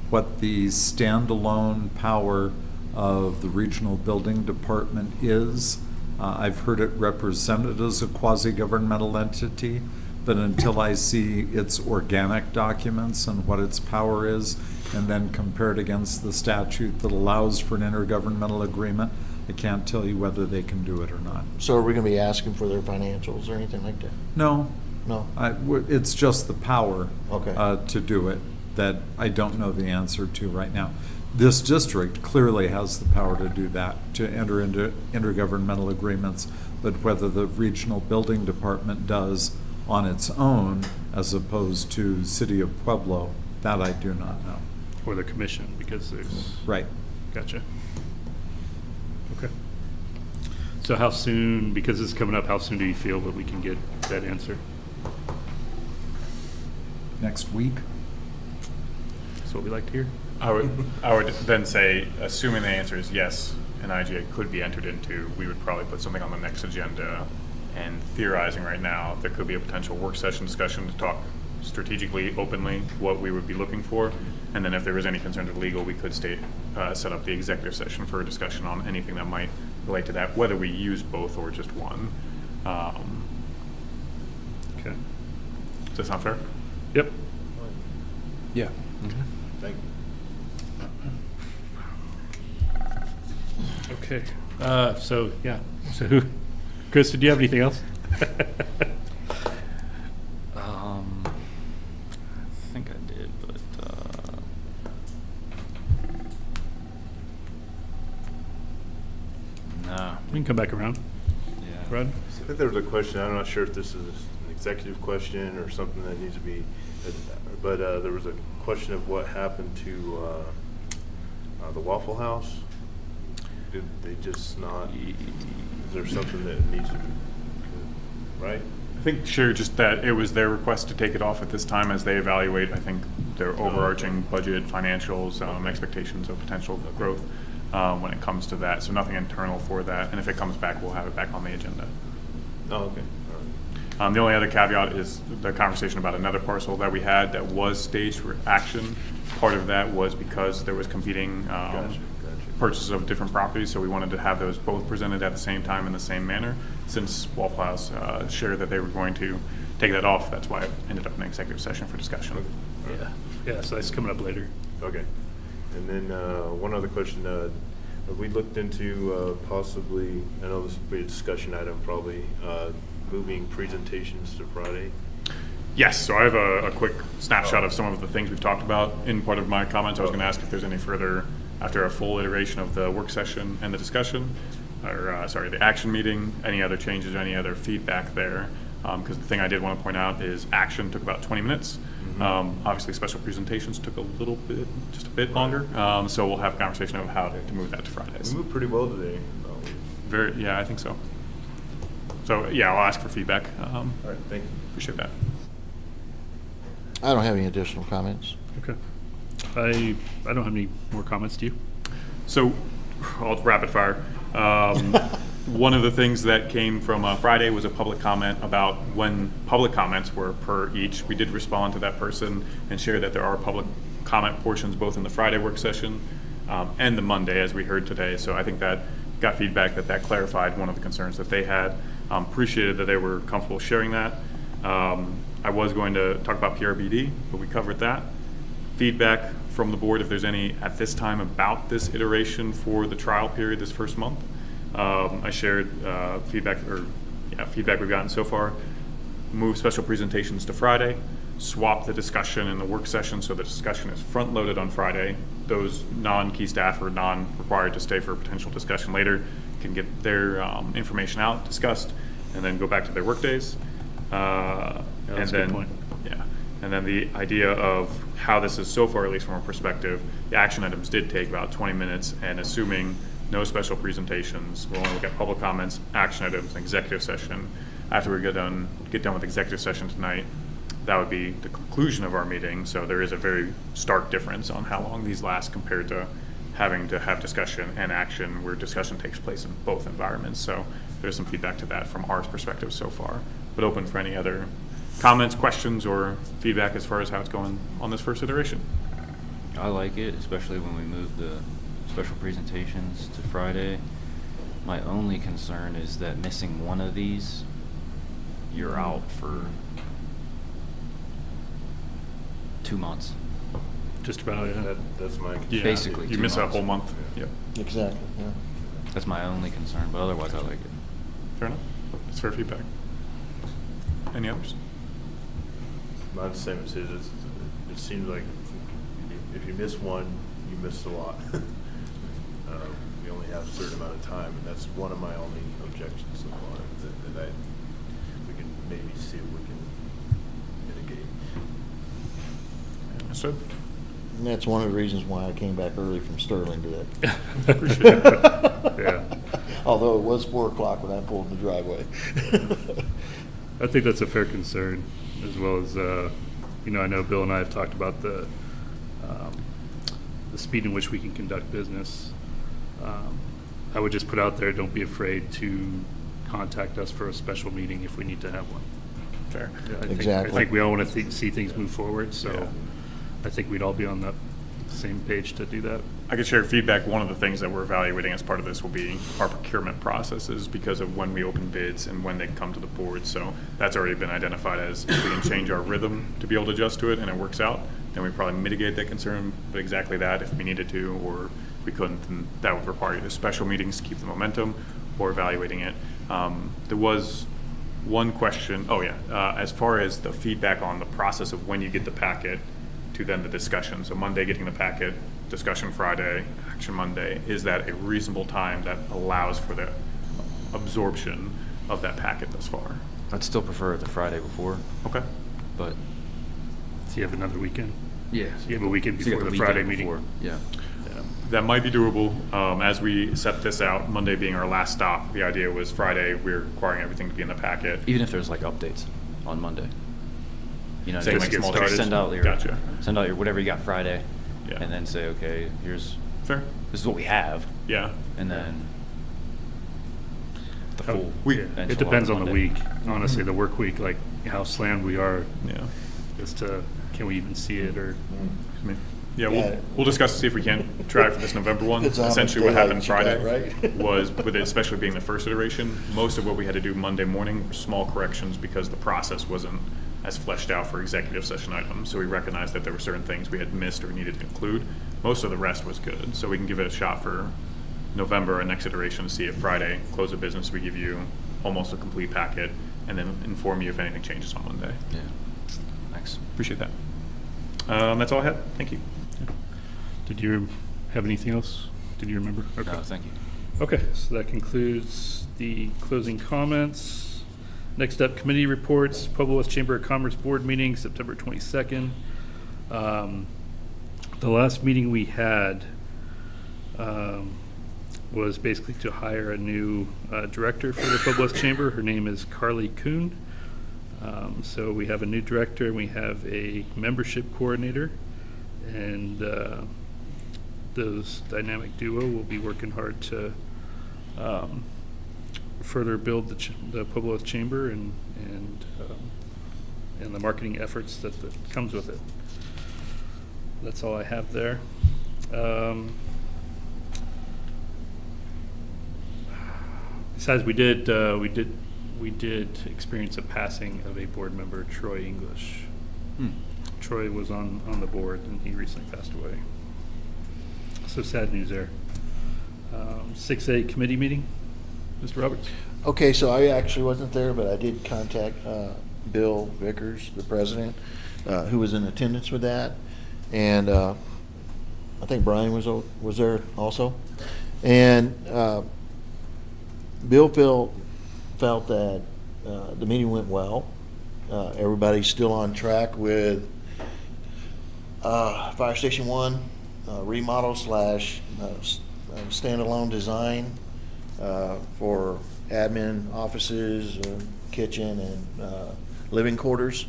Speaker 18: what the standalone power of the regional building department is. I've heard it represented as a quasi-governmental entity, but until I see its organic documents and what its power is, and then compare it against the statute that allows for an intergovernmental agreement, I can't tell you whether they can do it or not.
Speaker 6: So are we gonna be asking for their financials or anything like that?
Speaker 18: No.
Speaker 6: No?
Speaker 18: It's just the power
Speaker 6: Okay.
Speaker 18: to do it that I don't know the answer to right now. This district clearly has the power to do that, to enter into intergovernmental agreements, but whether the regional building department does on its own as opposed to City of Pueblo, that I do not know.
Speaker 1: Or the commission, because there's.
Speaker 18: Right.
Speaker 1: Gotcha. Okay. So how soon, because it's coming up, how soon do you feel that we can get that answer?
Speaker 18: Next week?
Speaker 1: That's what we like to hear.
Speaker 14: I would then say, assuming the answer is yes, an IGA could be entered into, we would probably put something on the next agenda. And theorizing right now, there could be a potential work session discussion to talk strategically, openly, what we would be looking for. And then if there was any concern to legal, we could set up the executive session for a discussion on anything that might relate to that, whether we use both or just one.
Speaker 1: Okay.
Speaker 14: Does that sound fair?
Speaker 1: Yep.
Speaker 19: Yeah.
Speaker 17: Thank you.
Speaker 1: Okay. So, yeah. So who, Chris, did you have anything else?
Speaker 19: I think I did, but no.
Speaker 1: We can come back around.
Speaker 19: Yeah.
Speaker 1: Rod?
Speaker 17: I think there was a question, I'm not sure if this is an executive question or something that needs to be, but there was a question of what happened to the Waffle House. Did they just not, is there something that needs to be, right?
Speaker 14: I think, sure, just that it was their request to take it off at this time as they evaluate, I think, their overarching budget, financials, expectations of potential growth when it comes to that. So nothing internal for that. And if it comes back, we'll have it back on the agenda.
Speaker 17: Oh, okay. All right.
Speaker 14: The only other caveat is the conversation about another parcel that we had that was staged for action. Part of that was because there was competing purchases of different properties, so we wanted to have those both presented at the same time in the same manner. Since Waffle House shared that they were going to take that off, that's why it ended up in an executive session for discussion.
Speaker 1: Yeah. Yeah, so that's coming up later.
Speaker 17: Okay. And then one other question, have we looked into possibly, I know this will be a discussion item probably, moving presentations to Friday?
Speaker 14: Yes, so I have a quick snapshot of some of the things we've talked about in part of my comments. I was going to ask if there's any further, after a full iteration of the work session and the discussion, or the action meeting, any other changes, any other feedback there. Because the thing I did want to point out is action took about 20 minutes. Obviously, special presentations took a little bit, just a bit longer. So we'll have a conversation of how to move that to Fridays.
Speaker 17: We moved pretty well today.
Speaker 14: Yeah, I think so. So yeah, I'll ask for feedback.
Speaker 17: All right, thank you.
Speaker 14: Appreciate that.
Speaker 6: I don't have any additional comments.
Speaker 1: Okay. I don't have any more comments. Do you?
Speaker 14: So I'll rapid fire. One of the things that came from Friday was a public comment about when public comments were per each. We did respond to that person and share that there are public comment portions both in the Friday work session and the Monday, as we heard today. So I think that got feedback that clarified one of the concerns that they had. Appreciated that they were comfortable sharing that. I was going to talk about PRBD, but we covered that. Feedback from the board, if there's any at this time about this iteration for the trial period this first month. I shared feedback we've gotten so far. Move special presentations to Friday. Swap the discussion in the work session so the discussion is front-loaded on Friday. Those non-key staff or non-required to stay for a potential discussion later can get their information out, discussed, and then go back to their work days.
Speaker 1: That's a good point.
Speaker 14: Yeah. And then the idea of how this is so far, at least from our perspective, the action items did take about 20 minutes, and assuming no special presentations, we'll only look at public comments, action items, and executive session. after we get done with executive session tonight, that would be the conclusion of our meeting. So there is a very stark difference on how long these last compared to having to have discussion and action where discussion takes place in both environments. So there's some feedback to that from our perspective so far, but open for any other comments, questions, or feedback as far as how it's going on this first iteration.
Speaker 19: I like it, especially when we move the special presentations to Friday. My only concern is that missing one of these, you're out for 2 months.
Speaker 1: Just about, yeah.
Speaker 17: That's my
Speaker 14: Yeah,
Speaker 19: Basically,
Speaker 14: you
Speaker 19: 2
Speaker 14: miss
Speaker 19: months.
Speaker 14: a whole month. Yep.
Speaker 6: Exactly, yeah.
Speaker 19: That's my only concern, but otherwise I like it.
Speaker 14: Fair enough. That's fair feedback. Any others?
Speaker 17: Mine's the same as his. It seems like if you miss one, you miss a lot. We only have a certain amount of time, and that's one of my only objections so far, that we can maybe see if we can mitigate.
Speaker 14: Understood.
Speaker 6: And that's one of the reasons why I came back early from Sterling today.
Speaker 1: Appreciate that. Yeah.
Speaker 6: Although it was 4 o'clock when I pulled in the driveway.
Speaker 1: I think that's a fair concern, as well as, I know Bill and I have talked about the speed in which we can conduct business. I would just put out there, don't be afraid to contact us for a special meeting if we need to have one.
Speaker 14: Fair.
Speaker 1: I think we all want to see things move forward, so I think we'd all be on the same page to do that.
Speaker 14: I could share feedback. One of the things that we're evaluating as part of this will be our procurement processes because of when we open bids and when they come to the board. So that's already been identified as if we can change our rhythm to be able to adjust to it and it works out, then we probably mitigate that concern. But exactly that, if we needed to or if we couldn't, then that would require either special meetings to keep the momentum or evaluating it. There was one question, as far as the feedback on the process of when you get the packet to then the discussion. So Monday getting the packet, discussion Friday, action Monday. Is that a reasonable time that allows for the absorption of that packet thus far?
Speaker 19: I'd still prefer the Friday before.
Speaker 14: Okay.
Speaker 19: But.
Speaker 1: So you have another weekend?
Speaker 19: Yeah.
Speaker 1: So you have a weekend
Speaker 19: So you
Speaker 1: before
Speaker 19: got
Speaker 1: the
Speaker 19: the
Speaker 1: Friday
Speaker 19: weekend
Speaker 1: meeting?
Speaker 19: before, yeah.
Speaker 14: That might be doable. As we set this out, Monday being our last stop, the idea was Friday, we're requiring everything to be in the packet.
Speaker 19: Even if there's like updates on Monday. You know,
Speaker 14: Saying
Speaker 19: just
Speaker 14: like small changes?
Speaker 19: send out your whatever you got Friday,
Speaker 14: Yeah.
Speaker 19: and then say, okay, here's
Speaker 14: fair.
Speaker 19: This is what we have.
Speaker 14: Yeah.
Speaker 19: And then the
Speaker 1: Oh,
Speaker 19: full.
Speaker 1: yeah.
Speaker 19: enchilada
Speaker 1: It depends on the
Speaker 19: Monday.
Speaker 1: week. Honestly, the work week, like how slammed we are.
Speaker 14: Yeah.
Speaker 1: As to, can we even see it or?
Speaker 14: We'll discuss to see if we can try for this November one.
Speaker 6: Depends on how much
Speaker 14: Essentially what happened
Speaker 6: daylight you
Speaker 14: Friday
Speaker 6: got, right?
Speaker 14: was, with it especially being the first iteration, most of what we had to do Monday morning were small corrections because the process wasn't as fleshed out for executive session items. So we recognized that there were certain things we had missed or needed to include. Most of the rest was good. So we can give it a shot for November, our next iteration, to see if Friday, close of business, we give you almost a complete packet and then inform you if anything changes on Monday.
Speaker 19: Yeah. Thanks.
Speaker 14: Appreciate that. That's all I had. Thank you.
Speaker 1: Did you have anything else? Did you remember? Okay.
Speaker 19: No, thank you.
Speaker 1: Okay, so that concludes the closing comments. Next up, committee reports, Pueblo West Chamber of Commerce Board meeting, September 22nd. The last meeting we had was basically to hire a new director for the Pueblo West Chamber. Her name is Carly Kuhn. So we have a new director, and we have a membership coordinator, and those dynamic duo will be working hard to further build the Pueblo West Chamber and the marketing efforts that comes with it. That's all I have there. Besides, we did experience a passing of a board member, Troy English. Troy was on the board and he recently passed away. So sad news there. 6A committee meeting, Mr. Roberts.
Speaker 6: Okay, so I actually wasn't there, but I did contact Bill Vickers, the president, who was in attendance with that. And I think Brian was there also. And Bill felt that the meeting went well. Everybody's still on track with Fire Station 1 remodel / standalone design for admin offices, kitchen, and living quarters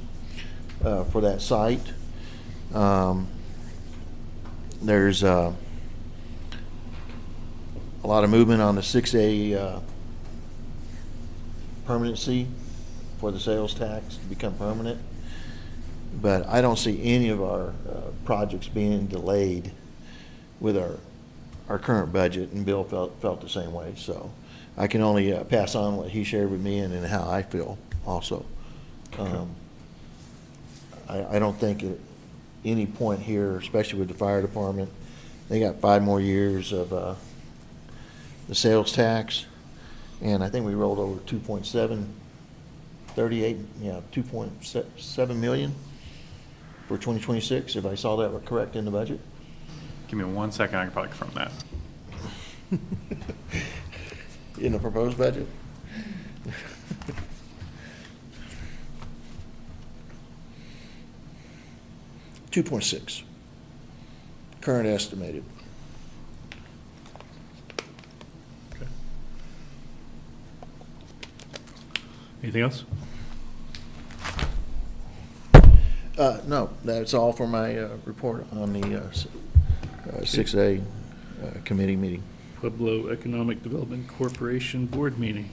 Speaker 6: for that site. There's a lot of movement on the 6A permanency for the sales tax to become permanent. But I don't see any of our projects being delayed with our current budget, and Bill felt the same way. So I can only pass on what he shared with me and how I feel also. I don't think at any point here, especially with the fire department, they got 5 more years of the sales tax, and I think we rolled over 2.7 million for 2026, if I saw that correct in the budget.
Speaker 14: Give me 1 second, I can probably confirm that.
Speaker 6: In the proposed budget? $2.6, current estimated.
Speaker 1: Okay. Anything else?
Speaker 6: No, that's all for my report on the 6A committee meeting.
Speaker 1: Pueblo Economic Development Corporation Board meeting.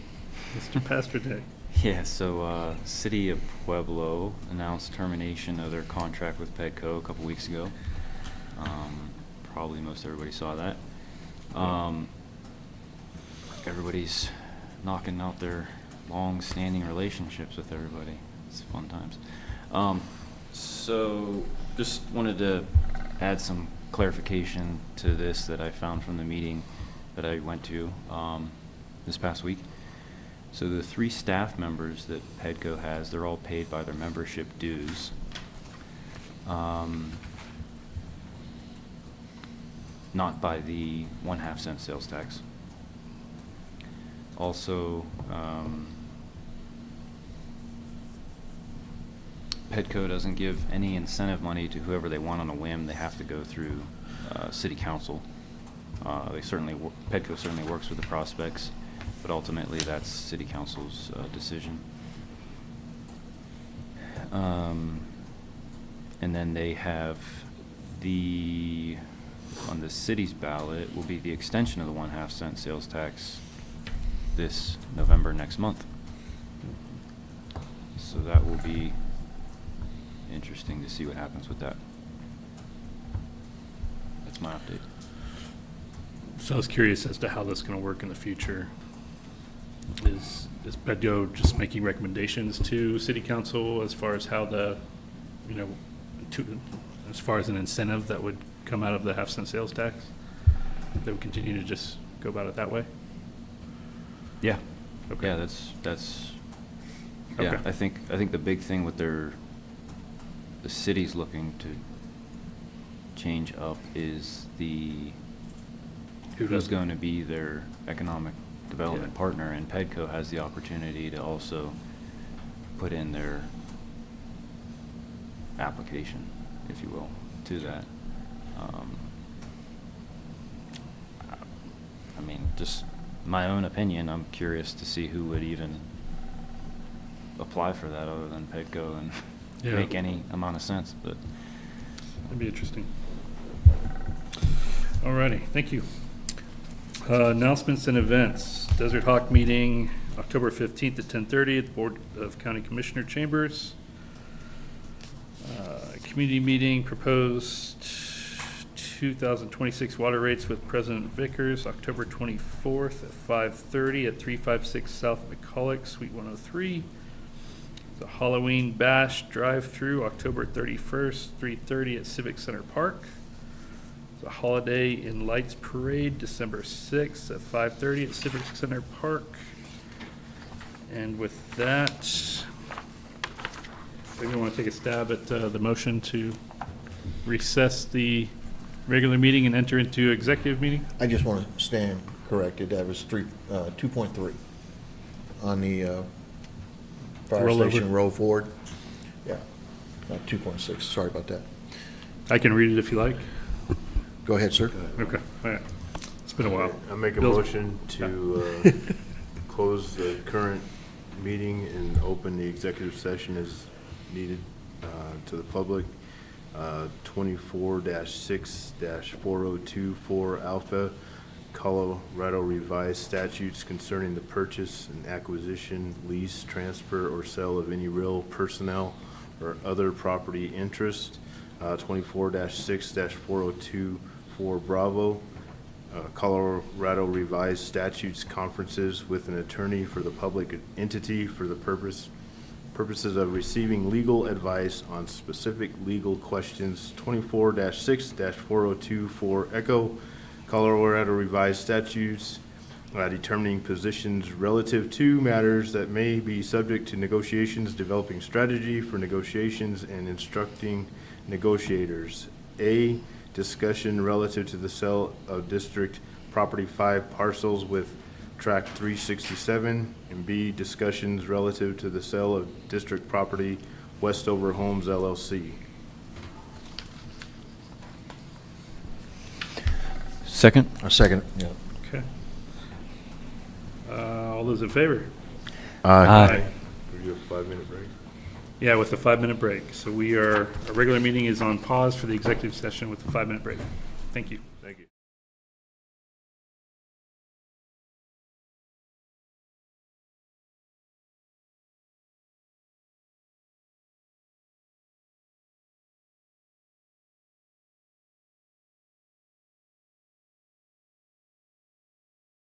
Speaker 1: Mr. Pasterday.
Speaker 19: Yeah, so City of Pueblo announced termination of their contract with Pedco a couple weeks ago. Probably most everybody saw that. Everybody's knocking out their long-standing relationships with everybody. It's fun times. So just wanted to add some clarification to this that I found from the meeting that I went to this past week. So the 3 staff members that Pedco has, they're all paid by their membership dues. Not by the 1/2 cent sales tax. Also, Pedco doesn't give any incentive money to whoever they want on a whim. They have to go through city council. Pedco certainly works with the prospects, but ultimately that's city council's decision. And then they have on the city's ballot will be the extension of the 1/2 cent sales tax this November next month. So that will be interesting to see what happens with that. That's my update.
Speaker 1: So I was curious as to how that's going to work in the future. Is Pedco just making recommendations to city council as far as how as far as an incentive that would come out of the 1/2 cent sales tax? They would continue to just go about it that way?
Speaker 19: Yeah.
Speaker 1: Okay.
Speaker 19: Yeah, that's yeah,
Speaker 1: Okay.
Speaker 19: I think the big thing with the city's looking to change up is who's going to be their economic development partner, and Pedco has the opportunity to also put in their application, if you will, to that. I mean, just my own opinion, I'm curious to see who would even apply for that other than Pedco and make any amount of sense, but.
Speaker 1: That'd be interesting. Alrighty, thank you. Announcements and events. Desert Hawk meeting, October 15th at 10:30 at the Board of County Commissioner Chambers. Community meeting, proposed 2026 water rates with President Vickers, October 24th at 5:30 at 356 South McCulloch, Suite 103. The Halloween Bash drive-through, October 31st, 3:30 at Civic Center Park. The Holiday in Lights Parade, December 6th at 5:30 at Civic Center Park. And with that, maybe you want to take a stab at the motion to recess the regular meeting and enter into executive meeting?
Speaker 6: I just want to stand corrected. That was 2.3 on the fire station roll forward. Yeah, not 2.6. Sorry about that.
Speaker 1: I can read it if you like.
Speaker 6: Go ahead, sir.
Speaker 1: Okay. All right. It's been a while.
Speaker 17: I make a
Speaker 1: Bill's-
Speaker 17: motion to close the current meeting and open the executive session as needed to the public. 24-6-4024 Alpha, Colorado Revised Statutes concerning the purchase and acquisition, lease, transfer, or sale of any real personnel or other property interest. 24-6-4024 Bravo, Colorado Revised Statutes conferences with an attorney for the public entity for the purposes of receiving legal advice on specific legal questions. 24-6-4024 Echo, Colorado Revised Statutes determining positions relative to matters that may be subject to negotiations, developing strategy for negotiations, and instructing negotiators. A, discussion relative to the sale of District Property 5 parcels with Tract 367, and B, discussions relative to the sale of District Property Westover Homes LLC.
Speaker 19: Second?
Speaker 6: A second, yeah.
Speaker 1: Okay. All those in favor?
Speaker 19: Aye.
Speaker 17: We do a 5-minute break.
Speaker 1: Yeah, with the 5-minute break. So our regular meeting is on pause for the executive session with the 5-minute break. Thank you.